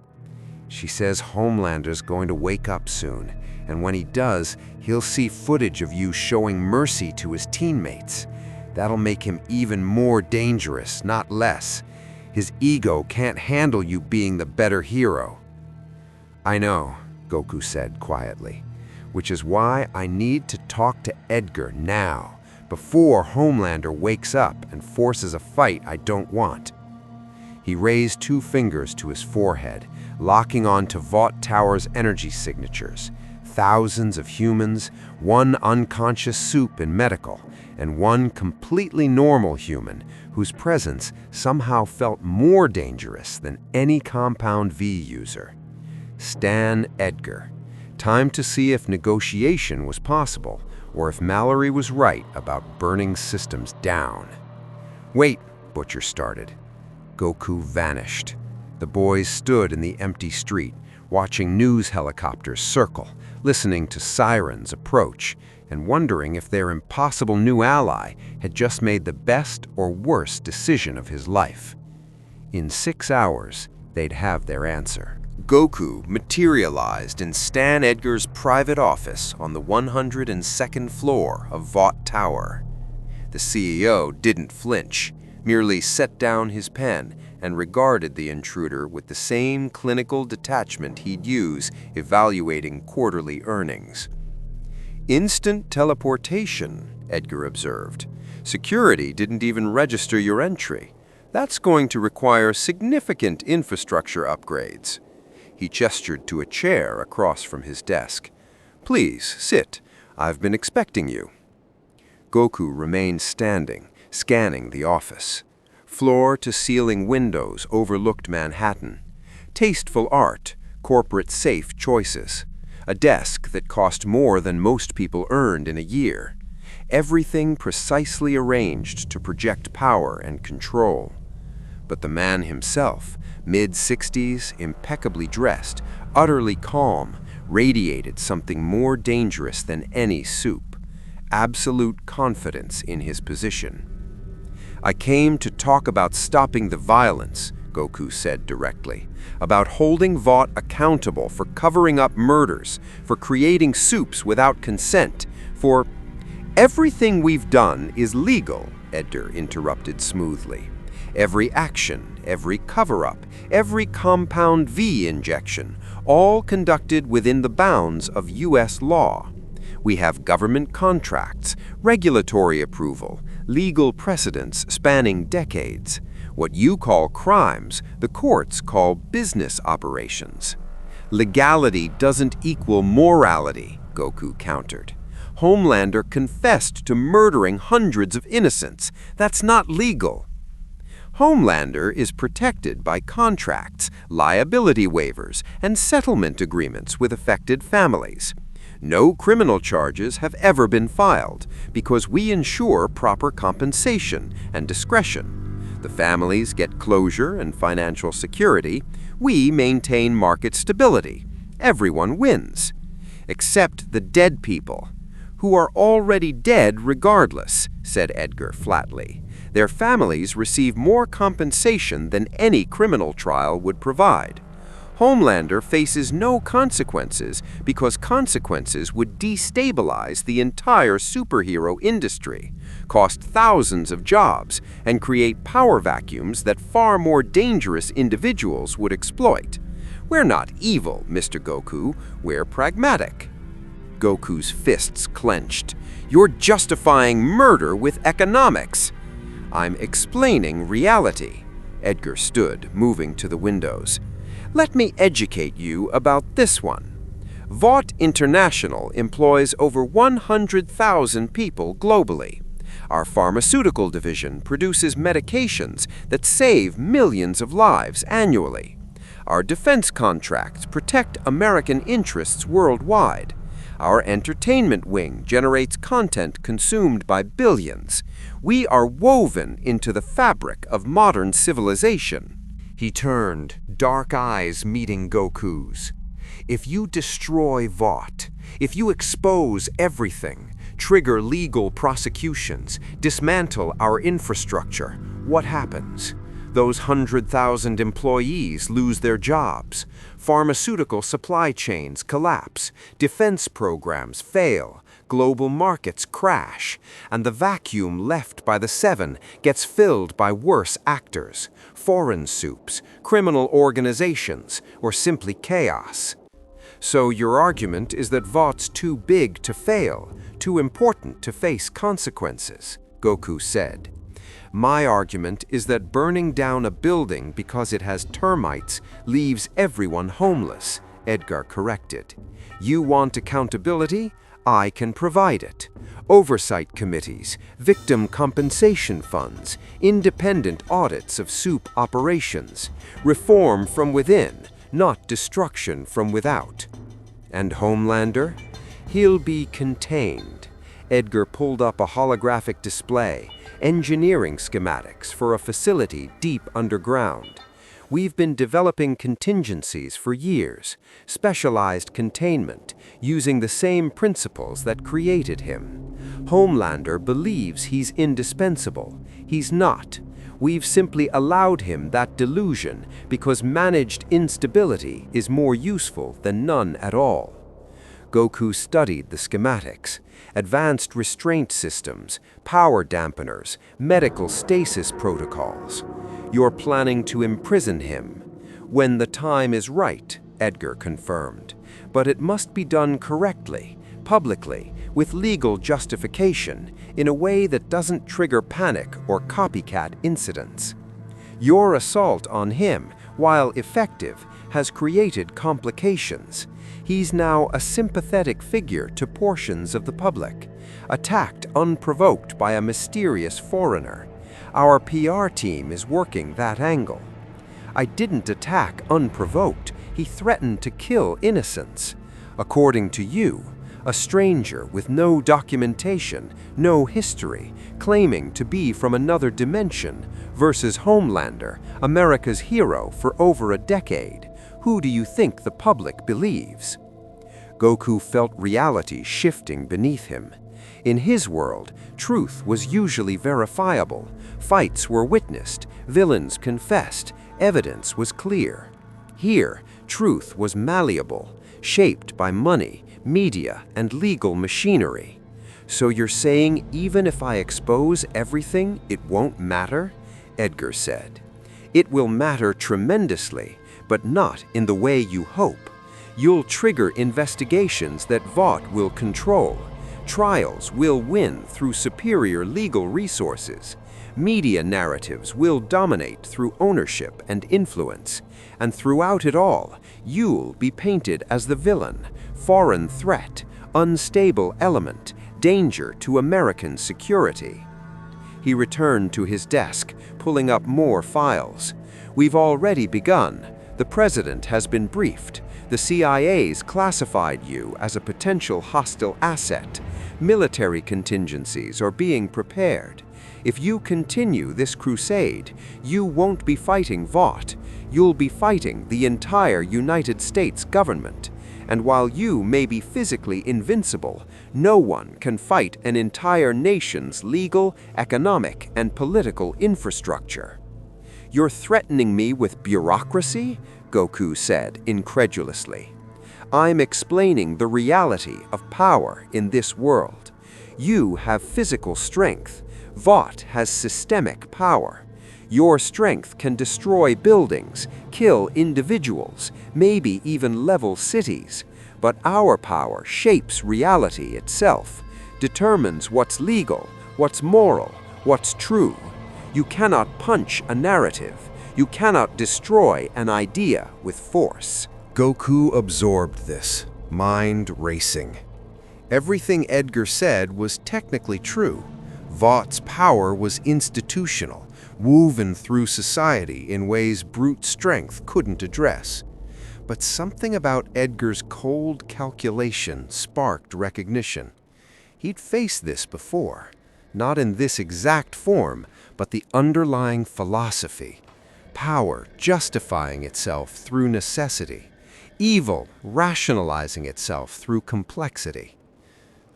Speaker 1: She says Homelander's going to wake up soon, and when he does, he'll see footage of you showing mercy to his teammates. That'll make him even more dangerous, not less. His ego can't handle you being the better hero. I know, Goku said quietly, which is why I need to talk to Edgar now, before Homelander wakes up and forces a fight I don't want. He raised 2 fingers to his forehead, locking on to Vought Tower's energy signatures. Thousands of humans, 1 unconscious soup in medical, and 1 completely normal human whose presence somehow felt more dangerous than any Compound V user. Stan Edgar. Time to see if negotiation was possible, or if Mallory was right about burning systems down. Wait, Butcher started. Goku vanished. The boys stood in the empty street, watching news helicopters circle, listening to sirens approach, and wondering if their impossible new ally had just made the best or worst decision of his life. In 6 hours, they'd have their answer. Goku materialized in Stan Edgar's private office on the 102nd floor of Vought Tower. The CEO didn't flinch, merely set down his pen and regarded the intruder with the same clinical detachment he'd use evaluating quarterly earnings. Instant teleportation, Edgar observed. Security didn't even register your entry. That's going to require significant infrastructure upgrades. He gestured to a chair across from his desk. Please, sit. I've been expecting you. Goku remained standing, scanning the office. Floor-to-ceiling windows overlooked Manhattan. Tasteful art, corporate safe choices. A desk that cost more than most people earned in a year. Everything precisely arranged to project power and control. But the man himself, mid-60s, impeccably dressed, utterly calm, radiated something more dangerous than any soup. Absolute confidence in his position. I came to talk about stopping the violence, Goku said directly. About holding Vought accountable for covering up murders, for creating soups without consent, for... Everything we've done is legal, Edgar interrupted smoothly. Every action, every cover-up, every Compound V injection, all conducted within the bounds of U.S. law. We have government contracts, regulatory approval, legal precedents spanning decades. What you call crimes, the courts call business operations. Legality doesn't equal morality, Goku countered.
Speaker 2: Homelander confessed to murdering hundreds of innocents. That's not legal. Homelander is protected by contracts, liability waivers, and settlement agreements with affected families. No criminal charges have ever been filed because we ensure proper compensation and discretion. The families get closure and financial security. We maintain market stability. Everyone wins. Except the dead people, who are already dead regardless, said Edgar flatly. Their families receive more compensation than any criminal trial would provide. Homelander faces no consequences because consequences would destabilize the entire superhero industry, cost thousands of jobs, and create power vacuums that far more dangerous individuals would exploit. We're not evil, Mr. Goku. We're pragmatic. Goku's fists clenched. You're justifying murder with economics. I'm explaining reality. Edgar stood, moving to the windows. Let me educate you about this one. Vought International employs over 100,000 people globally. Our pharmaceutical division produces medications that save millions of lives annually. Our defense contracts protect American interests worldwide. Our entertainment wing generates content consumed by billions. We are woven into the fabric of modern civilization.
Speaker 1: He turned, dark eyes meeting Goku's. If you destroy Vought, if you expose everything, trigger legal prosecutions, dismantle our infrastructure, what happens? Those 100,000 employees lose their jobs. Pharmaceutical supply chains collapse. Defense programs fail. Global markets crash. And the vacuum left by the Seven gets filled by worse actors, foreign soups, criminal organizations, or simply chaos. So your argument is that Vought's too big to fail, too important to face consequences, Goku said. My argument is that burning down a building because it has termites leaves everyone homeless, Edgar corrected. You want accountability? I can provide it. Oversight committees, victim compensation funds, independent audits of soup operations, reform from within, not destruction from without. And Homelander? He'll be contained. Edgar pulled up a holographic display, engineering schematics for a facility deep underground. We've been developing contingencies for years, specialized containment, using the same principles that created him. Homelander believes he's indispensable. He's not. We've simply allowed him that delusion because managed instability is more useful than none at all. Goku studied the schematics, advanced restraint systems, power dampeners, medical stasis protocols. You're planning to imprison him. When the time is right, Edgar confirmed. But it must be done correctly, publicly, with legal justification, in a way that doesn't trigger panic or copycat incidents. Your assault on him, while effective, has created complications. He's now a sympathetic figure to portions of the public, attacked unprovoked by a mysterious foreigner. Our PR team is working that angle. I didn't attack unprovoked. He threatened to kill innocents. According to you, a stranger with no documentation, no history, claiming to be from another dimension, versus Homelander, America's hero for over a decade. Who do you think the public believes? Goku felt reality shifting beneath him. In his world, truth was usually verifiable. Fights were witnessed, villains confessed, evidence was clear. Here, truth was malleable, shaped by money, media, and legal machinery. So you're saying even if I expose everything, it won't matter? Edgar said. It will matter tremendously, but not in the way you hope. You'll trigger investigations that Vought will control. Trials will win through superior legal resources. Media narratives will dominate through ownership and influence. And throughout it all, you'll be painted as the villain, foreign threat, unstable element,
Speaker 3: danger to American security. He returned to his desk, pulling up more files. We've already begun. The president has been briefed. The CIA's classified you as a potential hostile asset. Military contingencies are being prepared. If you continue this crusade, you won't be fighting Vought. You'll be fighting the entire United States government. And while you may be physically invincible, no one can fight an entire nation's legal, economic, and political infrastructure. You're threatening me with bureaucracy? Goku said incredulously. I'm explaining the reality of power in this world. You have physical strength. Vought has systemic power. Your strength can destroy buildings, kill individuals, maybe even level cities. But our power shapes reality itself, determines what's legal, what's moral, what's true. You cannot punch a narrative. You cannot destroy an idea with force.
Speaker 1: Goku absorbed this, mind racing. Everything Edgar said was technically true. Vought's power was institutional, woven through society in ways brute strength couldn't address. But something about Edgar's cold calculation sparked recognition. He'd faced this before, not in this exact form, but the underlying philosophy. Power justifying itself through necessity. Evil rationalizing itself through complexity.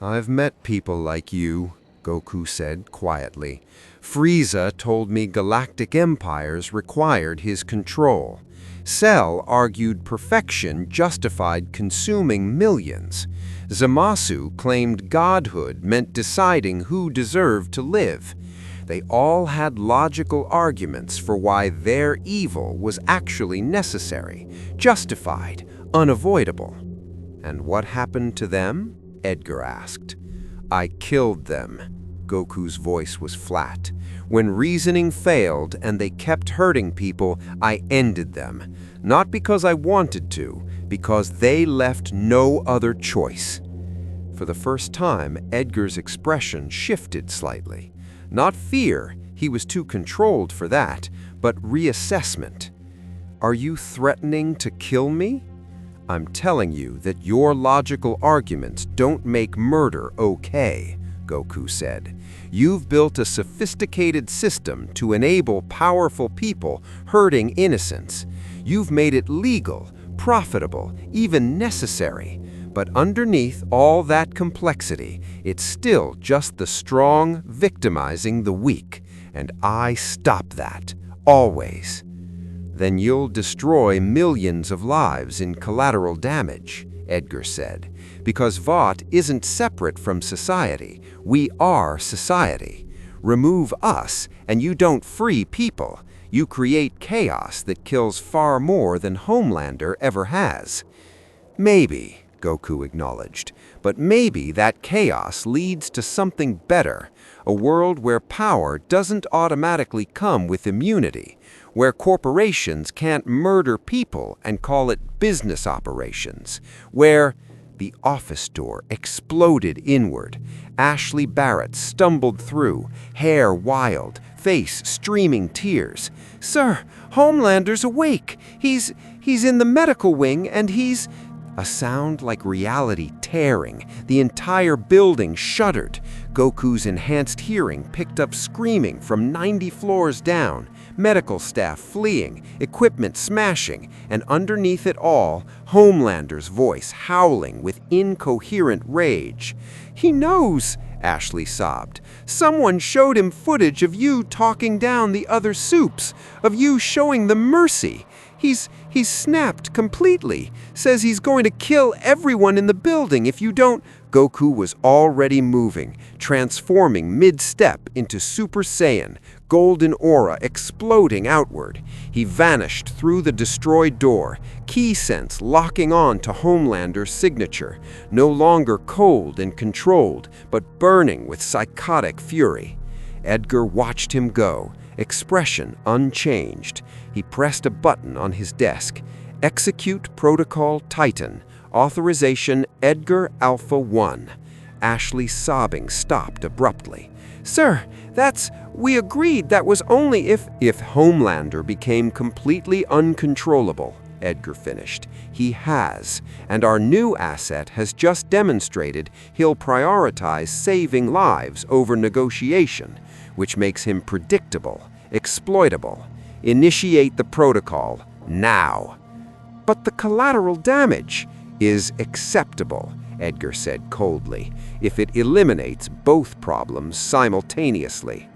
Speaker 1: I've met people like you, Goku said quietly. Frieza told me galactic empires required his control. Cell argued perfection justified consuming millions. Zamasu claimed godhood meant deciding who deserved to live. They all had logical arguments for why their evil was actually necessary, justified, unavoidable. And what happened to them? Edgar asked. I killed them. Goku's voice was flat. When reasoning failed and they kept hurting people, I ended them. Not because I wanted to, because they left no other choice. For the first time, Edgar's expression shifted slightly. Not fear, he was too controlled for that, but reassessment. Are you threatening to kill me? I'm telling you that your logical arguments don't make murder okay, Goku said. You've built a sophisticated system to enable powerful people hurting innocents. You've made it legal, profitable, even necessary. But underneath all that complexity, it's still just the strong victimizing the weak. And I stop that, always. Then you'll destroy millions of lives in collateral damage, Edgar said. Because Vought isn't separate from society. We are society. Remove us, and you don't free people. You create chaos that kills far more than Homelander ever has. Maybe, Goku acknowledged, but maybe that chaos leads to something better, a world where power doesn't automatically come with immunity, where corporations can't murder people and call it business operations, where... The office door exploded inward. Ashley Barrett stumbled through, hair wild, face streaming tears. Sir, Homelander's awake. He's in the medical wing and he's... A sound like reality tearing. The entire building shuddered. Goku's enhanced hearing picked up screaming from 90 floors down, medical staff fleeing, equipment smashing, and underneath it all, Homelander's voice howling with incoherent rage. He knows, Ashley sobbed. Someone showed him footage of you talking down the other soups, of you showing them mercy. He's snapped completely. Says he's going to kill everyone in the building if you don't... Goku was already moving, transforming mid-step into Super Saiyan, golden aura exploding outward. He vanished through the destroyed door, ki sense locking on to Homelander's signature, no longer cold and controlled, but burning with psychotic fury. Edgar watched him go, expression unchanged. He pressed a button on his desk. Execute Protocol Titan. Authorization Edgar Alpha 1.
Speaker 3: Ashley's sobbing stopped abruptly. "Sir, we agreed that was only if Homelander became completely uncontrollable," Edgar finished. "He has, and our new asset has just demonstrated he'll prioritize saving lives over negotiation, which makes him predictable, exploitable. Initiate the protocol now." "But the collateral damage is acceptable," Edgar said coldly, "if it eliminates both problems simultaneously."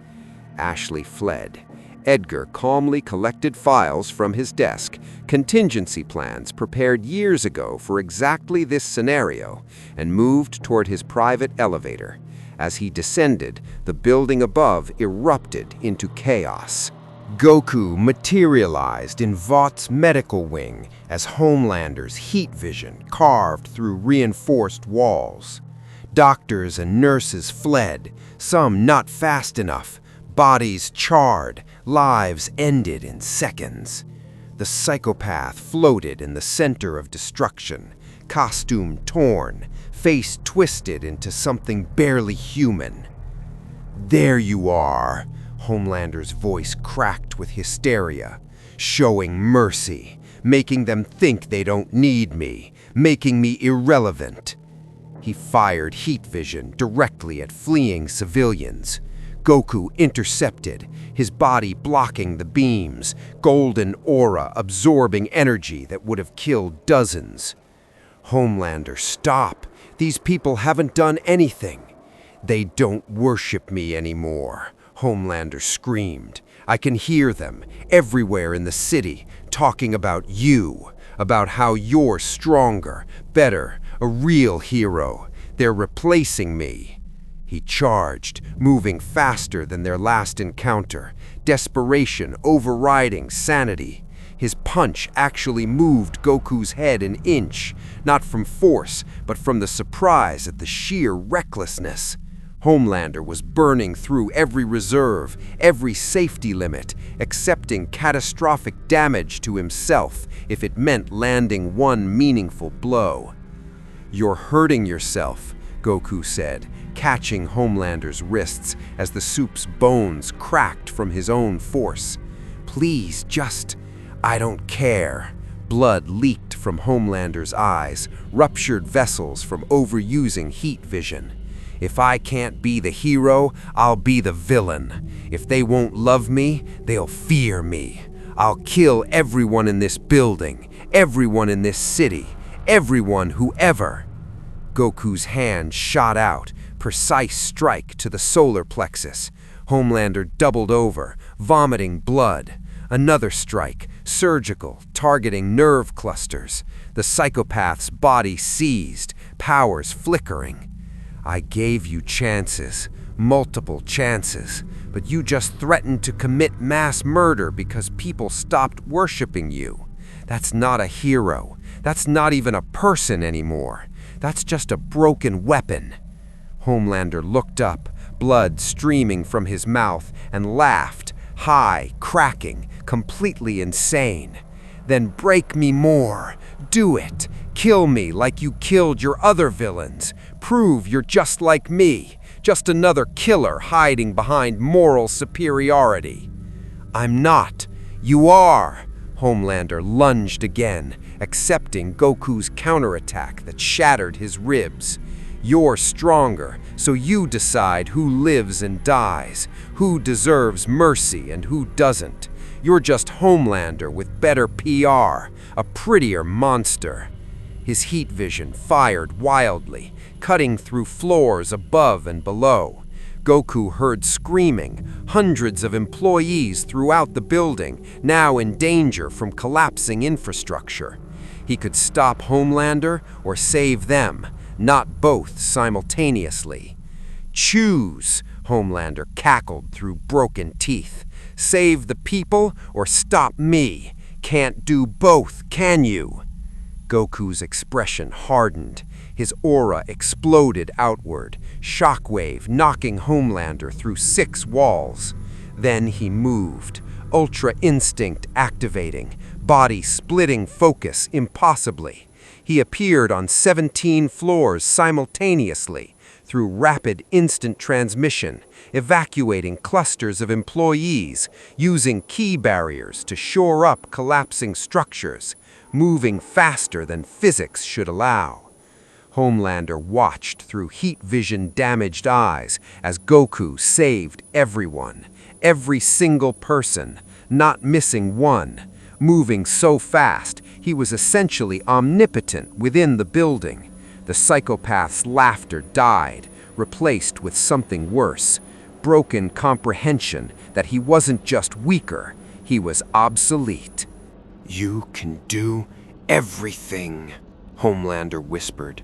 Speaker 3: Ashley fled. Edgar calmly collected files from his desk, contingency plans prepared years ago for exactly this scenario, and moved toward his private elevator. As he descended, the building above erupted into chaos.
Speaker 1: Goku materialized in Vought's medical wing as Homelander's heat vision carved through reinforced walls. Doctors and nurses fled, some not fast enough, bodies charred, lives ended in seconds. The psychopath floated in the center of destruction, costume torn, face twisted into something barely human. "There you are," Homelander's voice cracked with hysteria, "showing mercy, making them think they don't need me, making me irrelevant." He fired heat vision directly at fleeing civilians. Goku intercepted, his body blocking the beams, golden aura absorbing energy that would have killed dozens. "Homelander, stop! These people haven't done anything." "They don't worship me anymore," Homelander screamed. "I can hear them everywhere in the city talking about you, about how you're stronger, better, a real hero. They're replacing me." He charged, moving faster than their last encounter, desperation overriding sanity. His punch actually moved Goku's head an inch, not from force, but from the surprise at the sheer recklessness. Homelander was burning through every reserve, every safety limit, accepting catastrophic damage to himself if it meant landing one meaningful blow. "You're hurting yourself," Goku said, catching Homelander's wrists as the soup's bones cracked from his own force. "Please, just... I don't care." Blood leaked from Homelander's eyes, ruptured vessels from overusing heat vision. "If I can't be the hero, I'll be the villain. If they won't love me, they'll fear me. I'll kill everyone in this building, everyone in this city, everyone who ever..." Goku's hand shot out, precise strike to the solar plexus. Homelander doubled over, vomiting blood. Another strike, surgical, targeting nerve clusters. The psychopath's body seized, powers flickering. "I gave you chances, multiple chances, but you just threatened to commit mass murder because people stopped worshiping you. That's not a hero. That's not even a person anymore. That's just a broken weapon." Homelander looked up, blood streaming from his mouth, and laughed, high, cracking, completely insane. "Then break me more. Do it. Kill me like you killed your other villains. Prove you're just like me, just another killer hiding behind moral superiority." "I'm not. You are." Homelander lunged again, accepting Goku's counterattack that shattered his ribs. "You're stronger, so you decide who lives and dies, who deserves mercy and who doesn't. You're just Homelander with better PR, a prettier monster." His heat vision fired wildly, cutting through floors above and below. Goku heard screaming, hundreds of employees throughout the building, now in danger from collapsing infrastructure. He could stop Homelander or save them, not both simultaneously. "Choose," Homelander cackled through broken teeth. "Save the people or stop me. Can't do both, can you?" Goku's expression hardened. His aura exploded outward, shockwave knocking Homelander through 6 walls. Then he moved, Ultra Instinct activating, body splitting focus impossibly. He appeared on 17 floors simultaneously, through rapid instant transmission, evacuating clusters of employees, using key barriers to shore up collapsing structures, moving faster than physics should allow. Homelander watched through heat vision damaged eyes as Goku saved everyone, every single person, not missing one, moving so fast he was essentially omnipotent within the building. The psychopath's laughter died, replaced with something worse, broken comprehension that he wasn't just weaker, he was obsolete.
Speaker 3: "You can do everything," Homelander whispered.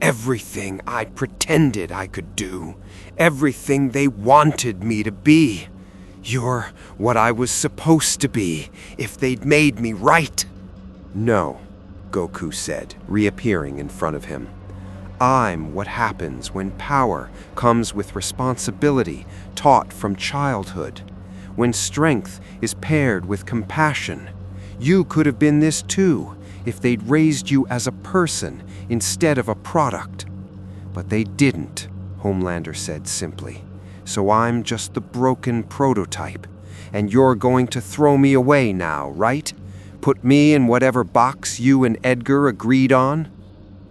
Speaker 3: "Everything I pretended I could do. Everything they wanted me to be. You're what I was supposed to be if they'd made me right." "No," Goku said, reappearing in front of him. "I'm what happens when power comes with responsibility taught from childhood. When strength is paired with compassion. You could have been this too if they'd raised you as a person instead of a product. But they didn't," Homelander said simply. "So I'm just the broken prototype. And you're going to throw me away now, right? Put me in whatever box you and Edgar agreed on?"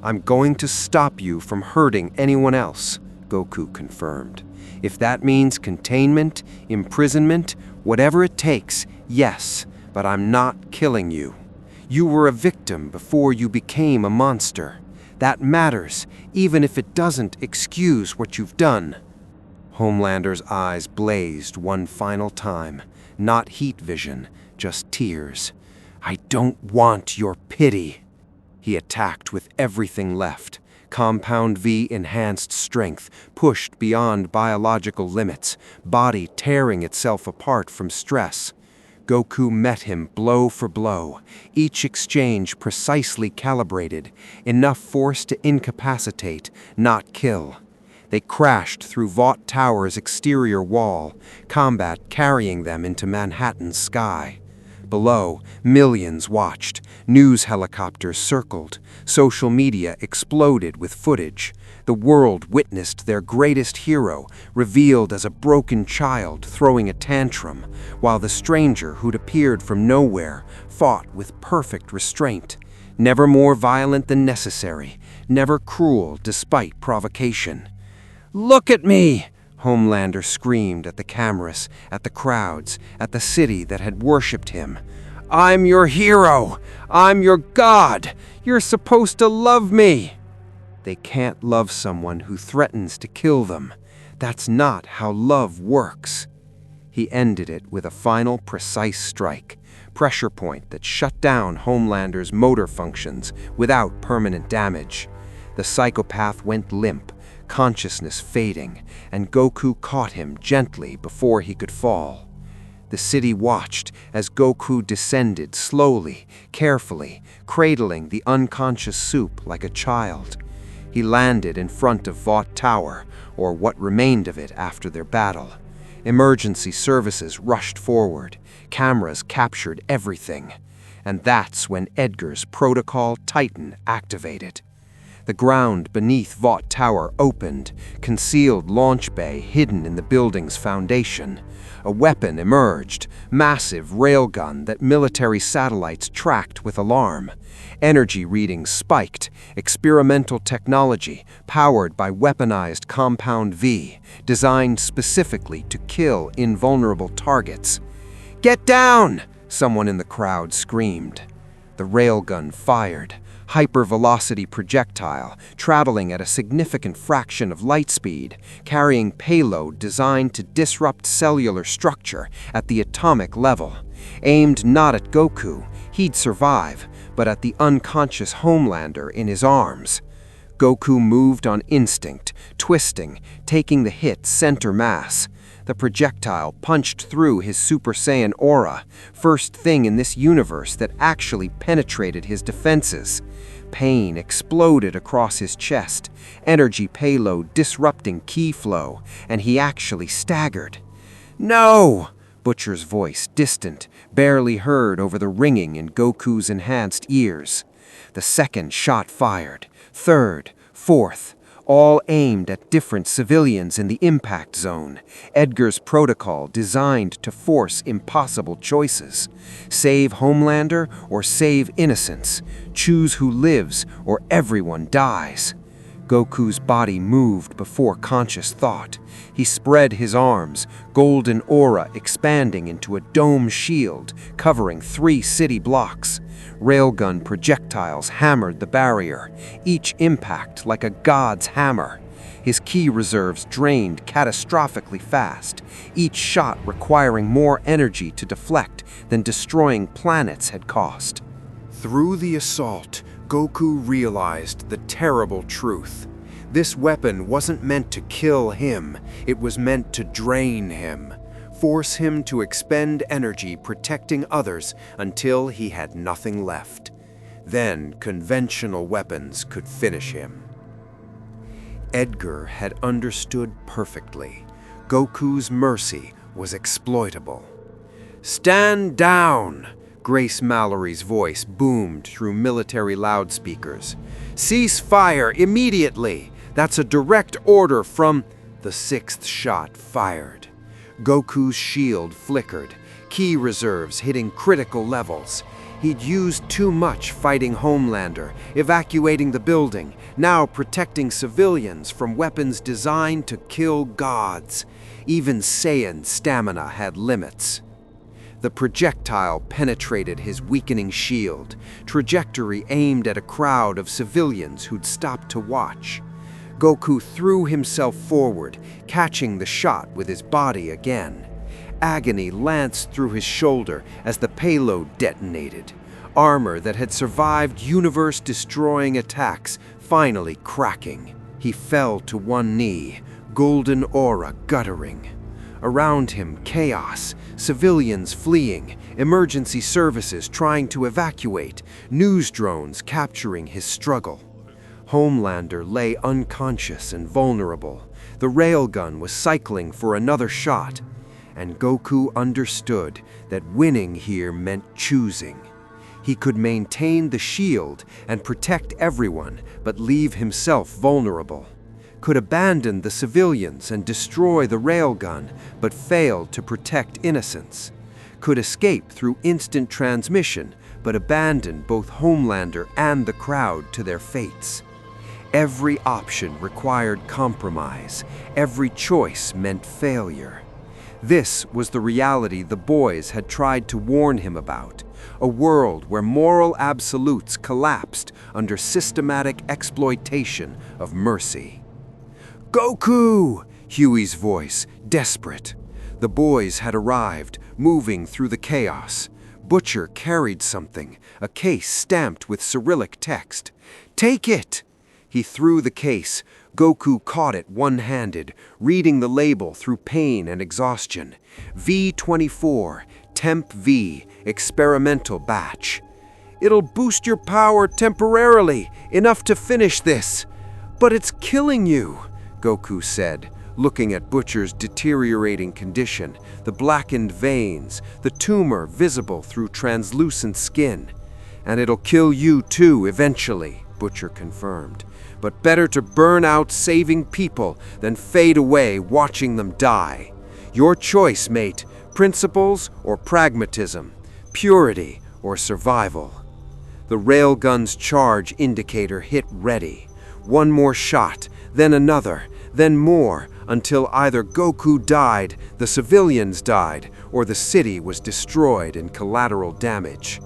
Speaker 3: "I'm going to stop you from hurting anyone else," Goku confirmed. "If that means containment, imprisonment, whatever it takes, yes, but I'm not killing you. You were a victim before you became a monster. That matters, even if it doesn't excuse what you've done." Homelander's eyes blazed one final time. Not heat vision, just tears. "I don't want your pity." He attacked with everything left. Compound V enhanced strength, pushed beyond biological limits, body tearing itself apart from stress. Goku met him blow for blow, each exchange precisely calibrated, enough force to incapacitate, not kill. They crashed through Vought Tower's exterior wall, combat carrying them into Manhattan's sky. Below, millions watched, news helicopters circled, social media exploded with footage. The world witnessed their greatest hero revealed as a broken child throwing a tantrum, while the stranger who'd appeared from nowhere fought with perfect restraint, never more violent than necessary, never cruel despite provocation. "Look at me!" Homelander screamed at the cameras, at the crowds, at the city that had worshipped him. "I'm your hero! I'm your god! You're supposed to love me!" They can't love someone who threatens to kill them. That's not how love works. He ended it with a final precise strike, pressure point that shut down Homelander's motor functions without permanent damage. The psychopath went limp, consciousness fading, and Goku caught him gently before he could fall. The city watched as Goku descended slowly, carefully, cradling the unconscious soup like a child. He landed in front of Vought Tower, or what remained of it after their battle. Emergency services rushed forward. Cameras captured everything. And that's when Edgar's Protocol Titan activated. The ground beneath Vought Tower opened, concealed launch bay hidden in the building's foundation. A weapon emerged, massive railgun that military satellites tracked with alarm. Energy readings spiked, experimental technology powered by weaponized Compound V, designed specifically to kill invulnerable targets. "Get down!" someone in the crowd screamed. The railgun fired. Hypervelocity projectile, traveling at a significant fraction of light speed, carrying payload designed to disrupt cellular structure at the atomic level. Aimed not at Goku, he'd survive, but at the unconscious Homelander in his arms. Goku moved on instinct, twisting, taking the hit center mass. The projectile punched through his Super Saiyan aura, first thing in this universe that actually penetrated his defenses. Pain exploded across his chest, energy payload disrupting ki flow, and he actually staggered. "No!" Butcher's voice, distant, barely heard over the ringing in Goku's enhanced ears. The second shot fired, third, fourth. all aimed at different civilians in the impact zone. Edgar's protocol designed to force impossible choices. Save Homelander or save innocents. Choose who lives or everyone dies. Goku's body moved before conscious thought. He spread his arms, golden aura expanding into a dome shield covering 3 city blocks. Railgun projectiles hammered the barrier, each impact like a god's hammer. His ki reserves drained catastrophically fast, each shot requiring more energy to deflect than destroying planets had cost.
Speaker 1: Through the assault, Goku realized the terrible truth. This weapon wasn't meant to kill him, it was meant to drain him, force him to expend energy protecting others until he had nothing left. Then conventional weapons could finish him. Edgar had understood perfectly. Goku's mercy was exploitable. "Stand down!" Grace Mallory's voice boomed through military loudspeakers. "Cease fire immediately! That's a direct order from—" The 6th shot fired. Goku's shield flickered, ki reserves hitting critical levels. He'd used too much fighting Homelander, evacuating the building, now protecting civilians from weapons designed to kill gods. Even Saiyan stamina had limits. The projectile penetrated his weakening shield, trajectory aimed at a crowd of civilians who'd stopped to watch. Goku threw himself forward, catching the shot with his body again. Agony lanced through his shoulder as the payload detonated. Armor that had survived universe-destroying attacks finally cracking. He fell to one knee, golden aura guttering. Around him, chaos, civilians fleeing, emergency services trying to evacuate, news drones capturing his struggle. Homelander lay unconscious and vulnerable. The railgun was cycling for another shot, and Goku understood that winning here meant choosing. He could maintain the shield and protect everyone, but leave himself vulnerable. Could abandon the civilians and destroy the railgun, but fail to protect innocents. Could escape through instant transmission, but abandon both Homelander and the crowd to their fates. Every option required compromise. Every choice meant failure. This was the reality the boys had tried to warn him about. A world where moral absolutes collapsed under systematic exploitation of mercy. "Goku!" Huey's voice, desperate. The boys had arrived, moving through the chaos. Butcher carried something, a case stamped with Cyrillic text. "Take it!" He threw the case. Goku caught it one-handed, reading the label through pain and exhaustion. V24, Temp V, experimental batch. "It'll boost your power temporarily, enough to finish this. But it's killing you," Goku said, looking at Butcher's deteriorating condition, the blackened veins, the tumor visible through translucent skin. "And it'll kill you too, eventually," Butcher confirmed. "But better to burn out saving people than fade away watching them die. Your choice, mate, principles or pragmatism, purity or survival." The railgun's charge indicator hit ready. One more shot, then another, then more, until either Goku died, the civilians died, or the city was destroyed in collateral damage.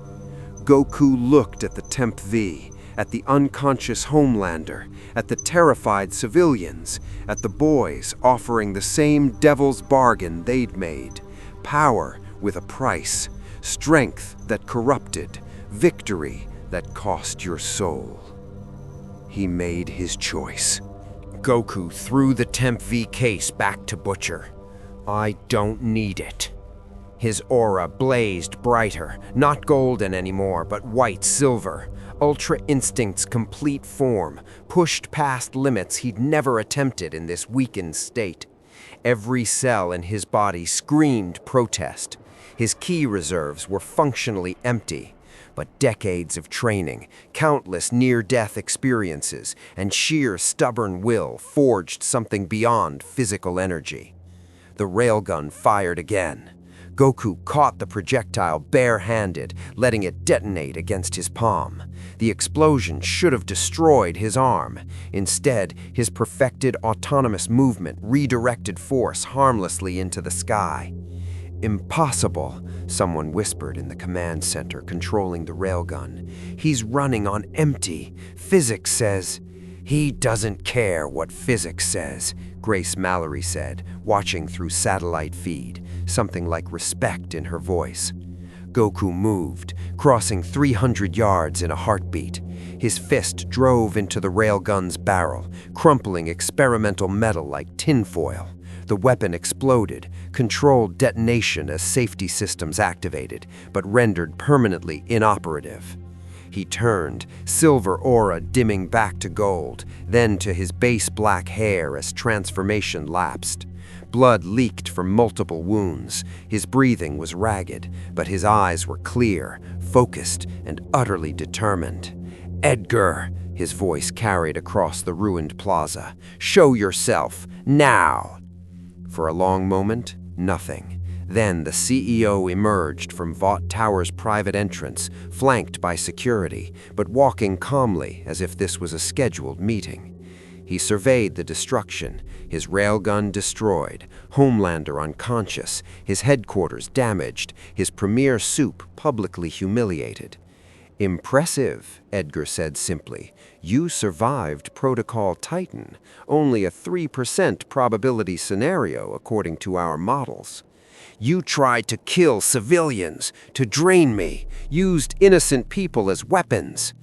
Speaker 1: Goku looked at the Temp V, at the unconscious Homelander, at the terrified civilians, at the boys offering the same devil's bargain they'd made. Power with a price, strength that corrupted, victory that cost your soul. He made his choice. Goku threw the Temp V case back to Butcher. "I don't need it." His aura blazed brighter, not golden anymore, but white-silver. Ultra Instinct's complete form, pushed past limits he'd never attempted in this weakened state. Every cell in his body screamed protest. His ki reserves were functionally empty. but decades of training, countless near-death experiences, and sheer stubborn will forged something beyond physical energy. The railgun fired again. Goku caught the projectile bare-handed, letting it detonate against his palm. The explosion should have destroyed his arm. Instead, his perfected autonomous movement redirected force harmlessly into the sky. "Impossible," someone whispered in the command center controlling the railgun. "He's running on empty. Physics says—" "He doesn't care what physics says," Grace Mallory said, watching through satellite feed, something like respect in her voice. Goku moved, crossing 300 yards in a heartbeat. His fist drove into the railgun's barrel, crumpling experimental metal like tinfoil. The weapon exploded, controlled detonation as safety systems activated, but rendered permanently inoperative. He turned, silver aura dimming back to gold, then to his base black hair as transformation lapsed. Blood leaked from multiple wounds. His breathing was ragged, but his eyes were clear, focused, and utterly determined. "Edgar," his voice carried across the ruined plaza, "show yourself, now!" For a long moment, nothing. Then the CEO emerged from Vought Tower's private entrance, flanked by security, but walking calmly as if this was a scheduled meeting. He surveyed the destruction, his railgun destroyed, Homelander unconscious, his headquarters damaged, his premier soup publicly humiliated. "Impressive," Edgar said simply. "You survived Protocol Titan, only a 3% probability scenario according to our models. You tried to kill civilians, to drain me, used innocent people as weapons.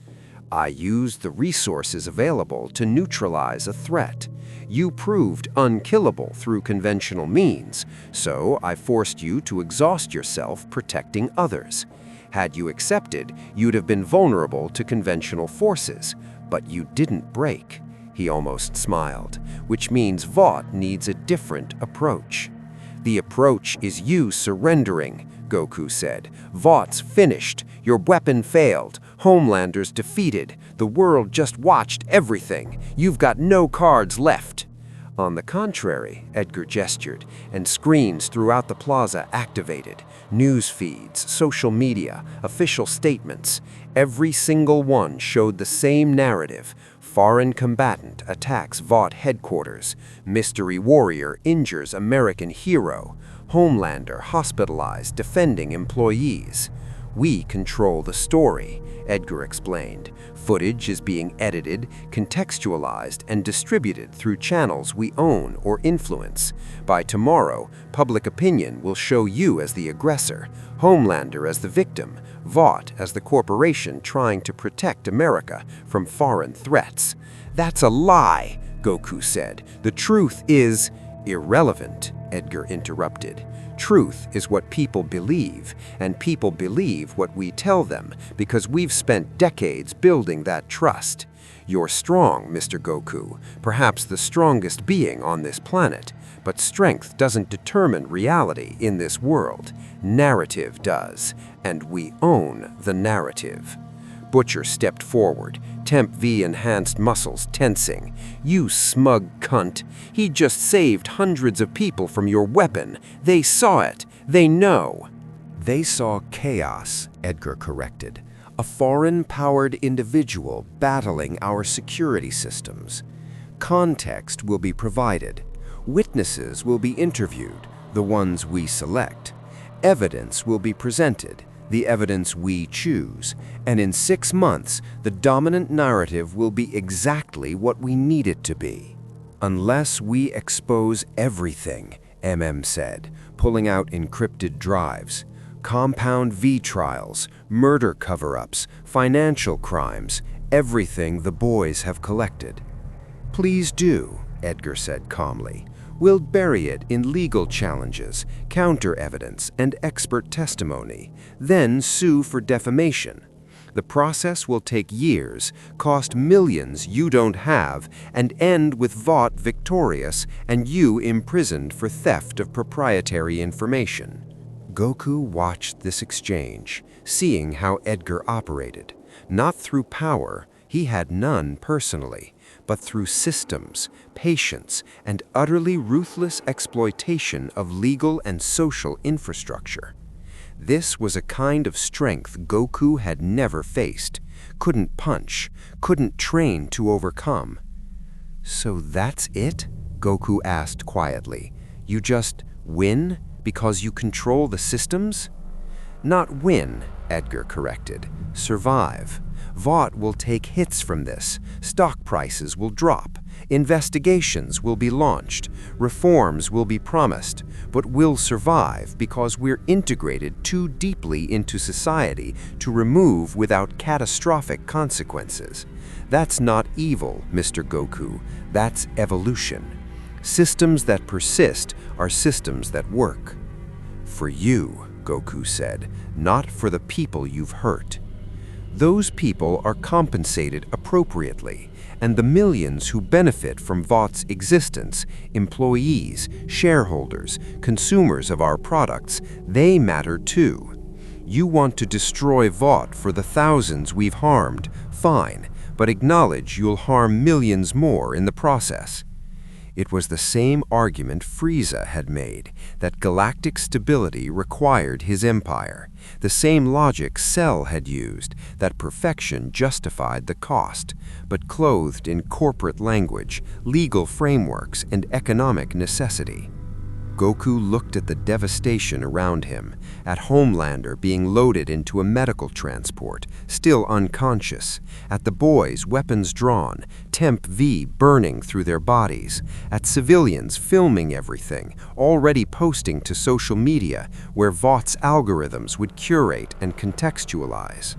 Speaker 1: I used the resources available to neutralize a threat. You proved unkillable through conventional means, so I forced you to exhaust yourself protecting others. Had you accepted, you'd have been vulnerable to conventional forces, but you didn't break." He almost smiled, "which means Vought needs a different approach." "The approach is you surrendering," Goku said. "Vaught's finished. Your weapon failed. Homelander's defeated. The world just watched everything. You've got no cards left." "On the contrary," Edgar gestured, and screens throughout the plaza activated. News feeds, social media, official statements. Every single one showed the same narrative. Foreign combatant attacks Vought headquarters. Mystery warrior injures American hero. Homelander hospitalized defending employees. "We control the story," Edgar explained. "Footage is being edited, contextualized, and distributed through channels we own or influence. By tomorrow, public opinion will show you as the aggressor, Homelander as the victim, Vought as the corporation trying to protect America from foreign threats." "That's a lie," Goku said. "The truth is—" "Irrelevant," Edgar interrupted. "Truth is what people believe, and people believe what we tell them because we've spent decades building that trust. You're strong, Mr. Goku, perhaps the strongest being on this planet, but strength doesn't determine reality in this world. Narrative does, and we own the narrative." Butcher stepped forward, Temp V enhanced muscles tensing. "You smug cunt. He just saved hundreds of people from your weapon. They saw it. They know." "They saw chaos," Edgar corrected. "A foreign-powered individual battling our security systems. Context will be provided. Witnesses will be interviewed, the ones we select. Evidence will be presented, the evidence we choose. And in 6 months, the dominant narrative will be exactly what we need it to be." "Unless we expose everything," MM said, pulling out encrypted drives. "Compound V trials, murder cover-ups, financial crimes, everything the boys have collected." "Please do," Edgar said calmly. "We'll bury it in legal challenges, counter-evidence, and expert testimony, then sue for defamation. The process will take years, cost millions you don't have, and end with Vought victorious and you imprisoned for theft of proprietary information." Goku watched this exchange, seeing how Edgar operated. Not through power, he had none personally, but through systems, patience, and utterly ruthless exploitation of legal and social infrastructure. This was a kind of strength Goku had never faced, couldn't punch, couldn't train to overcome. "So that's it?" Goku asked quietly. "You just win because you control the systems?" "Not win," Edgar corrected. "Survive. Vought will take hits from this. Stock prices will drop. Investigations will be launched. Reforms will be promised. But we'll survive because we're integrated too deeply into society to remove without catastrophic consequences. That's not evil, Mr. Goku. That's evolution. Systems that persist are systems that work." "For you," Goku said, "not for the people you've hurt. Those people are compensated appropriately, and the millions who benefit from Vought's existence, employees, shareholders, consumers of our products, they matter too. You want to destroy Vought for the thousands we've harmed, fine, but acknowledge you'll harm millions more in the process." It was the same argument Frieza had made, that galactic stability required his empire. The same logic Cell had used, that perfection justified the cost, but clothed in corporate language, legal frameworks, and economic necessity. Goku looked at the devastation around him, at Homelander being loaded into a medical transport, still unconscious, at the boys, weapons drawn, Temp V burning through their bodies, at civilians filming everything, already posting to social media where Vought's algorithms would curate and contextualize.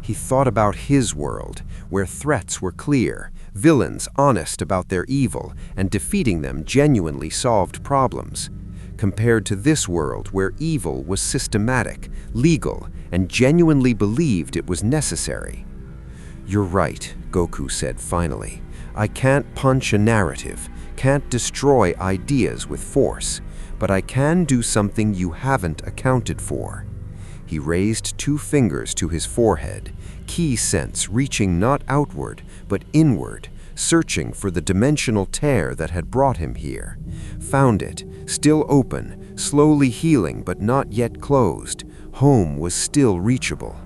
Speaker 1: He thought about his world, where threats were clear, villains honest about their evil, and defeating them genuinely solved problems, compared to this world where evil was systematic, legal, and genuinely believed it was necessary. "You're right," Goku said finally. "I can't punch a narrative, can't destroy ideas with force, but I can do something you haven't accounted for." He raised 2 fingers to his forehead, key sense reaching not outward, but inward, searching for the dimensional tear that had brought him here. Found it, still open, slowly healing but not yet closed. Home was still reachable.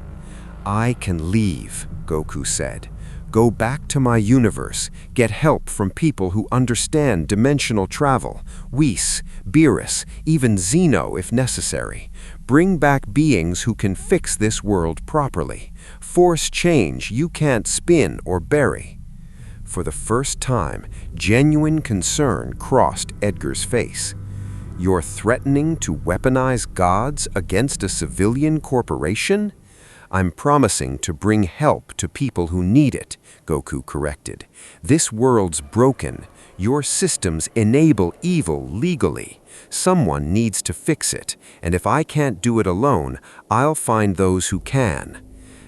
Speaker 1: "I can leave," Goku said. "Go back to my universe, get help from people who understand dimensional travel, Whis, Beerus, even Zeno if necessary. Bring back beings who can fix this world properly. Force change you can't spin or bury." For the first time, genuine concern crossed Edgar's face. "You're threatening to weaponize gods against a civilian corporation?" "I'm promising to bring help to people who need it," Goku corrected. "This world's broken. Your systems enable evil legally. Someone needs to fix it, and if I can't do it alone, I'll find those who can."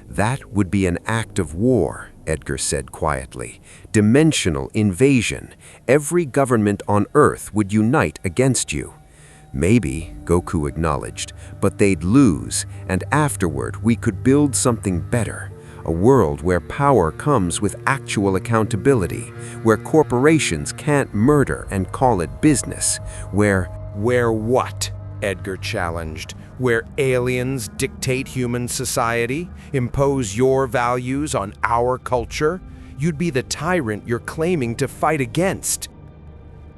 Speaker 1: "That would be an act of war," Edgar said quietly. "Dimensional invasion. Every government on Earth would unite against you." "Maybe," Goku acknowledged, "but they'd lose, and afterward we could build something better. A world where power comes with actual accountability, where corporations can't murder and call it business, where—"
Speaker 3: "Where what?" Edgar challenged. "Where aliens dictate human society, impose your values on our culture? You'd be the tyrant you're claiming to fight against."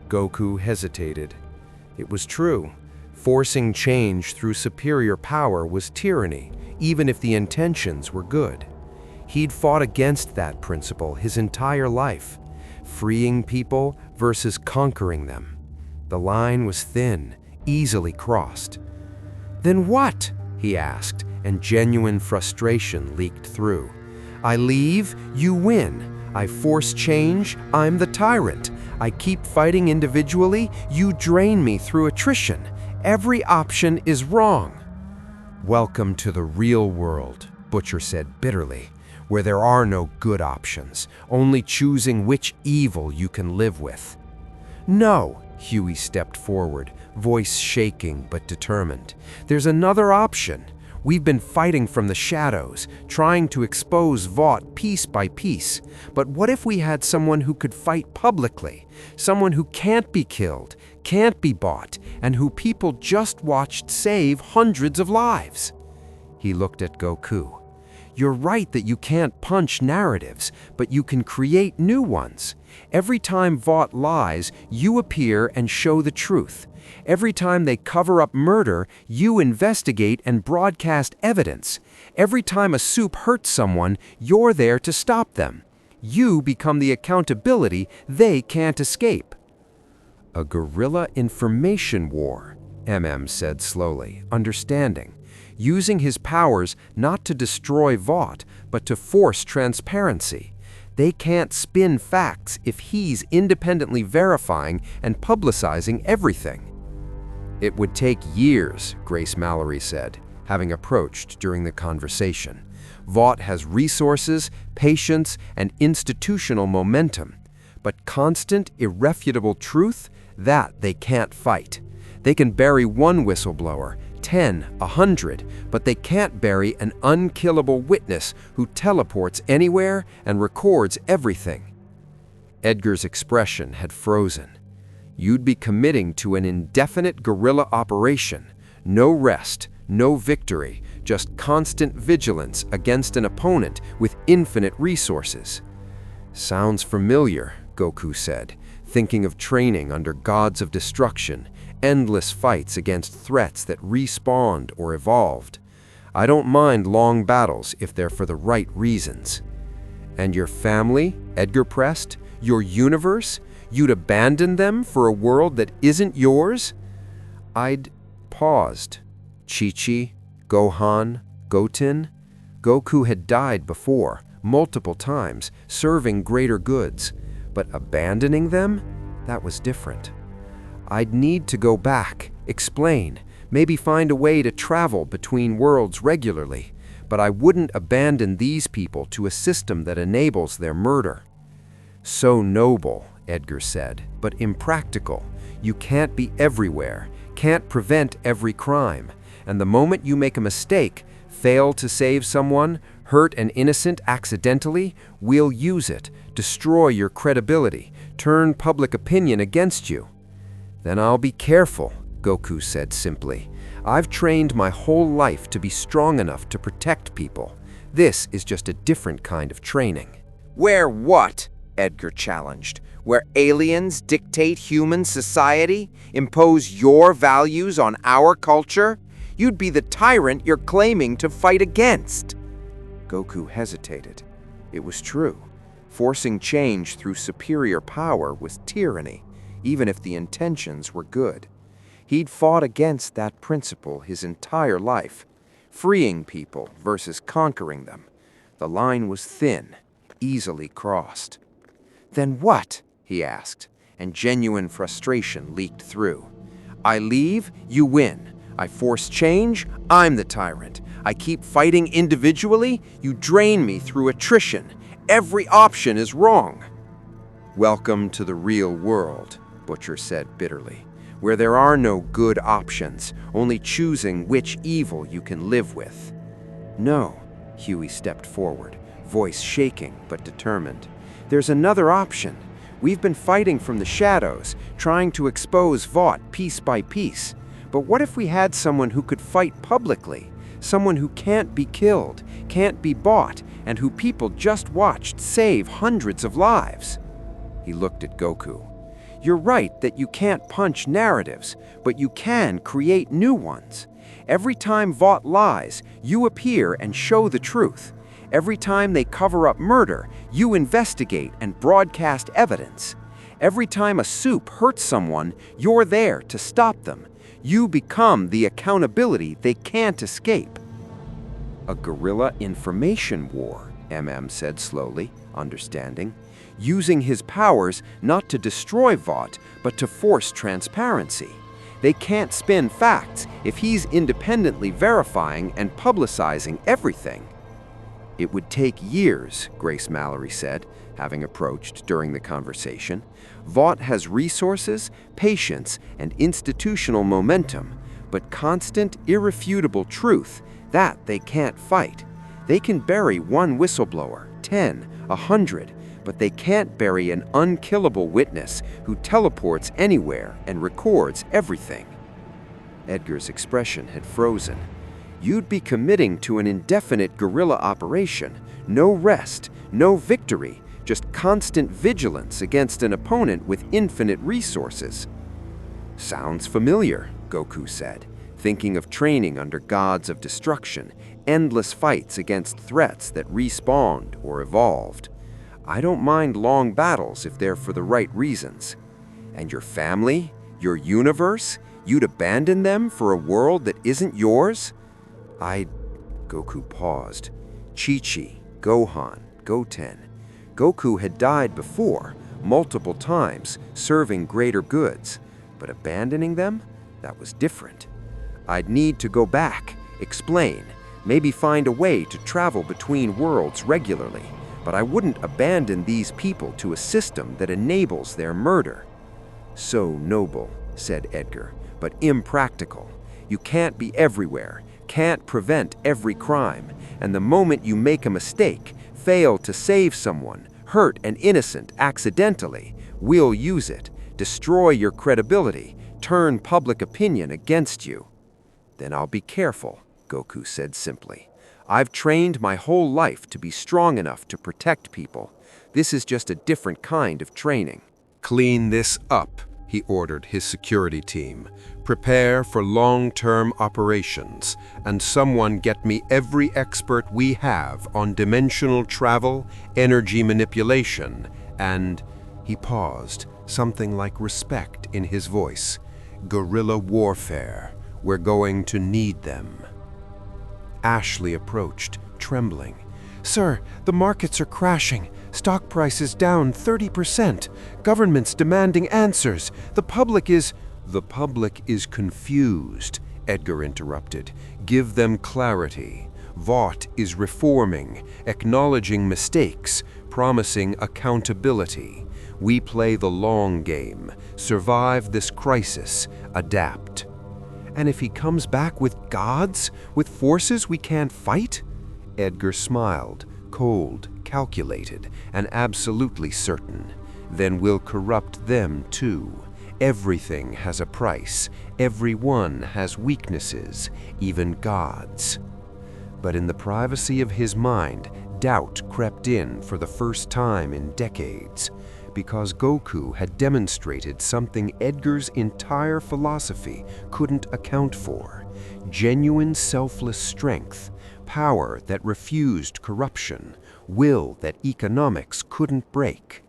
Speaker 3: Goku hesitated. It was true. Forcing change through superior power was tyranny, even if the intentions were good. He'd fought against that principle his entire life, freeing people versus conquering them. The line was thin, easily crossed. "Then what?" he asked, and genuine frustration leaked through. "I leave, you win. I force change, I'm the tyrant. I keep fighting individually, you drain me through attrition. Every option is wrong." "Welcome to the real world," Butcher said bitterly, "where there are no good options, only choosing which evil you can live with." "No,"
Speaker 1: Huey stepped forward, voice shaking but determined. There's another option. We've been fighting from the shadows, trying to expose Vought piece by piece. But what if we had someone who could fight publicly? Someone who can't be killed, can't be bought, and who people just watched save hundreds of lives? He looked at Goku. You're right that you can't punch narratives, but you can create new ones. Every time Vought lies, you appear and show the truth. Every time they cover up murder, you investigate and broadcast evidence. Every time a soup hurts someone, you're there to stop them. You become the accountability they can't escape. A guerrilla information war, said slowly, understanding. Using his powers not to destroy Vought, but to force transparency. They can't spin facts if he's independently verifying and publicizing everything. It would take years, Grace Mallory said, having approached during the conversation. Vought has resources, patience, and institutional momentum. But constant, irrefutable truth, that they can't fight. They can bury one whistleblower, 10, 100, but they can't bury an unkillable witness who teleports anywhere and records everything. Edgar's expression had frozen. You'd be committing to an indefinite guerrilla operation. No rest, no victory, just constant vigilance against an opponent with infinite resources. Sounds familiar, Goku said, thinking of training under gods of destruction, endless fights against threats that respawned or evolved. I don't mind long battles if they're for the right reasons. And your family, Edgar pressed, your universe, you'd abandon them for a world that isn't yours? I'd paused. Chi-Chi, Gohan, Goten. Goku had died before, multiple times, serving greater goods. But abandoning them? That was different. I'd need to go back, explain, maybe find a way to travel between worlds regularly, but I wouldn't abandon these people to a system that enables their murder. So noble, Edgar said, but impractical. You can't be everywhere, can't prevent every crime, and the moment you make a mistake, fail to save someone, hurt an innocent accidentally, we'll use it, destroy your credibility, turn public opinion against you. Then I'll be careful, Goku said simply. I've trained my whole life to be strong enough to protect people. This is just a different kind of training.
Speaker 3: Where what? Edgar challenged. Where aliens dictate human society? Impose your values on our culture? You'd be the tyrant you're claiming to fight against. Goku hesitated. It was true. Forcing change through superior power was tyranny, even if the intentions were good. He'd fought against that principle his entire life, freeing people versus conquering them. The line was thin, easily crossed. Then what? He asked, and genuine frustration leaked through. I leave, you win. I force change, I'm the tyrant. I keep fighting individually, you drain me through attrition. Every option is wrong. Welcome to the real world, Butcher said bitterly, where there are no good options, only choosing which evil you can live with. No, Huey stepped forward, voice shaking but determined. There's another option. We've been fighting from the shadows, trying to expose Vought piece by piece. But what if we had someone who could fight publicly? Someone who can't be killed, can't be bought, and who people just watched save hundreds of lives? He looked at Goku. You're right that you can't punch narratives, but you can create new ones. Every time Vought lies, you appear and show the truth. Every time they cover up murder, you investigate and broadcast evidence. Every time a soup hurts someone, you're there to stop them. You become the accountability they can't escape. A guerrilla information war, said slowly, understanding. Using his powers not to destroy Vought, but to force transparency. They can't spin facts if he's independently verifying and publicizing everything. It would take years, Grace Mallory said, having approached during the conversation. Vought has resources, patience, and institutional momentum, but constant, irrefutable truth, that they can't fight. They can bury one whistleblower, 10, 100, but they can't bury an unkillable witness who teleports anywhere and records everything. Edgar's expression had frozen. You'd be committing to an indefinite guerrilla operation. No rest, no victory, just constant vigilance against an opponent with infinite resources. Sounds familiar, Goku said, thinking of training under gods of destruction, endless fights against threats that respawned or evolved. I don't mind long battles if they're for the right reasons. And your family, your universe, you'd abandon them for a world that isn't yours? Goku paused. Chi-Chi, Gohan, Goten. Goku had died before, multiple times, serving greater goods. But abandoning them? That was different. I'd need to go back, explain, maybe find a way to travel between worlds regularly. But I wouldn't abandon these people to a system that enables their murder. So noble, said Edgar, but impractical. You can't be everywhere, can't prevent every crime, and the moment you make a mistake, fail to save someone, hurt an innocent accidentally, we'll use it, destroy your credibility, turn public opinion against you. Then I'll be careful, Goku said simply. I've trained my whole life to be strong enough to protect people. This is just a different kind of training.
Speaker 1: Clean this up, he ordered his security team. Prepare for long-term operations, and someone get me every expert we have on dimensional travel, energy manipulation, and... He paused, something like respect in his voice. Guerrilla warfare. We're going to need them. Ashley approached, trembling. Sir, the markets are crashing. Stock prices down 30%. Government's demanding answers. The public is confused, Edgar interrupted. Give them clarity. Vought is reforming, acknowledging mistakes, promising accountability. We play the long game, survive this crisis, adapt. And if he comes back with gods, with forces we can't fight? Edgar smiled, cold, calculated, and absolutely certain. Then we'll corrupt them too. Everything has a price. Everyone has weaknesses, even gods. But in the privacy of his mind, doubt crept in for the first time in decades, because Goku had demonstrated something Edgar's entire philosophy couldn't account for: genuine selfless strength, power that refused corruption, will that economics couldn't break.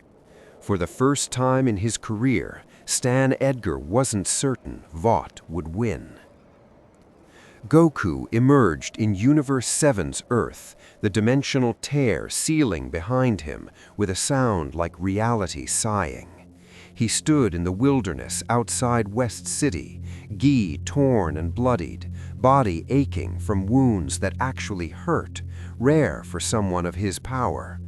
Speaker 1: For the first time in his career, Stan Edgar wasn't certain Vought would win. Goku emerged in Universe 7's Earth, the dimensional tear sealing behind him with a sound like reality sighing. He stood in the wilderness outside West City, gi torn and bloodied, body aching from wounds that actually hurt, rare for someone of his power.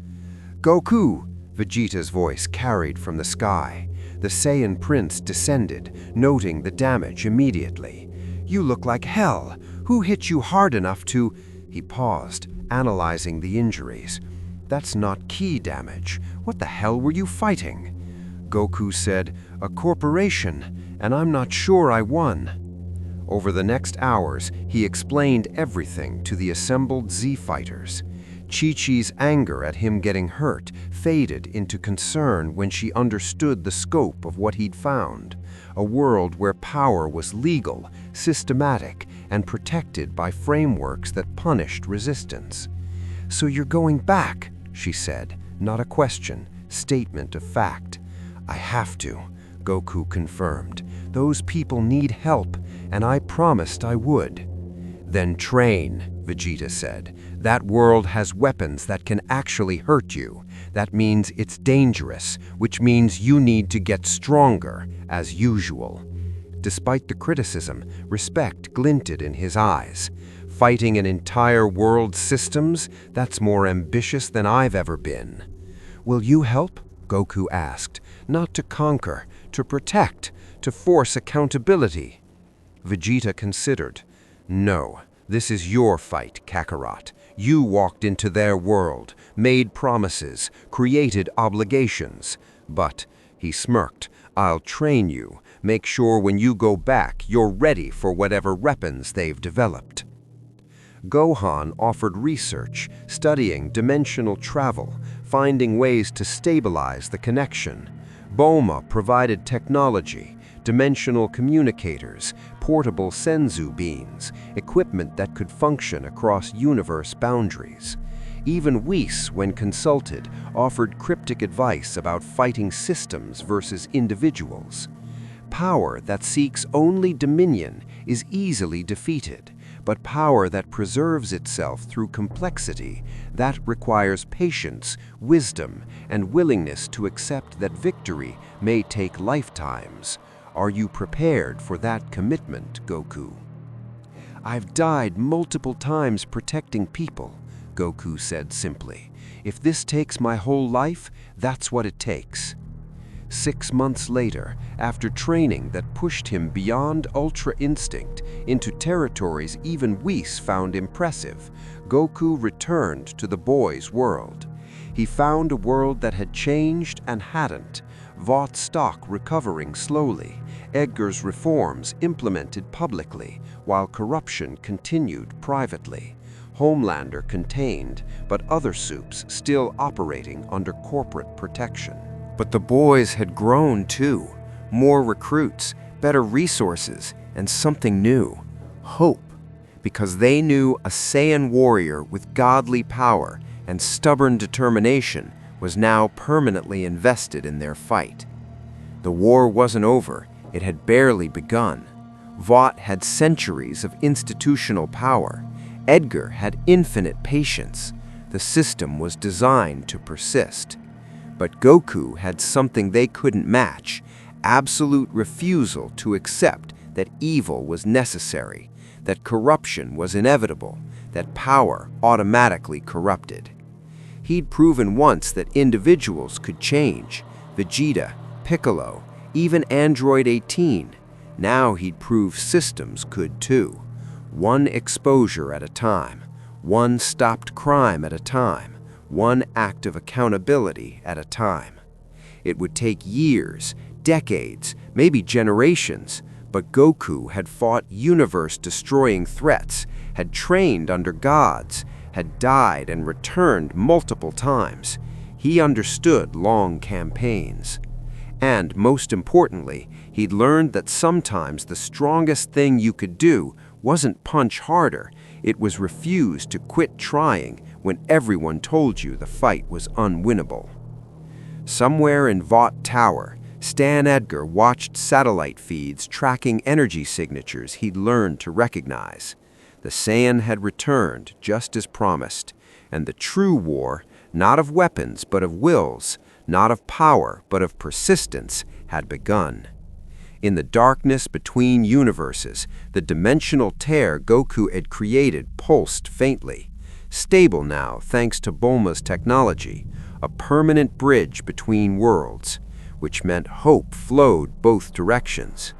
Speaker 1: Goku! Vegeta's voice carried from the sky. The Saiyan prince descended, noting the damage immediately. You look like hell. Who hit you hard enough to... He paused, analyzing the injuries. That's not ki damage. What the hell were you fighting? Goku said, a corporation, and I'm not sure I won. Over the next hours, he explained everything to the assembled Z-fighters. Chi-Chi's anger at him getting hurt faded into concern when she understood the scope of what he'd found. A world where power was legal, systematic, and protected by frameworks that punished resistance. So you're going back, she said, not a question, statement of fact. I have to, Goku confirmed. Those people need help, and I promised I would. Then train, Vegeta said. That world has weapons that can actually hurt you. That means it's dangerous, which means you need to get stronger, as usual. Despite the criticism, respect glinted in his eyes. Fighting an entire world's systems, that's more ambitious than I've ever been. Will you help? Goku asked. Not to conquer, to protect, to force accountability. Vegeta considered. No, this is your fight, Kakarot. You walked into their world, made promises, created obligations. But, he smirked, I'll train you, make sure when you go back you're ready for whatever weapons they've developed. Gohan offered research, studying dimensional travel, finding ways to stabilize the connection. Bulma provided technology, dimensional communicators, portable senzu beams, equipment that could function across universe boundaries. Even Whis, when consulted, offered cryptic advice about fighting systems versus individuals. Power that seeks only dominion is easily defeated, but power that preserves itself through complexity, that requires patience, wisdom, and willingness to accept that victory may take lifetimes. Are you prepared for that commitment, Goku? I've died multiple times protecting people, Goku said simply. If this takes my whole life, that's what it takes. 6 months later, after training that pushed him beyond Ultra Instinct into territories even Whis found impressive, Goku returned to the boy's world. He found a world that had changed and hadn't. Vought stock recovering slowly, Edgar's reforms implemented publicly, while corruption continued privately. Homelander contained, but other soups still operating under corporate protection. But the boys had grown too. More recruits, better resources, and something new. Hope. Because they knew a Saiyan warrior with godly power and stubborn determination was now permanently invested in their fight. The war wasn't over, it had barely begun. Vought had centuries of institutional power. Edgar had infinite patience. The system was designed to persist. But Goku had something they couldn't match, absolute refusal to accept that evil was necessary, that corruption was inevitable, that power automatically corrupted. He'd proven once that individuals could change, Vegeta, Piccolo, even Android 18. Now he'd prove systems could too. One exposure at a time, one stopped crime at a time. One act of accountability at a time. It would take years, decades, maybe generations, but Goku had fought universe-destroying threats, had trained under gods, had died and returned multiple times. He understood long campaigns. And, most importantly, he'd learned that sometimes the strongest thing you could do wasn't punch harder, it was refuse to quit trying when everyone told you the fight was unwinnable. Somewhere in Vought Tower, Stan Edgar watched satellite feeds tracking energy signatures he'd learned to recognize. The Saiyan had returned just as promised, and the true war, not of weapons but of wills, not of power but of persistence, had begun. In the darkness between universes, the dimensional tear Goku had created pulsed faintly. Stable now thanks to Bulma's technology, a permanent bridge between worlds, which meant hope flowed both directions.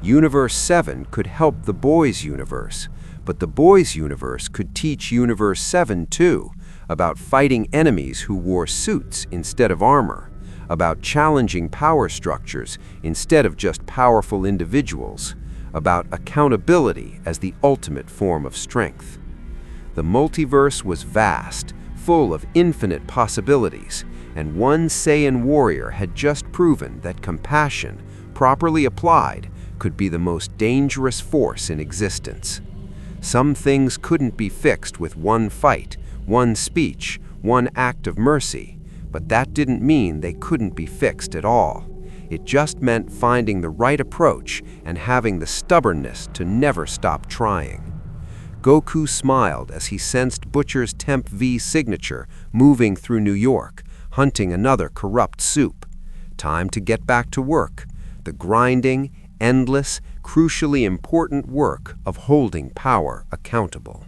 Speaker 1: Universe 7 could help the boys' universe, but the boys' universe could teach Universe 7 too, about fighting enemies who wore suits instead of armor, about challenging power structures instead of just powerful individuals, about accountability as the ultimate form of strength. The multiverse was vast, full of infinite possibilities, and one Saiyan warrior had just proven that compassion, properly applied, could be the most dangerous force in existence. Some things couldn't be fixed with one fight, one speech, one act of mercy, but that didn't mean they couldn't be fixed at all. It just meant finding the right approach and having the stubbornness to never stop trying. Goku smiled as he sensed Butcher's Temp V signature moving through New York, hunting another corrupt soup. Time to get back to work. The grinding, endless, crucially important work of holding power accountable.